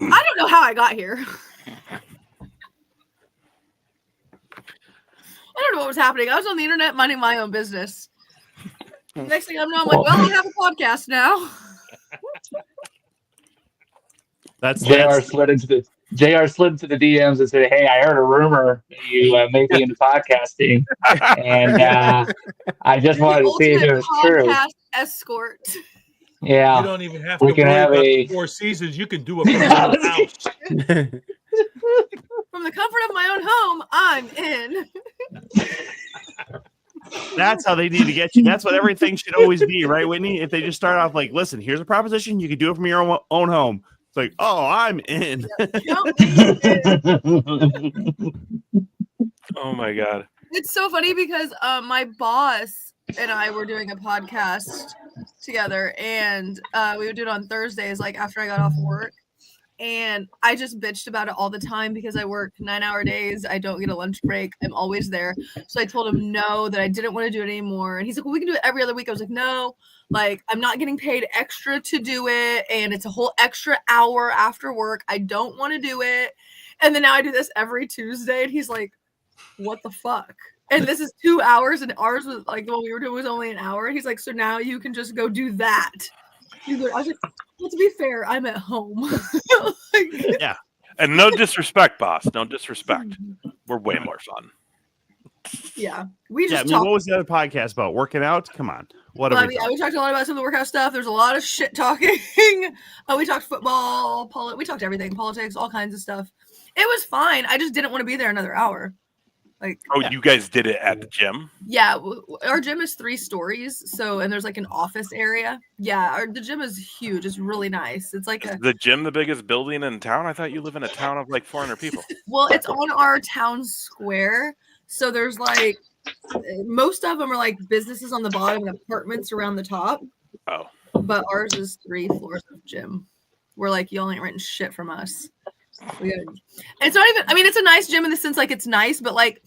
I don't know how I got here. I don't know what was happening. I was on the internet minding my own business. Next thing I know, I'm like, well, we have a podcast now. JR slid into the DMs and said, "Hey, I heard a rumor that you may be into podcasting, and I just wanted to see if it was true." Podcast escort. Yeah, You don't even have we to can worry have about a. the Four Seasons. You can do it from your own house. From the comfort of my own home, I'm in. That's how they need to get you. That's what everything should always be, right, Whitney? If they just start off like, listen, here's a proposition. You can do it from your own home. It's like, oh, I'm in. Oh, my God. It's so funny because my boss and I were doing a podcast together, and we would do it on Thursdays, like after I got off work. And I just bitched about it all the time because I work 9-hour days. I don't get a lunch break. I'm always there. So I told him no, that I didn't want to do it anymore. And he's like, well, we can do it every other week. I was like, no, like I'm not getting paid extra to do it. And it's a whole extra hour after work. I don't want to do it. And then now I do this every Tuesday. And he's like, what the fuck? And this is 2 hours, and ours was like the one we were doing was only an hour. And he's like, so now you can just go do that. I was like, well, to be fair, I'm at home. Yeah. And no disrespect, boss. No disrespect. We're way more fun. Yeah. We Yeah, just I mean, what was the other podcast about? Working out? Come on. What are we we talked a lot about some of the workout stuff. There's a lot of shit talking. We talked football, we talked everything, politics, all kinds of stuff. It was fine. I just didn't want to be there another hour. You guys did it at the gym? Yeah, our gym is 3 stories. So, and there's like an office area. Yeah, the gym is huge. It's really nice. It's like Is the gym the biggest building in town? I thought you live in a town of like 400 people. Well, it's on our town square. So there's like, most of them are like businesses on the bottom and apartments around the top. Oh. But ours is 3 floors of gym. We're like, y'all ain't renting shit from us. It's not even, I mean, it's a nice gym in the sense like it's nice, but like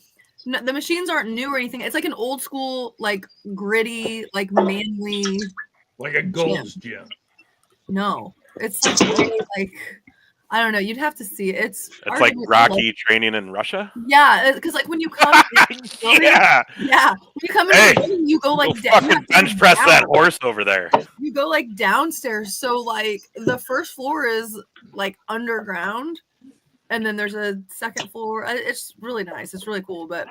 the machines aren't new or anything. It's like an old school, like gritty, like manly, like a Gold's gym. No, it's like I don't know. You'd have to see it. It's like Rocky training in Russia. Yeah, because like when you come, yeah, when you come in, the building, you go like down, fucking bench press that horse over there. You go like downstairs. So like the first floor is like underground, and then there's a second floor. It's really nice. It's really cool. But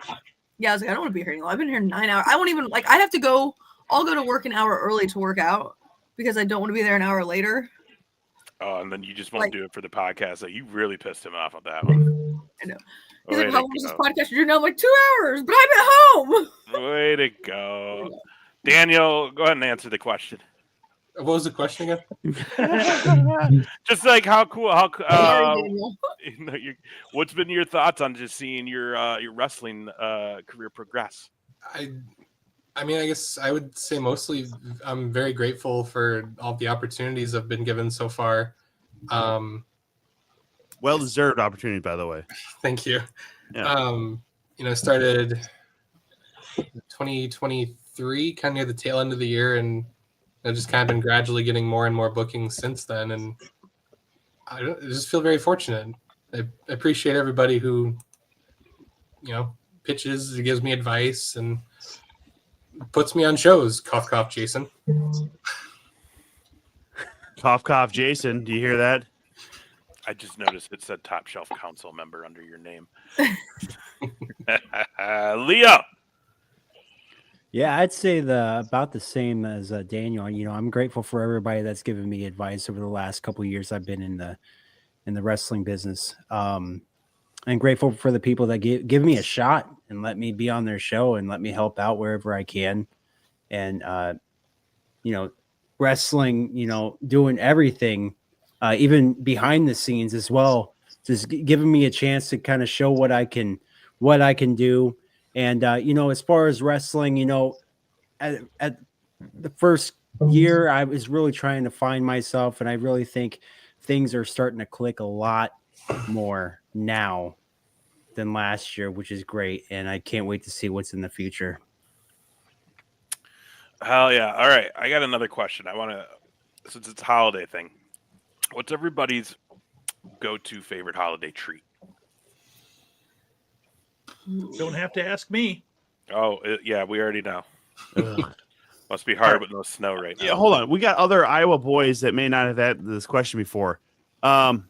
yeah, I was like, I don't want to be here anymore. I've been here 9 hours. I won't even like. I have to go. I'll go to work an hour early to work out because I don't want to be there an hour later. Oh, and then you just won't do it for the podcast. So you really pissed him off on that one. I know. He's like, how long is this podcast you're doing? I'm like, 2 hours, but I'm at home. Way to go. Daniel, go ahead and answer the question. What was the question again? Just like how cool, Sorry, Daniel. you know, what's been your thoughts on just seeing your wrestling career progress? I mean, I guess I would say mostly I'm very grateful for all the opportunities I've been given so far. Well-deserved opportunity, by the way. Thank you. Yeah. You know, started 2023, kind of near the tail end of the year, and I've just kind of been gradually getting more and more bookings since then. And I just feel very fortunate. I appreciate everybody who, you know, pitches, gives me advice, and puts me on shows. Cough, cough, Jason. Cough, cough, Jason. Do you hear that? I just noticed it said Top Shelf Council member under your name. Leo. Yeah, I'd say about the same as Daniel. You know, I'm grateful for everybody that's given me advice over the last couple of years I've been in the wrestling business. And grateful for the people that give me a shot and let me be on their show and let me help out wherever I can. And you know, wrestling, you know, doing everything, even behind the scenes as well, just giving me a chance to kind of show what I can do. And, you know, as far as wrestling, you know, at the first year, I was really trying to find myself. And I really think things are starting to click a lot more now than last year, which is great. And I can't wait to see what's in the future. Hell yeah. All right. I got another question. I want to, since it's a holiday thing, what's everybody's go-to favorite holiday treat? Don't have to ask me. Oh, yeah, we already know. Must be hard with no snow right now. Yeah, hold on. We got other Iowa boys that may not have had this question before. Have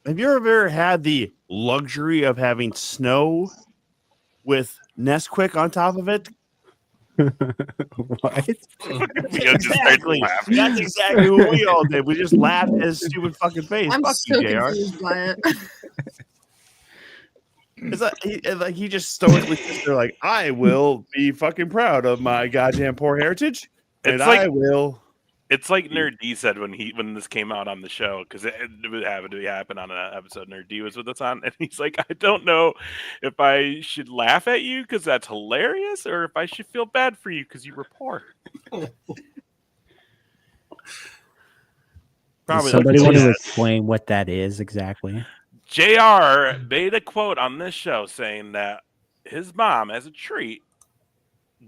you ever had the luxury of having snow with Nesquik on top of it? What? Exactly. That's exactly what we all did. We just laughed at his stupid fucking face. I'm Fuck so you, JR. confused by it. It's like he just stoically sits there like, I will be fucking proud of my goddamn poor heritage, and It's like- I will. It's like Nerd D said when this came out on the show, because it would happen on an episode Nerd D was with us on, and he's like, I don't know if I should laugh at you because that's hilarious, or if I should feel bad for you because you were poor. Does somebody want to explain what that is exactly? JR made a quote on this show saying that his mom, as a treat,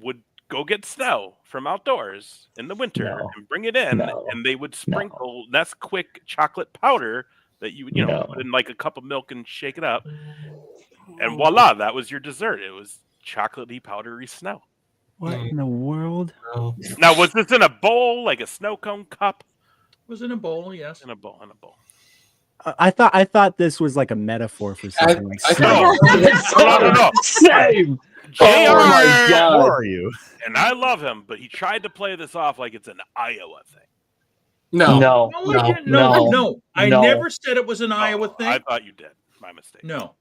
would go get snow from outdoors in the winter and bring it in, and they would sprinkle Nesquik chocolate powder that you would, you know, put in like a cup of milk and shake it up, and voila, that was your dessert. It was chocolatey, powdery snow. What in the world? Now, was this in a bowl, like a snow cone cup? Was in a bowl, yes. In a bowl, in a bowl. I thought this was like a metaphor for something. Like snow. No. Same. JR, Oh my God. Who are you? And I love him, but he tried to play this off like it's an Iowa thing. No. I never said it was an Iowa thing. I thought you did. My mistake. No.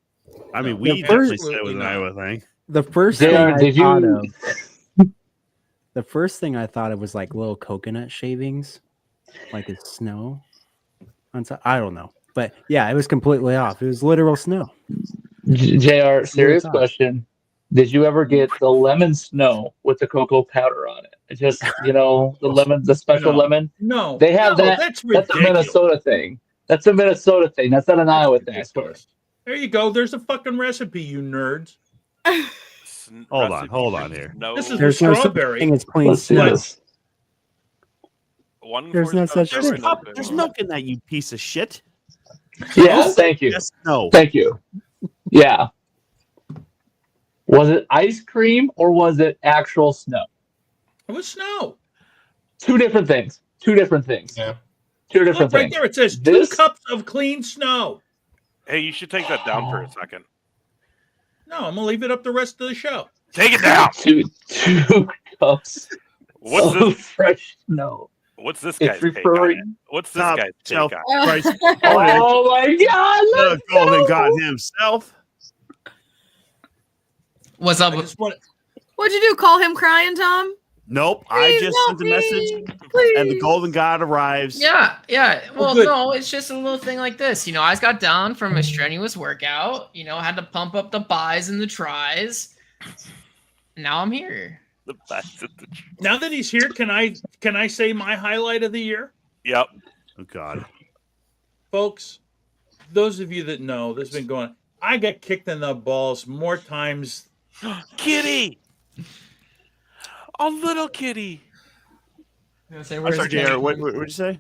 I mean, we definitely said it was an Iowa thing. The first thing the first thing I thought it was like little coconut shavings, like it's snow. I don't know, but yeah, it was completely off. It was literal snow. JR, serious question. Did you ever get the lemon snow with the cocoa powder on it? It's just, you know, the lemon, the special lemon. No, they have that. That's a ridiculous. Minnesota thing. That's a Minnesota thing. That's not an Iowa thing. I swear. There you go. There's a fucking recipe, you nerds. Hold on here. No, this is There's the no such strawberry. thing as plain Let's do snow. this. There's no such thing. There's milk in that, you piece of shit. Yes, thank you. Yes, no. Thank you. Yeah. Was it ice cream or was it actual snow? It was snow. Two different things. Two different things. Yeah. Two different Look, right things. there, it says This- 2 cups of clean snow. Hey, you should take that down for a second. No, I'm gonna leave it up the rest of the show. Take it down. Two cups What's of this? fresh snow. What's this It's guy's take on it? referring- What's this Top guy's take shelf on it? price. Oh my God! The Let's golden go. god himself. What's up? I just want What'd you do? Call him crying, Tom? Nope. I just sent a message, and the Golden God arrives. Yeah, yeah. Well, good. no, it's just a little thing like this. You know, I just got down from a strenuous workout. You know, had to pump up the buys and the tries. Now I'm here. The best of the Now that he's here, can I say my highlight of the year? Yep. Oh God. Folks, those of you that know, this has been going. I got kicked in the balls more times. Kitty. A little kitty. I'm sorry, JR. What did you say?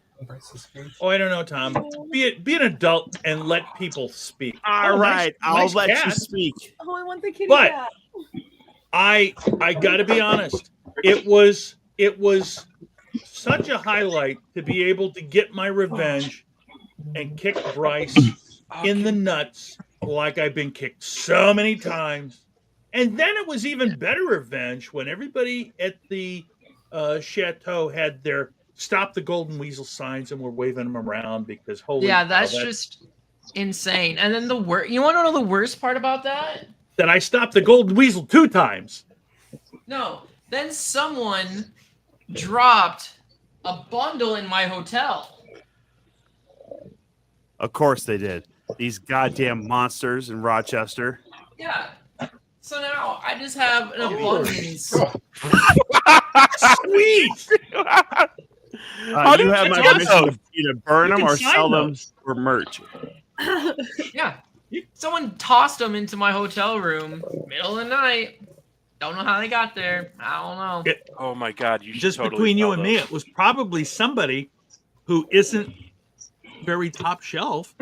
Oh, I don't know, Tom. Be an adult and let people speak. All right, I'll nice let you cat. speak. Oh, I want the kitty But cat. I got to be honest. It was such a highlight to be able to get my revenge and kick Bryce in the nuts like I've been kicked so many times. And then it was even better revenge when everybody at the chateau had their "Stop the Golden Weasel" signs and were waving them around because holy Yeah, cow, that's just insane. And then you want to know the worst part about that? that I stopped the Golden Weasel 2 times. No. Then someone dropped a bundle in my hotel. Of course they did. These goddamn monsters in Rochester. Yeah. So now I just have an abundance. Sweet. You have my permission to either burn them or sell them for merch. Yeah. Someone tossed them into my hotel room middle of the night. Don't know how they got there. I don't know. Oh my God! You should Just totally between you sell and me, those. it was probably somebody who isn't very top shelf.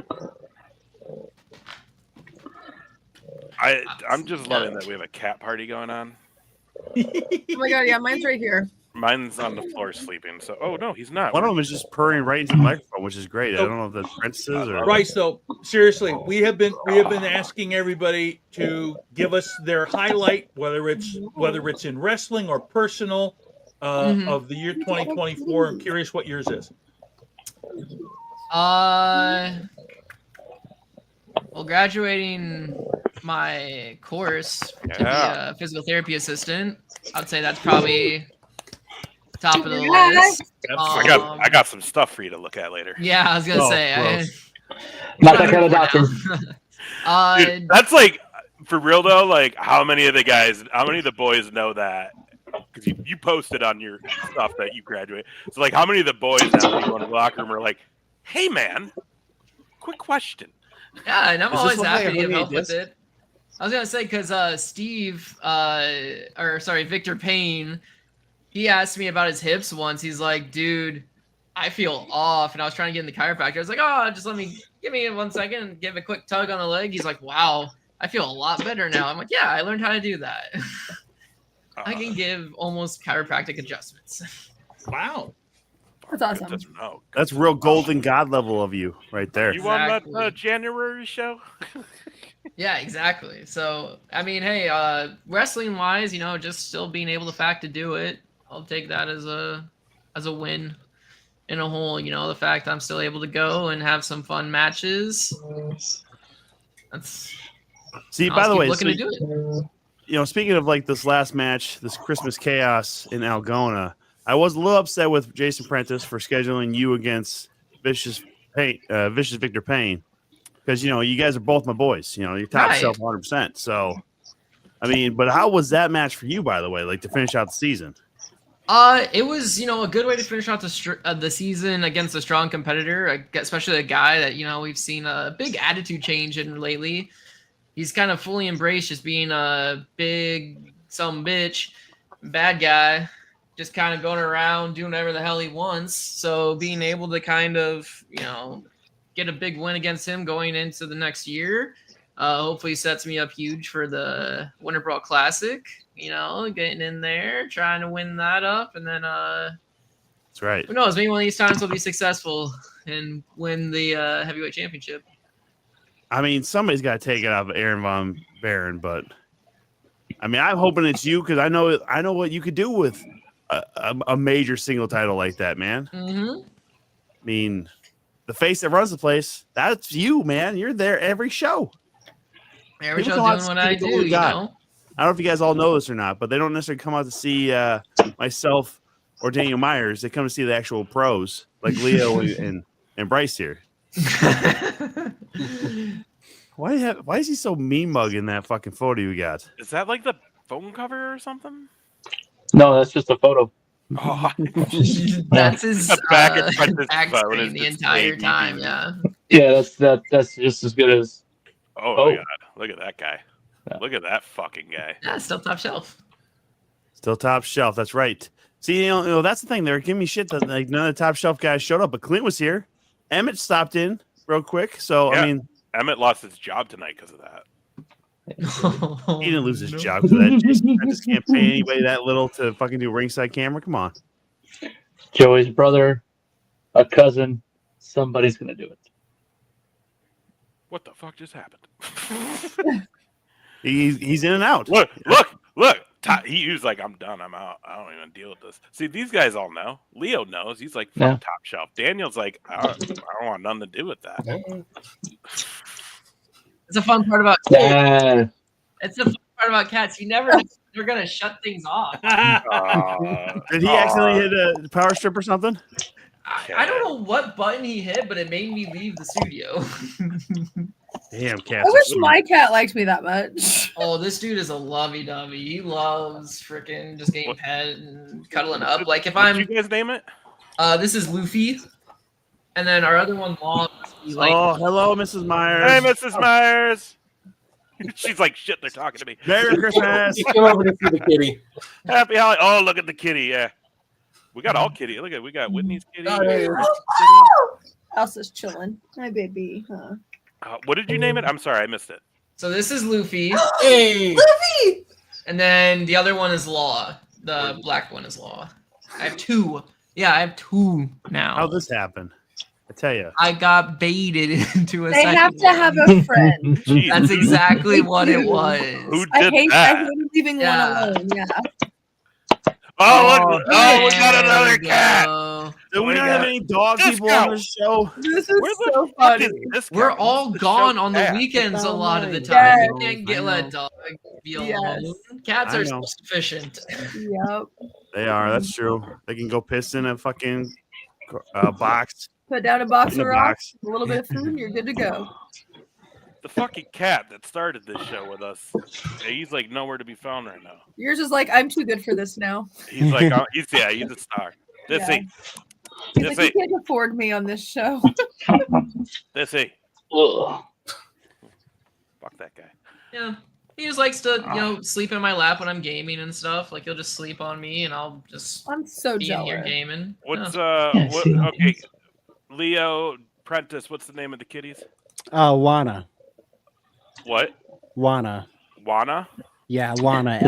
I'm just loving that we have a cat party going on. Oh my god, yeah, mine's right here. Mine's on the floor sleeping. So, oh no, he's not. One of them is just purring right into the microphone, which is great. I don't know if that's Princess or Right, so seriously, we have been asking everybody to give us their highlight, whether it's in wrestling or personal, of the year 2024. I'm curious what yours is. Well, graduating my course to be Yeah. a physical therapy assistant, I'd say that's probably top of the Congrats. list. I got some stuff for you to look at later. Yeah, I was gonna Oh, say. gross. Not that kind of doctor. Dude, that's like for real though. Like, how many of the boys know that? Because you posted on your stuff that you graduate. So, like, how many of the boys now when you go into the locker room are like, "Hey, man, quick question." Yeah, and I'm Is this always one like happy a to herniated help with disc? it. I was gonna say because Victor Payne, he asked me about his hips once. He's like, "Dude, I feel off," and I was trying to get in the chiropractor. I was like, "Oh, just give me 1 second, and give a quick tug on the leg." He's like, "Wow, I feel a lot better now." I'm like, "Yeah, I learned how to do that. I can give almost chiropractic adjustments." Wow. That's awesome. Doesn't know. that's real Golden God level of you right there. You on that Exactly. January show? Yeah, exactly. So, I mean, hey, wrestling wise, just still being able to do it, I'll take that as a win in a whole. The fact I'm still able to go and have some fun matches. That's See, I'll by the keep way, looking so, to do it. speaking of like this last match, this Christmas Chaos in Algona, I was a little upset with Jason Prentice for scheduling you against Vicious Victor Payne, because you guys are both my boys. You're top Right. shelf 100%. So, I mean, but how was that match for you, by the way? Like to finish out the season? It was a good way to finish out the season against a strong competitor, especially a guy that we've seen a big attitude change in lately. He's kind of fully embraced just being a big some bitch, bad guy, just kind of going around doing whatever the hell he wants. So being able to kind of get a big win against him going into the next year, hopefully sets me up huge for the Winter Brawl Classic. Getting in there, trying to win that up, and then That's right. who knows? Maybe one of these times we'll be successful and win the heavyweight championship. I mean, somebody's got to take it out of Aaron Von Baron, but I mean, I'm hoping it's you because I know what you could do with a major single title like that, man. Mm-hmm. I mean, the face that runs the place, that's you, man. You're there every show. Every People show don't doing what I see the do, Golden God. I don't know if you guys all know this or not, but they don't necessarily come out to see myself or Daniel Myers. They come to see the actual pros, like Leo and Bryce here. Why is he so mean mugging that fucking photo you got? Is that like the phone cover or something? No, that's just a photo. Oh, That's his back in front of his back phone screen is the just entire baby. time. Yeah. Yeah, that's just as good as. Oh my god! Look at that guy. Look at that fucking guy. Yeah, still top shelf. Still top shelf. That's right. See, you know that's the thing. They're giving me shit that like none of the top shelf guys showed up, but Clint was here. Emmett stopped in real quick. So Yeah. I mean, Emmett lost his job tonight because of that. he didn't lose his job because of that. Jason just can't pay anybody that little to fucking do ringside camera. Come on. Joey's brother, a cousin, somebody's gonna do it. What the fuck just happened? He's in and out. Look! He was like, "I'm done. I'm out. I don't even deal with this." See, these guys all know. Leo knows. He's like, "Fuck Yeah. top shelf." Daniel's like, "I don't want nothing to do with that." It's a fun part about Yeah. It's the fun part about cats. You never know if they're gonna shut things off. Did he accidentally hit a power strip or something? I don't know what button he hit, but it made me leave the studio. Damn, I cats. wish my cat liked me that much. Oh, this dude is a lovey-dovey. He loves freaking just getting pet and cuddling up. Like if What'd I'm, you guys name it? this is Luffy, and then our other one, Long. Like, Oh, hello, Mrs. Myers. Hey, Mrs. Myers. She's like, "Shit, they're talking to me." Merry Christmas. Come over to see the kitty. Happy holiday. Oh, look at the kitty. Yeah, we got all kitty. Look at we got Whitney's kitty. Oh, yeah, yeah. Elsa's chilling. Hi, baby. Huh? What did you name it? I'm sorry, I missed it. so this is Luffy, Hey. Luffy! and then the other one is Law. The black one is Law. I have two. Yeah, I have two now. How'd this happen? I tell you. I got baited into a They second have to one. have a friend. Jeez, That's exactly what it do. was. who I did hate that? leaving Yeah. one alone. Yeah. Oh, look! Oh, we got There another we cat. go. Do we We not have got any dog people on the show? This is Where the so fuck funny. is this We're cat? all What's the gone show on the cat? weekends a Oh lot of the my time. Yes. You can't get I let know. dog be alone. Yes. Cats I are know. self-sufficient. Yep. They are. That's true. They can go piss in a fucking box. Put down a box In a of rocks, box. a little bit of food, and you're good to go. The fucking cat that started this show with us. Yeah, he's like nowhere to be found right now. Yours is like, I'm too good for this now. He's like, he's a star. This Yeah. it. He's This like, it. you can't afford me on this show. This it. Ugh. Fuck that guy. Yeah. He just likes to, sleep in my lap when I'm gaming and stuff. Like he'll just sleep on me and I'll just I'm so be in here jealous. gaming. What's Yeah, what? see, Okay, Leo Prentice. What's the name of the kitties? Wana. What? Wana. Wana? Yeah, Wana.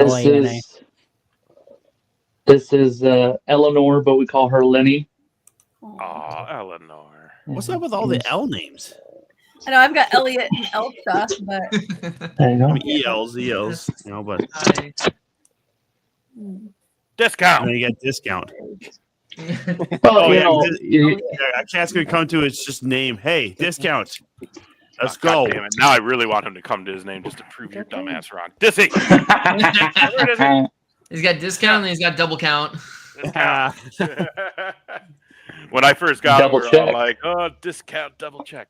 This Lana. is Eleanor, but we call her Lenny. Oh, Eleanor. What's up with all the L names? I know I've got Elliot and Elsa, but I know. I mean, ELs, you know, but I- Discount. and then you get discount. Well, Oh, you yeah, know, A cat's gonna come to its just name. Hey, discount. Let's Oh, God go. damn it. Now I really want him to come to his name just to prove your dumbass wrong. Dissy. He's got discount and he's got double count. Ah, When I first got him, Double we were check. all like, "Oh, discount, double check."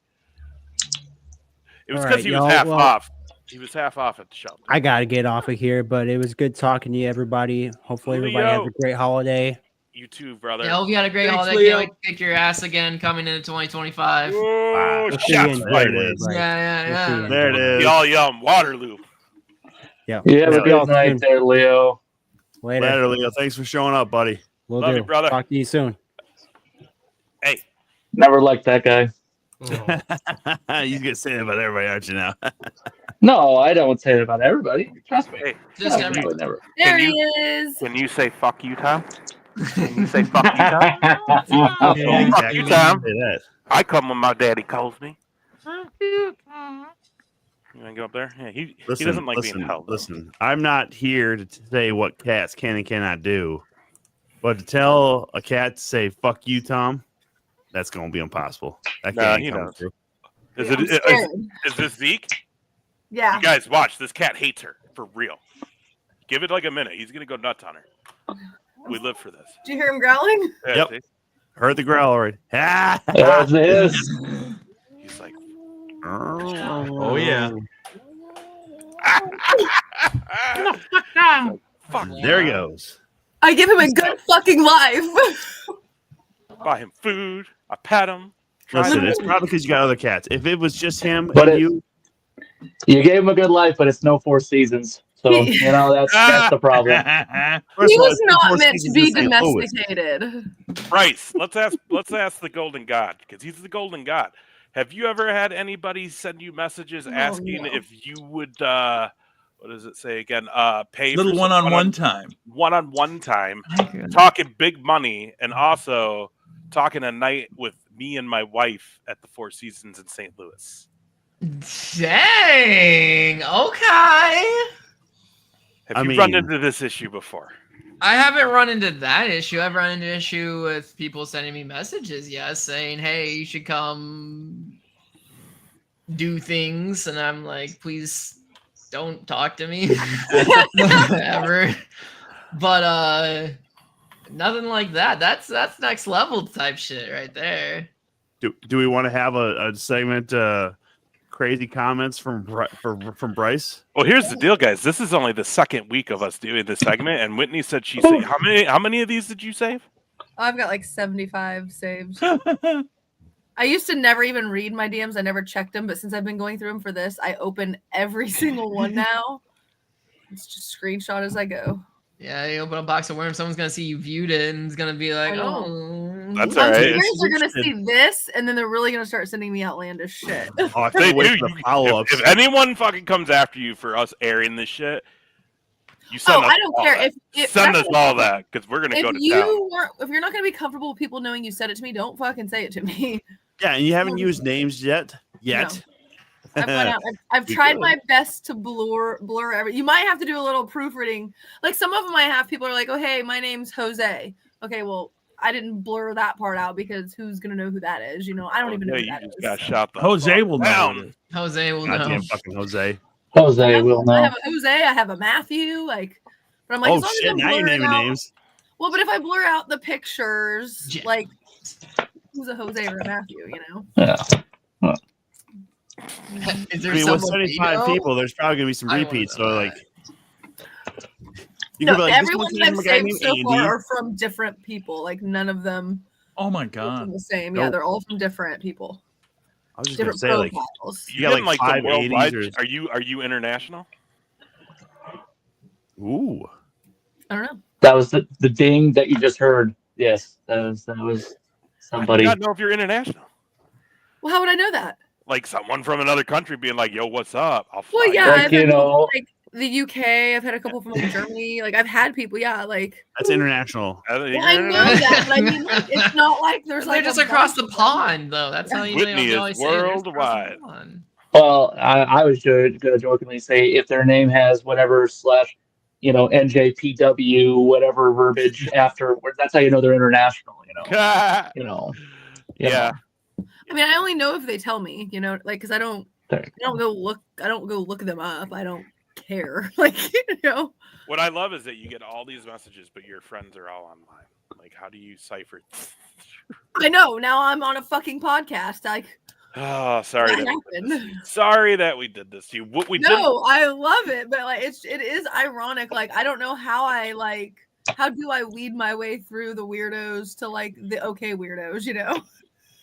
It was All because right, he was y'all. half Well- off. He was half off at the shelter. I gotta get off of here, but it was good talking to you, everybody. Hopefully, everybody has Leo. a great holiday. You too, brother. Yeah, hope you had a great Thanks, holiday. Leo. Can't wait to kick your ass again coming into 2025. Oh, We'll see you shots in fired. January, is. Bryce. Yeah, We'll see you in there it January. is. Y'all yum Waterloo. Yeah. you have a See y'all good night soon. there, Leo. Later. Later, Leo. Thanks for showing up, buddy. We'll Love do. you, brother. Talk to you soon. Hey, Never liked that guy. Oh. You gonna say that about everybody, aren't you now? No, I don't say it about everybody. Trust me. hey, Just No, every- I would never. there Can he you- is. can you say fuck you, Tom? Can you say fuck you, Tom? Yeah, you, Tom. Say that. I come when my daddy calls me. You wanna go up there? Yeah, he doesn't like being held. though. Listen, I'm not here to say what cats can and cannot do, but to tell a cat to say "fuck you, Tom," that's going to be impossible. That Nah, cat he ain't coming knows. through. Is I'm it? scared. Is this Zeke? Yeah. You guys watch. This cat hates her for real. Give it like a minute. He's gonna go nuts on her. We live for this. Do you hear him growling? Yeah, Yep. see? Heard the growl already. There it is. He's like, Oh yeah. fuck. There he goes. I give him a good fucking life. Buy him food. I pat him. Listen, it's probably because you got other cats. If it was just him But and it- you, You gave him a good life, but it's no 4 seasons. So you know that's the problem. First He of all, was it's not 4 meant to seasons be in St. Louis. domesticated. Bryce, let's ask the Golden God, because he's the Golden God. Have you ever had anybody send you messages asking no. if you would what does it say again? Pay Little for some one-on-one time. one-on-one time, talking big money, and also talking a night with me and my wife at the Four Seasons in St. Louis. Dang. Okay. Have you run into this issue before? I haven't run into that issue. I've run into issue with people sending me messages, yes, saying, "Hey, you should come do things," and I'm like, "Please don't talk to me ever." But nothing like that. That's next level type shit right there. Do we want to have a segment? Crazy comments from Bryce. Well, here's the deal, guys. This is only the second week of us doing this segment, and Whitney said she saved. How many of these did you save? I've got like 75 saved. I used to never even read my DMs. I never checked them, but since I've been going through them for this, I open every single one now. It's just screenshot as I go. Yeah, you open a box of worms, someone's gonna see you viewed it and it's gonna be like, "Oh, that's all right." They're gonna see this, and then they're really gonna start sending me outlandish shit. Oh, They do. If anyone fucking comes after you for us airing this shit, you send us I don't all care that. if Send us that's- all that because we're gonna go to town. If you're not gonna be comfortable with people knowing you said it to me, don't fucking say it to me. Yeah, and you haven't used names yet. I've We tried could. my best to blur every. You might have to do a little proofreading. Like some of them I have people are like, "Oh, hey, my name's Jose." Okay, well, I didn't blur that part out because who's gonna know who that is? You know, I don't even know who that is. Got shot the Jose fuck will know. down. Jose will Goddamn know." fucking Jose. Jose will I know. have a Jose. I have a Matthew. Like, but I'm like, Oh as long as shit! I'm Now you're blurring naming out- names. Well, but if I blur out the pictures, like, who's a Jose or a Matthew? You know. Yeah. Is I there mean, with someone you 75 know? people, there's probably gonna be some I wanna repeats. So know like, you No, could be like, this everyone one that came I've from a guy saved named so far Andy. are from different people. Like none of them Oh my are god. from the same. Yeah, Nope. they're all from different people. I was just gonna Different say like, profiles. you got Getting, like the 5 worldwide- 80s Are you international? Ooh. I don't know. That was the ding that you just heard. Yes, that was somebody. I do not know if you're international. Well, how would I know that? Like someone from another country being like, "Yo, what's up?" I'll fly Well, yeah, you. Like, I've you had people know- from, like the UK. I've had a couple from like Germany. Like I've had people. Yeah, like. That's international. Well, I know that, but I mean, like, it's not like there's They're like just a across bunch the of them. pond, though. That's how you Whitney know. is worldwide. Well, I was going to jokingly say if their name has whatever / NJPW whatever verbiage after, that's how you know they're international. You know. Yeah. I mean, I only know if they tell me. You know, like because I don't go look them up. I don't care. Like you know. What I love is that you get all these messages, but your friends are all online. Like, how do you cipher? I know. Now I'm on a fucking podcast. Like. Oh, sorry. What That happened? sorry that we did this to you. What we No, I love it, but like it is ironic. Like I don't know how how do I weed my way through the weirdos to like the okay weirdos, you know?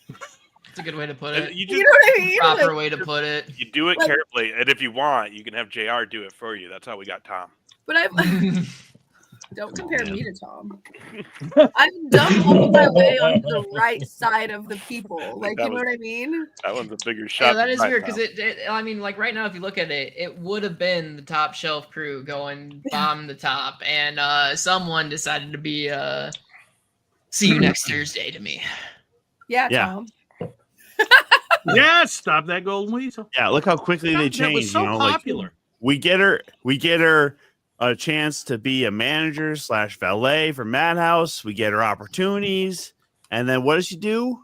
That's a good way to put did. it. You You know what I mean? Proper Like, way to put it. You do it Like- carefully, and if you want, you can have JR do it for you. That's how we got Tom. but I've don't compare me to Tom. I've done my way onto the right side of the people. Like That you know was- what I mean? That one's a bigger shot. Yeah, that than is mine, weird because Tom. it. I mean, like right now, if you look at it, it would have been the top shelf crew going bomb the top, and someone decided to be see you next Thursday to me. Yeah, Yeah. Tom. Yeah, stop that golden weasel. Yeah, look how quickly they That was change. so you know, like popular. we get her a chance to be a manager / valet for Madhouse. We get her opportunities, and then what does she do?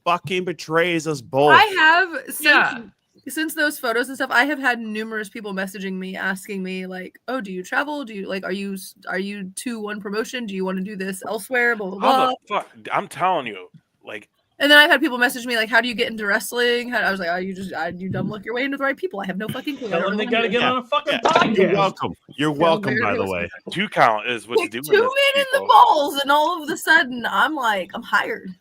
Fucking betrays us both. I have since Yeah. since those photos and stuff, I have had numerous people messaging me asking me like, "Oh, do you travel? Do you like are you 2-1 promotion? Do you want to do this elsewhere?" Blah blah How blah. the fuck? I'm telling you, like, And then I've had people message me like, "How do you get into wrestling?" I was like, "Oh, you dumb luck your way into the right people. I have no fucking clue." I Tell don't them know they what I'm got to doing." get on a fucking podcast. You're welcome. You're welcome, by very the much way. 2 count is what's Like, doing 2 this. men in the balls, and all of a sudden, I'm hired.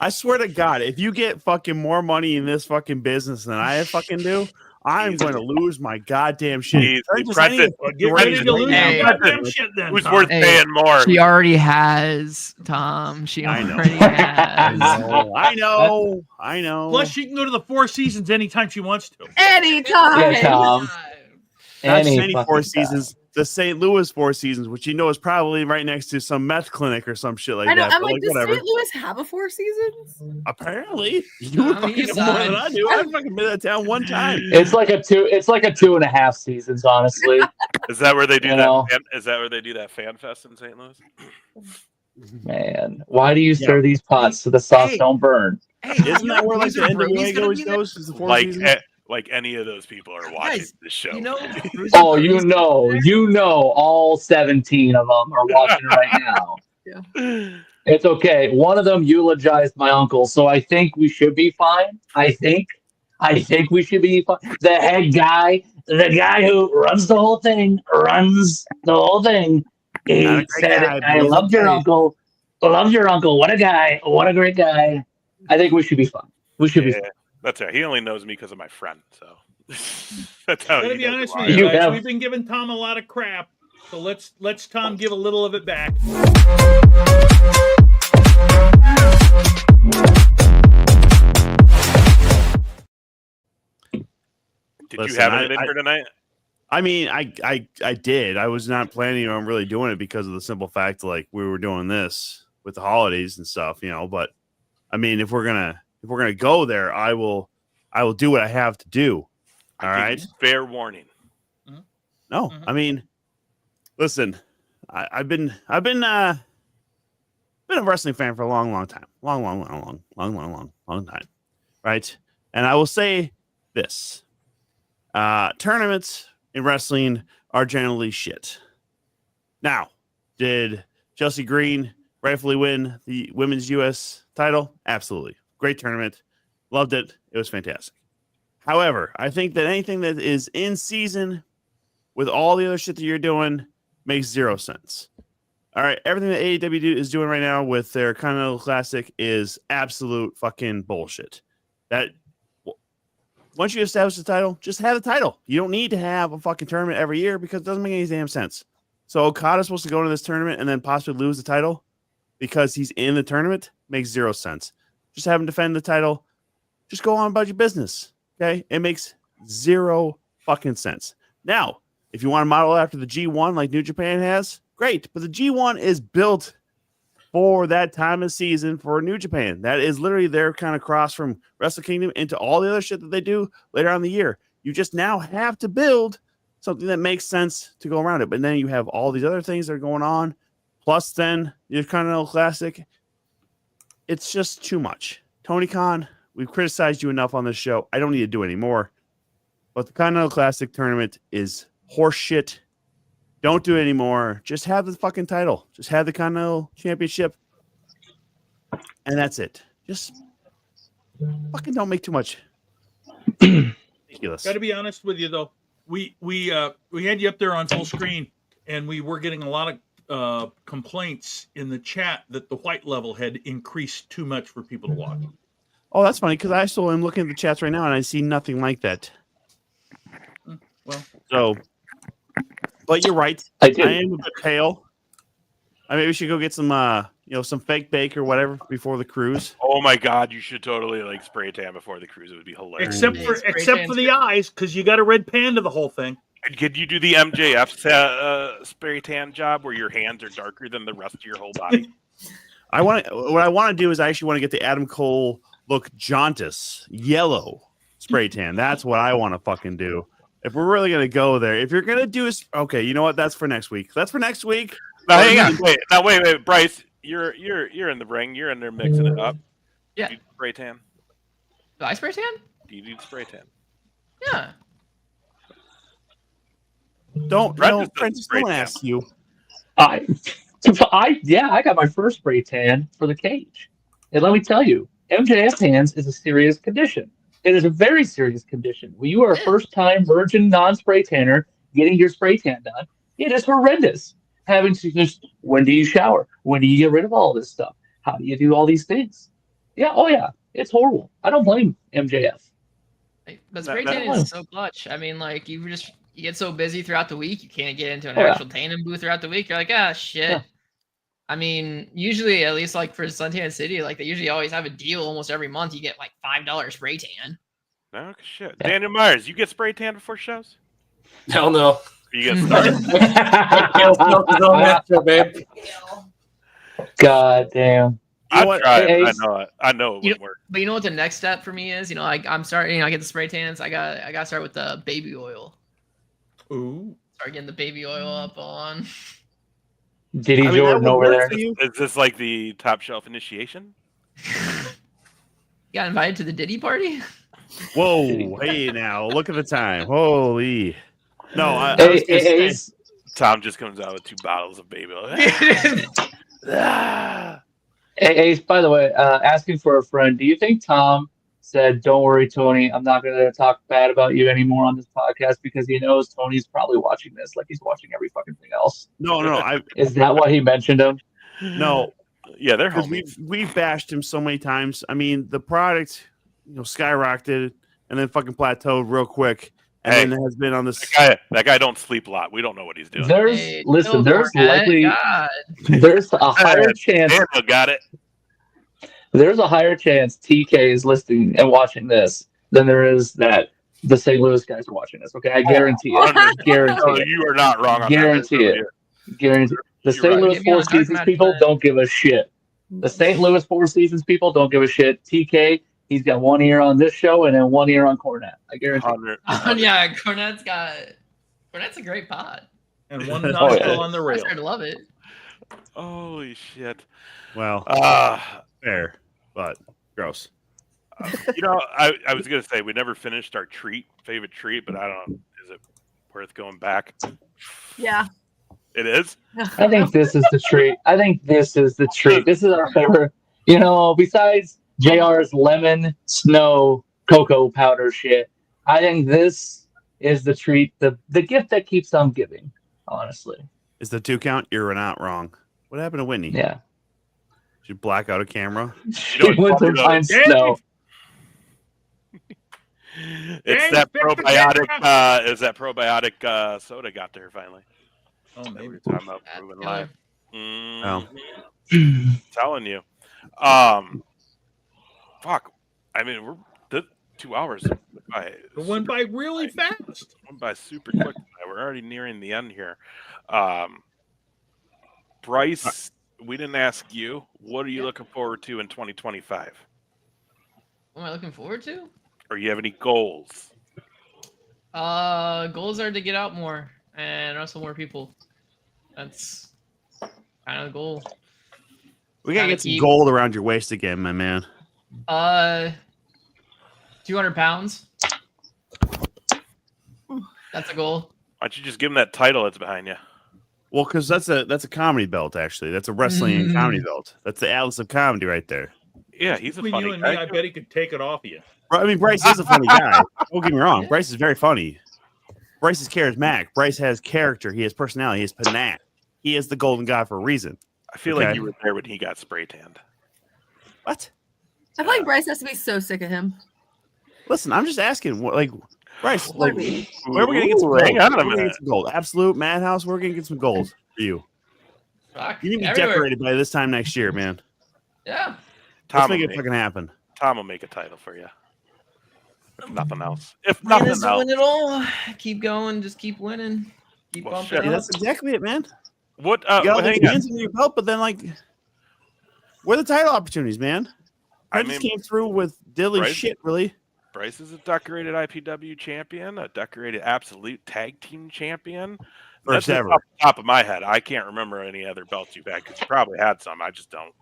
I swear to God, if you get fucking more money in this fucking business than I fucking do, I'm going to lose my goddamn shit. Easy. Just, I need Preston, Get ready to lose Hey. your goddamn shit then. Who's Tom. worth paying more? She already has, Tom. She I know. already has. I know. Plus, she can go to the Four Seasons anytime she wants to. Anytime. Yeah, Tom. Not just Any any fucking Four time. Seasons, the St. Louis Four Seasons, which you know is probably right next to some meth clinic or some shit like I know. that. I'm but, like, does whatever. St. Louis have a Four Seasons? Apparently, you would On the fucking east know more side. than I do. I've fucking been to that town one time. It's like a 2.5 seasons, honestly. Is that where they do You that? know. Is that where they do that fan fest in St. Louis? Man, why do you stir these pots so the sauce don't burn? Isn't that where like the NWA always goes? Is the Four Seasons? Like any of those people are watching this show. You know, Oh, you know, all 17 of them are watching right now. It's okay. One of them eulogized my uncle, so I think we should be fine. I think we should be fine. The head guy, the guy who runs the whole thing. He Not a great said, guy, but "I he's loved your okay." uncle. Loved your uncle. What a guy. What a great guy." I think we should be fine. We should be fine. That's right. He only knows me because of my friend. So that's how. Gotta he be knows honest who I with you am. guys. We've been giving Tom a lot of crap, so let's Tom give a little of it back. Did Listen, you have it in here tonight? I mean, I did. I was not planning on really doing it because of the simple fact, like we were doing this with the holidays and stuff, you know. But I mean, if we're gonna go there, I will do what I have to do. All right. Fair warning. No, I mean, listen, I've been a wrestling fan for a long time, long time, right? And I will say this: tournaments in wrestling are generally shit. Now, did Chelsea Green rightfully win the women's U.S. title? Absolutely, great tournament, loved it. It was fantastic. However, I think that anything that is in season with all the other shit that you're doing makes zero sense. All right, everything that AEW is doing right now with their Continental Classic is absolute fucking bullshit. That once you establish the title, just have the title. You don't need to have a fucking tournament every year because it doesn't make any damn sense. So Okada's supposed to go into this tournament and then possibly lose the title because he's in the tournament makes zero sense. Just have him defend the title. Just go on about your business. Okay, it makes zero fucking sense. Now, if you want to model after the G1 like New Japan has, great. But the G1 is built for that time of season for New Japan. That is literally their kind of cross from Wrestle Kingdom into all the other shit that they do later on in the year. You just now have to build something that makes sense to go around it. But then you have all these other things that are going on. Plus then your Continental Classic. It's just too much. Tony Khan, we've criticized you enough on this show. I don't need to do any more. But the Continental Classic tournament is horseshit. Don't do it anymore. Just have the fucking title. Just have the Continental Championship. And that's it. Just fucking don't make too much. Ridiculous. Got to be honest with you though. We had you up there on full screen, and we were getting a lot of complaints in the chat that the white level had increased too much for people to watch. Oh, that's funny because I still am looking at the chats right now and I see nothing like that. Well, so, but you're right. I am a bit pale. I maybe we should go get some, some fake bake or whatever before the cruise. Oh my God, you should totally like spray tan before the cruise. It would be hilarious. except for the eyes, because you got a red panda the whole thing. Could you do the MJF spray tan job where your hands are darker than the rest of your whole body? What I want to do is I actually want to get the Adam Cole look jaundice yellow spray tan. That's what I want to fucking do. If we're really gonna go there, if you're gonna do okay, you know what? That's for next week. That's for next week. Now, hang on. Wait, Bryce, you're in the ring. You're in there mixing it up. Yeah. Do you spray tan? Do I spray tan? Do you do spray tan? Yeah. Don't Brett no, just does Francis, spray don't tan. ask you. I got my first spray tan for the cage. And let me tell you, MJF hands is a serious condition. It is a very serious condition. When you are a first-time virgin non-spray tanner getting your spray tan done, it is horrendous. Having to just, when do you shower? When do you get rid of all this stuff? How do you do all these things? Yeah, oh yeah, it's horrible. I don't blame MJF. But spray tanning is so clutch. I mean, like you get so busy throughout the week, you can't get into an Oh, yeah. actual tanning booth throughout the week. You're like, ah, shit. Yeah. I mean, usually, at least like for Suntan City, like they usually always have a deal almost every month. You get like $5 spray tan. No shit. Daniel Myers, you get spray tan before shows? Hell no. You get started. babe. God damn. I tried. Hey, I know it would work. But you know what the next step for me is? You know, I'm starting. I get the spray tans. I got to start with the baby oil. Ooh. Start getting the baby oil up on. Diddy Jordan over there. Is this like the top shelf initiation? Got invited to the Diddy party. Whoa, hey now, look at the time. Holy. No, I Hey, was gonna hey, say- Tom just comes out with 2 bottles of baby oil. Hey, Ace, by the way, asking for a friend, do you think Tom said, "Don't worry, Tony, I'm not going to talk bad about you anymore on this podcast," because he knows Tony's probably watching this like he's watching every fucking thing else? No, Is that why he mentioned him? no. Yeah, they're because homies. we've bashed him so many times. I mean, the product, skyrocketed and then fucking plateaued real quick, and Hey, then has been on this. That guy don't sleep a lot. We don't know what he's doing. There's listen, there's likely God. there's a higher chance Daniel got it. there's a higher chance TK is listening and watching this than there is that the St. Louis guys are watching this. Okay, I guarantee it. Guarantee No, it. you are not wrong on Guarantee that. it. Guarantee. The You're St. right. Louis Get me on Four a dark Seasons match people plan. don't give a shit. The St. Louis Four Seasons people don't give a shit. TK, he's got one ear on this show and then one ear on Cornette. I guarantee. Yeah, Cornette's a great pod. And one Oh, nostril yeah. on the I rail. started to love it. Holy shit. Well, fair, but gross. I was gonna say we never finished our favorite treat, but I don't know. Is it worth going back? Yeah. It is. I think this is the treat. I think this is the treat. This is our favorite. Besides JR's lemon snow cocoa powder shit, I think this is the treat, the gift that keeps on giving. Honestly, Is the 2 count? You're not wrong. What happened to Whitney? yeah. Did you black out a camera? She went to find snow. It's that probiotic. Is that probiotic soda got to her finally? Oh, maybe. We're talking about moving live. Oh. Telling you. Fuck. I mean, we're 2 hours. It went by really fast. Went by super quick. We're already nearing the end here. Bryce, we didn't ask you. What are you looking forward to in 2025? What am I looking forward to? Or you have any goals? Goals are to get out more and wrestle more people. That's kind of the goal. We gotta Kinda get some keep- gold around your waist again, my man. 200 pounds. That's a goal. Why don't you just give him that title that's behind you? Well, because that's a comedy belt, actually. That's a wrestling and comedy Mm. belt. That's the Atlas of comedy right there. Yeah, he's a Between funny you and guy. me, I bet he could take it off of you. I mean, Bryce is a funny guy. Don't get me wrong. Bryce is very funny. Bryce is charismatic. Bryce has character. He has personality. He has panache. He is the golden god for a reason. I feel like you were there when he got spray tanned. What? I feel like Bryce has to be so sick of him. Listen, I'm just asking. Bryce, where are we gonna get some Ooh, gold? hang on a Where are we gonna minute. get some gold? Absolute Madhouse. We're gonna get some gold for you. Fuck. You need to be Everywhere. decorated by this time next year, man. Yeah. Let's make it fucking happen. Tom will make a title for you. If nothing else. If Plan nothing is to else. win it all. Keep going. Just keep winning. Keep Well, bumping shit. Yeah, up. that's exactly it, man. What? You got all hang these on. wins under your belt, but then where are the title opportunities, man? I I just mean, came through with dilly Bryce- shit, really. Bryce is a decorated IPW champion, a decorated absolute tag team champion. First That's ever. off the top of my head. I can't remember any other belts you've had because you probably had some. I just don't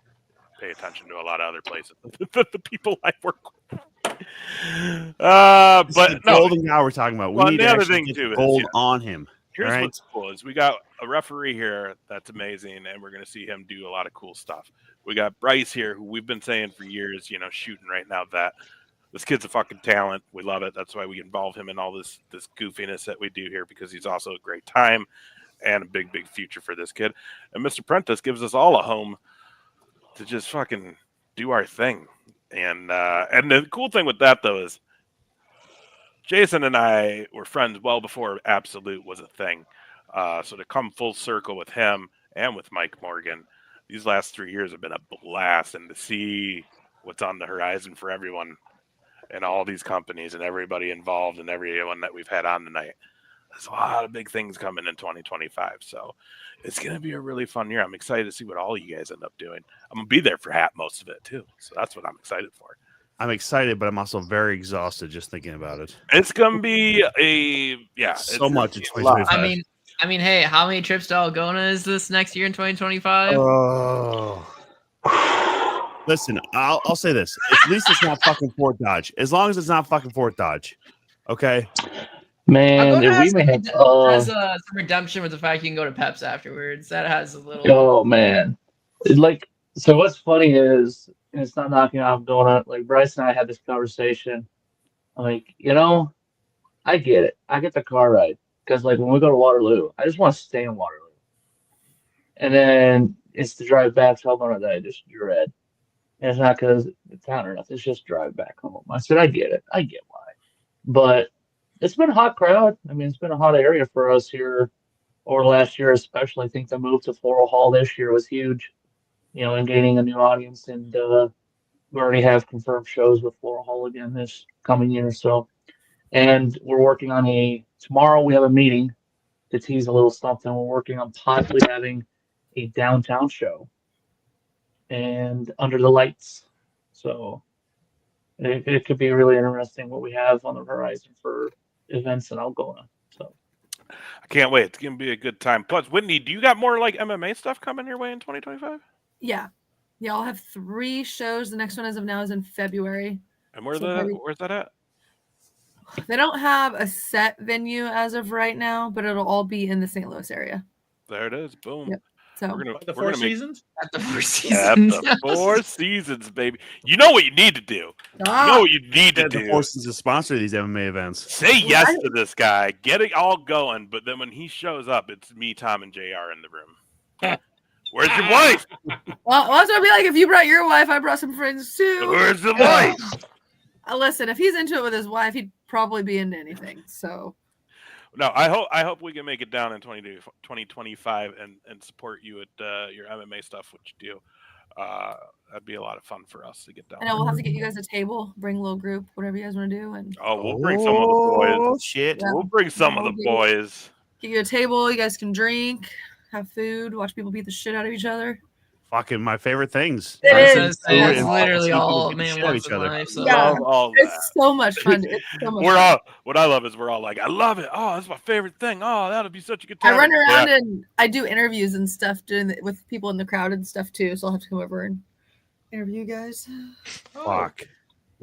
pay attention to a lot of other places. the people I work with. It's But the no, golden guy we're talking about. We well, need the to other actually thing get too the is, gold yeah, on him. here's all right? what's cool is we got a referee here that's amazing, and we're going to see him do a lot of cool stuff. We got Bryce here, who we've been saying for years, shooting right now that this kid's a fucking talent. We love it. That's why we involve him in all this goofiness that we do here, because he's also a great time and a big future for this kid. And Mr. Prentice gives us all a home to just fucking do our thing. And the cool thing with that though is Jason and I were friends well before Absolute was a thing. So to come full circle with him and with Mike Morgan, these last 3 years have been a blast, and to see what's on the horizon for everyone and all these companies and everybody involved and everyone that we've had on tonight. There's a lot of big things coming in 2025. So it's going to be a really fun year. I'm excited to see what all you guys end up doing. I'm going to be there for most of it too. So that's what I'm excited for. I'm excited, but I'm also very exhausted just thinking about it. It's going to be so much in a lot. 2025. I mean, hey, how many trips to Algona is this next year in 2025? Oh. Listen, I'll say this. At least it's not fucking Fort Dodge. As long as it's not fucking Fort Dodge. Okay? Man, if we may have has some redemption with the fact you can go to Peps afterwards. That has a little. oh man. So what's funny is, and it's not knocking off Donut, like Bryce and I had this conversation. I'm like, I get it. I get the car ride. Because like when we go to Waterloo, I just want to stay in Waterloo. And then it's the drive back to Algona that I just dread. And it's not because it's town or nothing. It's just drive back home. I said, I get it. I get why. But it's been a hot crowd. I mean, it's been a hot area for us here over the last year, especially. I think the move to Floral Hall this year was huge, and gaining a new audience. And we already have confirmed shows with Floral Hall again this coming year. So, and we're working on tomorrow we have a meeting to tease a little something. We're working on possibly having a downtown show and under the lights. So it could be really interesting what we have on the horizon for events in Algona. So I can't wait. It's going to be a good time. Plus, Whitney, do you got more like MMA stuff coming your way in 2025? Yeah. I'll have 3 shows. The next one as of now is in February. And where's that at? They don't have a set venue as of right now, but it'll all be in the St. Louis area. There it is. Boom. Yep. So the Four Seasons? At the Four At Seasons. the Four Seasons, baby. You know what you need to do. You know what you need to do. The Four Seasons sponsor these MMA events. Say yes to this guy. Get it all going. But then when he shows up, it's me, Tom, and JR in the room. Where's your wife? Well, also I'll be like, if you brought your wife, I brought some friends too. Where's the wife? Listen, if he's into it with his wife, he'd probably be into anything. So No, I hope we can make it down in 2025 and support you at your MMA stuff, which you do. That'd be a lot of fun for us to get down. I know we'll have to get you guys a table, bring a little group, whatever you guys want to do, and we'll bring some of the boys. Oh shit! Yeah. We'll bring some of the boys. Get you a table. You guys can drink, have food, watch people beat the shit out of each other. Fucking my favorite things. It is literally all man wants each in other. life. So. Love all that. It's so much fun. It's so much fun. What I love is we're all like, I love it. Oh, that's my favorite thing. Oh, that'll be such a good time. I run around and I do interviews and stuff with people in the crowd and stuff too. So I'll have to come over and interview you guys. Fuck.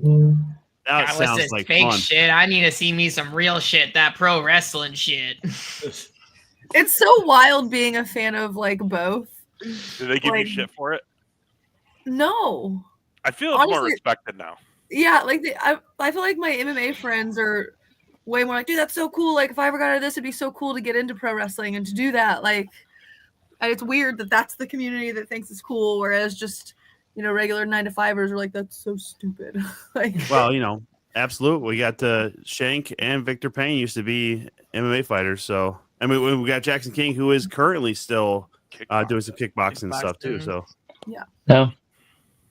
God, That what's sounds this like fake fun. shit? I need to see me some real shit. That pro wrestling shit. It's so wild being a fan of like both. Do they give Like, you shit for it? No. I feel it's more Honestly- respected now. Yeah, like I feel like my MMA friends are way more like, dude, that's so cool. Like if I ever got out of this, it'd be so cool to get into pro wrestling and to do that. Like, and it's weird that that's the community that thinks it's cool, whereas just regular 9-to-5ers are like, that's so stupid. Like, Well, absolute. We got Shank and Victor Payne used to be MMA fighters. So I mean, we got Jackson King, who is currently still doing some kickboxing and stuff too. So yeah. No.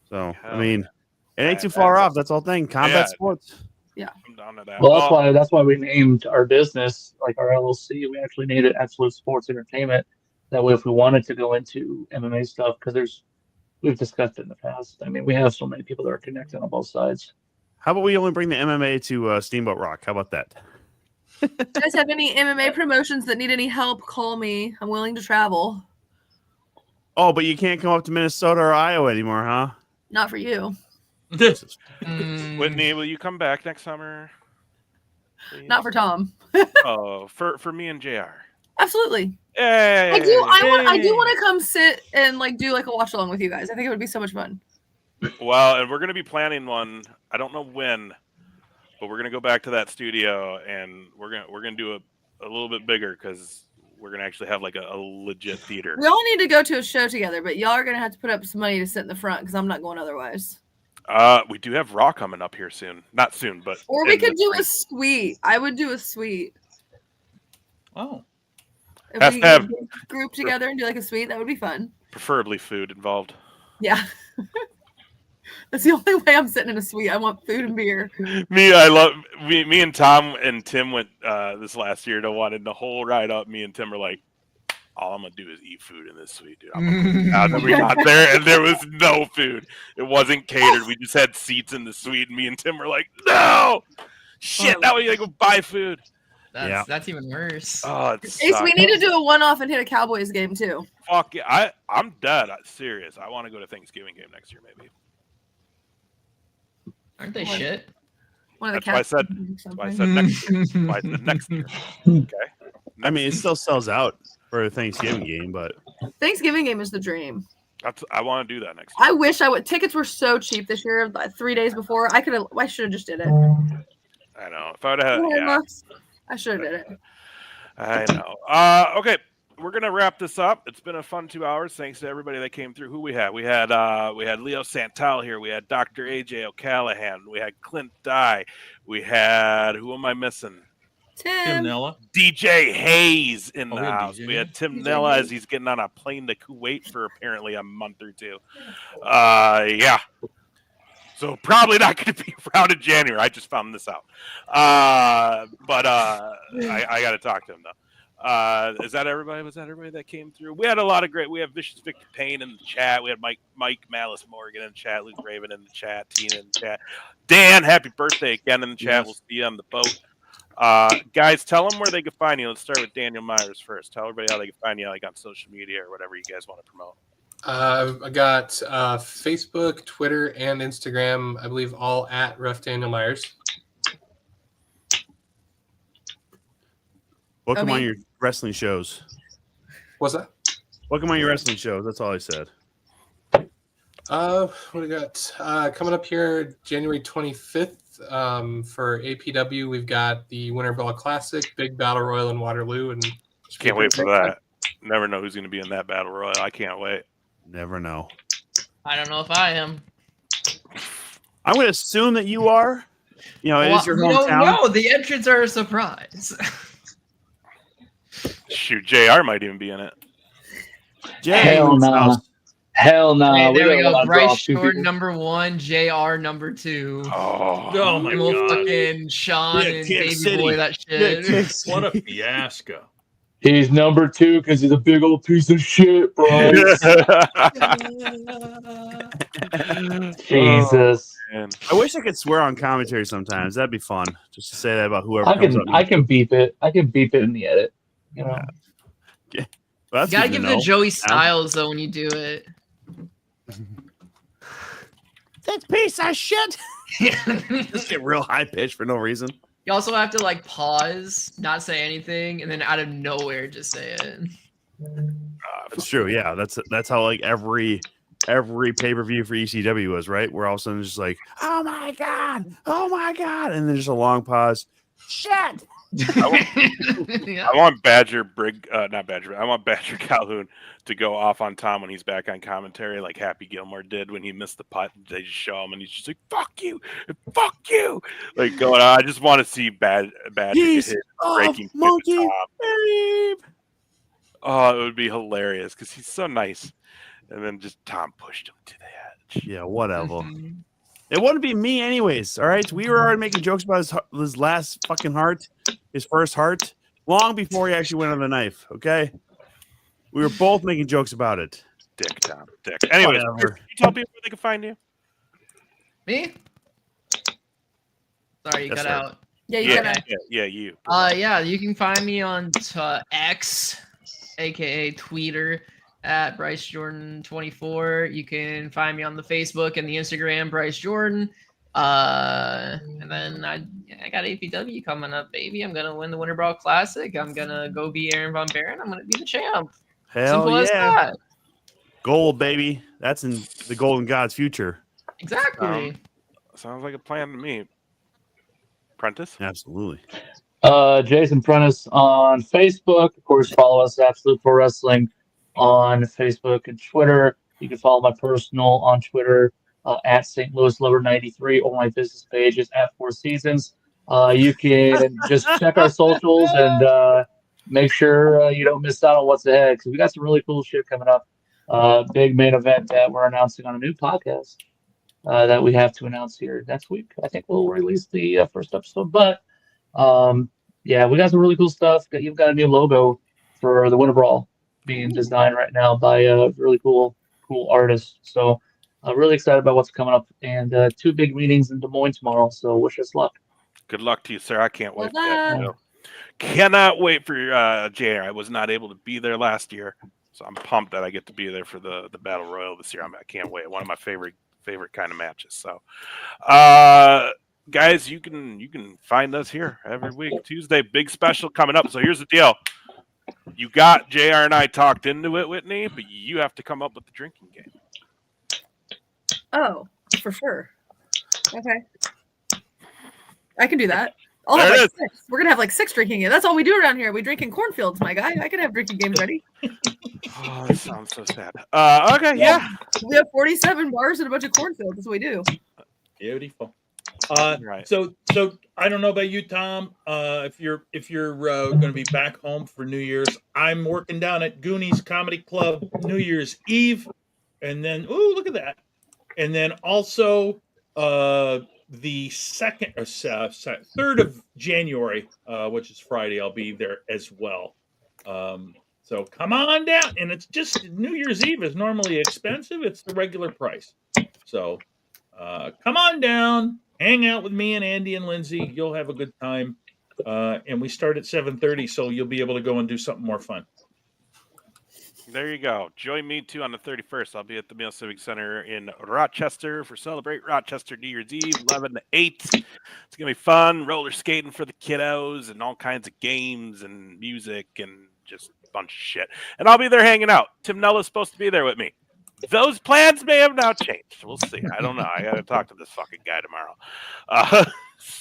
So I mean, it ain't too far off. That's all thing. Combat sports. Yeah. I'm down to that. Well, that's why we named our business, like our LLC. We actually named it Absolute Sports Entertainment. That way, if we wanted to go into MMA stuff, because we've discussed it in the past. I mean, we have so many people that are connected on both sides. How about we only bring the MMA to Steamboat Rock? How about that? If you guys have any MMA promotions that need any help, call me. I'm willing to travel. Oh, but you can't come up to Minnesota or Iowa anymore, huh? Not for you. Whitney, will you come back next summer? Please? Not for Tom. Oh, for me and JR. Absolutely. Hey, I do want to come sit and like do like a watch along with you guys. I think it would be so much fun. Well, and we're going to be planning one. I don't know when, but we're going to go back to that studio and we're going to do a little bit bigger because we're going to actually have like a legit theater. We all need to go to a show together, but y'all are going to have to put up some money to sit in the front because I'm not going otherwise. We do have Raw coming up here soon. Not soon, but Or we could do a suite. I would do a suite. Oh. If Has we to have- group together and do like a suite, that would be fun. Preferably food involved. Yeah. That's the only way I'm sitting in a suite. I want food and beer. Me and Tom and Tim went this last year to one, and the whole ride up, me and Tim were like, all I'm gonna do is eat food in this suite, dude. And then we got there and there was no food. It wasn't catered. We just had seats in the suite, and me and Tim were like, no! Shit, now we gotta go buy food. That's even worse. Oh, it Ace, sucks. we need to do a one-off and hit a Cowboys game too. Fuck yeah, I'm dead. I'm serious. I want to go to Thanksgiving game next year, maybe. Aren't they shit? One of the That's why I said next year. That's why I said next year. Okay. I mean, it still sells out for a Thanksgiving game, but Thanksgiving game is the dream. I want to do that next year. I wish I would. Tickets were so cheap this year. 3 days before, I should have just did it. I know. If I would have, I should have did it. I know. Okay, we're gonna wrap this up. It's been a fun 2 hours. Thanks to everybody that came through. Who we had? We had Leo Santal here. We had Dr. AJ O'Callahan. We had Clint Dye. We had who am I missing? Tim Nella. DJ Hayes in the we had house. DJ. We had Tim DJ Nella Hayes. as he's getting on a plane to Kuwait for apparently a month or two. Yeah. So probably not going to be around in January. I just found this out. But I got to talk to him though. Is that everybody? Was that everybody that came through? We had a lot of great. We have Vicious Victor Payne in the chat. We had Mike Malice Morgan in the chat. Luke Raven in the chat. Tina in the chat. Dan, happy birthday again in the chat. Yes. We'll see you on the boat. Guys, tell them where they can find you. Let's start with Daniel Myers first. Tell everybody how they can find you, like on social media or whatever you guys want to promote. I got Facebook, Twitter, and Instagram. I believe all at Ref Daniel Myers. book them on your wrestling shows. What's that? Book them on your wrestling shows. That's all I said. What do we got? Coming up here January 25th for APW, we've got the Winter Ball Classic, Big Battle Royal in Waterloo. And Can't wait for that. Never know who's going to be in that battle royal. I can't wait. Never know. I don't know if I am. I'm going to assume that you are. You know, it is your we don't hometown. know. The entrants are a surprise. Shoot, JR might even be in it. Hell no. Hell no. Hey, there we got a lot go. of Bryce drops, two Short people. number 1, JR number 2. Oh my Little God. fucking Sean Yeah, and Kick Baby City. Boy, that Yeah, shit. Kick City. What a fiasco. He's number 2 because he's a big old piece of shit, bro. Jesus. I wish I could swear on commentary sometimes. That'd be fun. Just to say that about whoever I comes can up. I can beep it. I can beep it in the edit. You know. Well, You that's gotta good to give the know. Joey Styles though when you do it. That piece of shit. Just get real high pitched for no reason. You also have to like pause, not say anything, and then out of nowhere just say it. It's true. Yeah, that's how like every pay-per-view for ECW was, right? Where all of a sudden it's just like, oh my god, and then just a long pause. Shit. I want Badger not Badger. I want Badger Calhoun to go off on Tom when he's back on commentary, like Happy Gilmore did when he missed the putt. They just show him, and he's just like, "Fuck you, fuck you!" Like going on. I just want to see Badger get Piece hit of breaking shit to monkey. Tom. Babe. Oh, it would be hilarious because he's so nice. And then just Tom pushed him to the edge. Yeah, whatever. It wouldn't be me anyways. All right, we were already making jokes about his last fucking heart, his first heart, long before he actually went on the knife. Okay, we were both making jokes about it. Dick, Tom. Dick. Anyways, Whatever. can you tell people where they can find you? Me? Sorry, you Yes, cut sir. out. Yeah, you Yeah, gotta. yeah, you. Yeah, you can find me on X, aka Tweeter, at Bryce Jordan 24. You can find me on the Facebook and the Instagram, Bryce Jordan. And then I got APW coming up, baby. I'm gonna win the Winter Brawl Classic. I'm gonna go be Aaron Von Baron. I'm gonna be the champ. Hell Simple as yeah. that. Gold, baby. That's in the Golden God's future. Exactly. Sounds like a plan to me. Prentice? Absolutely. Jason Prentice on Facebook. Of course, follow us at Absolute Pro Wrestling on Facebook and Twitter. You can follow my personal on Twitter at St. Louis Lover 93, or my business page is at Four Seasons. You can just check our socials and make sure you don't miss out on what's ahead, because we got some really cool shit coming up. Big main event that we're announcing on a new podcast that we have to announce here next week. I think we'll release the first episode, but yeah, we got some really cool stuff. You've got a new logo for the Winter Brawl being designed right now by a really cool artist. So I'm really excited about what's coming up, and 2 big meetings in Des Moines tomorrow. So wish us luck. Good luck to you, sir. I can't wait. Well For that. done. You know. Cannot wait for JR. I was not able to be there last year, so I'm pumped that I get to be there for the Battle Royal this year. I can't wait. One of my favorite kind of matches. So, guys, you can find us here every week. Tuesday, big special coming up. So here's the deal. You got JR and I talked into it, Whitney, but you have to come up with the drinking game. Oh, for sure. Okay. I can do that. I'll There have it like 6. We're gonna have like 6 drinking games. That's all we do around here. We drink in cornfields, my guy. I can have drinking games ready. Oh, that sounds so sad. Okay, yeah. We have 47 bars and a bunch of cornfields. That's what we do. Beautiful. Right. So I don't know about you, Tom. If you're going to be back home for New Year's, I'm working down at Goonies Comedy Club New Year's Eve, and then look at that, and then also the 3rd of January, which is Friday, I'll be there as well. So come on down, and it's just New Year's Eve is normally expensive. It's the regular price. So come on down, hang out with me and Andy and Lindsay. You'll have a good time. And we start at 7:30, so you'll be able to go and do something more fun. There you go. Join me too on the 31st. I'll be at the Mail Civic Center in Rochester for Celebrate Rochester New Year's Eve, 11 to 8. It's going to be fun. Roller skating for the kiddos and all kinds of games and music and just a bunch of shit. And I'll be there hanging out. Tim Nella's supposed to be there with me. Those plans may have now changed. We'll see. I don't know. I got to talk to this fucking guy tomorrow.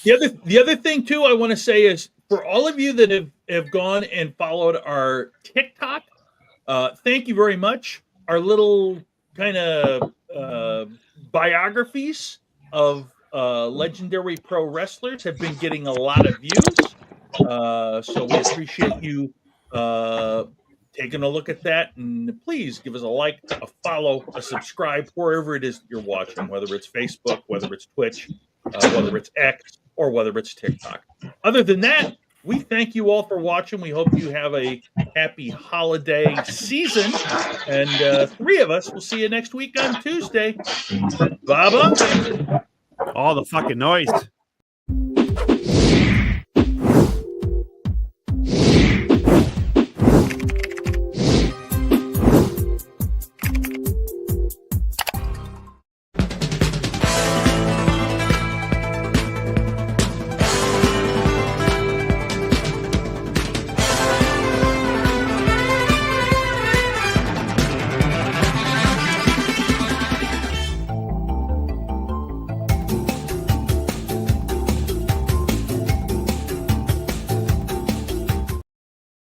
The other thing too I want to say is, for all of you that have gone and followed our TikTok, thank you very much. Our little kind of biographies of legendary pro wrestlers have been getting a lot of views. So we appreciate you taking a look at that, and please give us a like, a follow, a subscribe, wherever it is that you're watching, whether it's Facebook, whether it's Twitch, whether it's X, or whether it's TikTok. Other than that, we thank you all for watching. We hope you have a happy holiday season, and 3 of us will see you next week on Tuesday. Baba. All the fucking noise.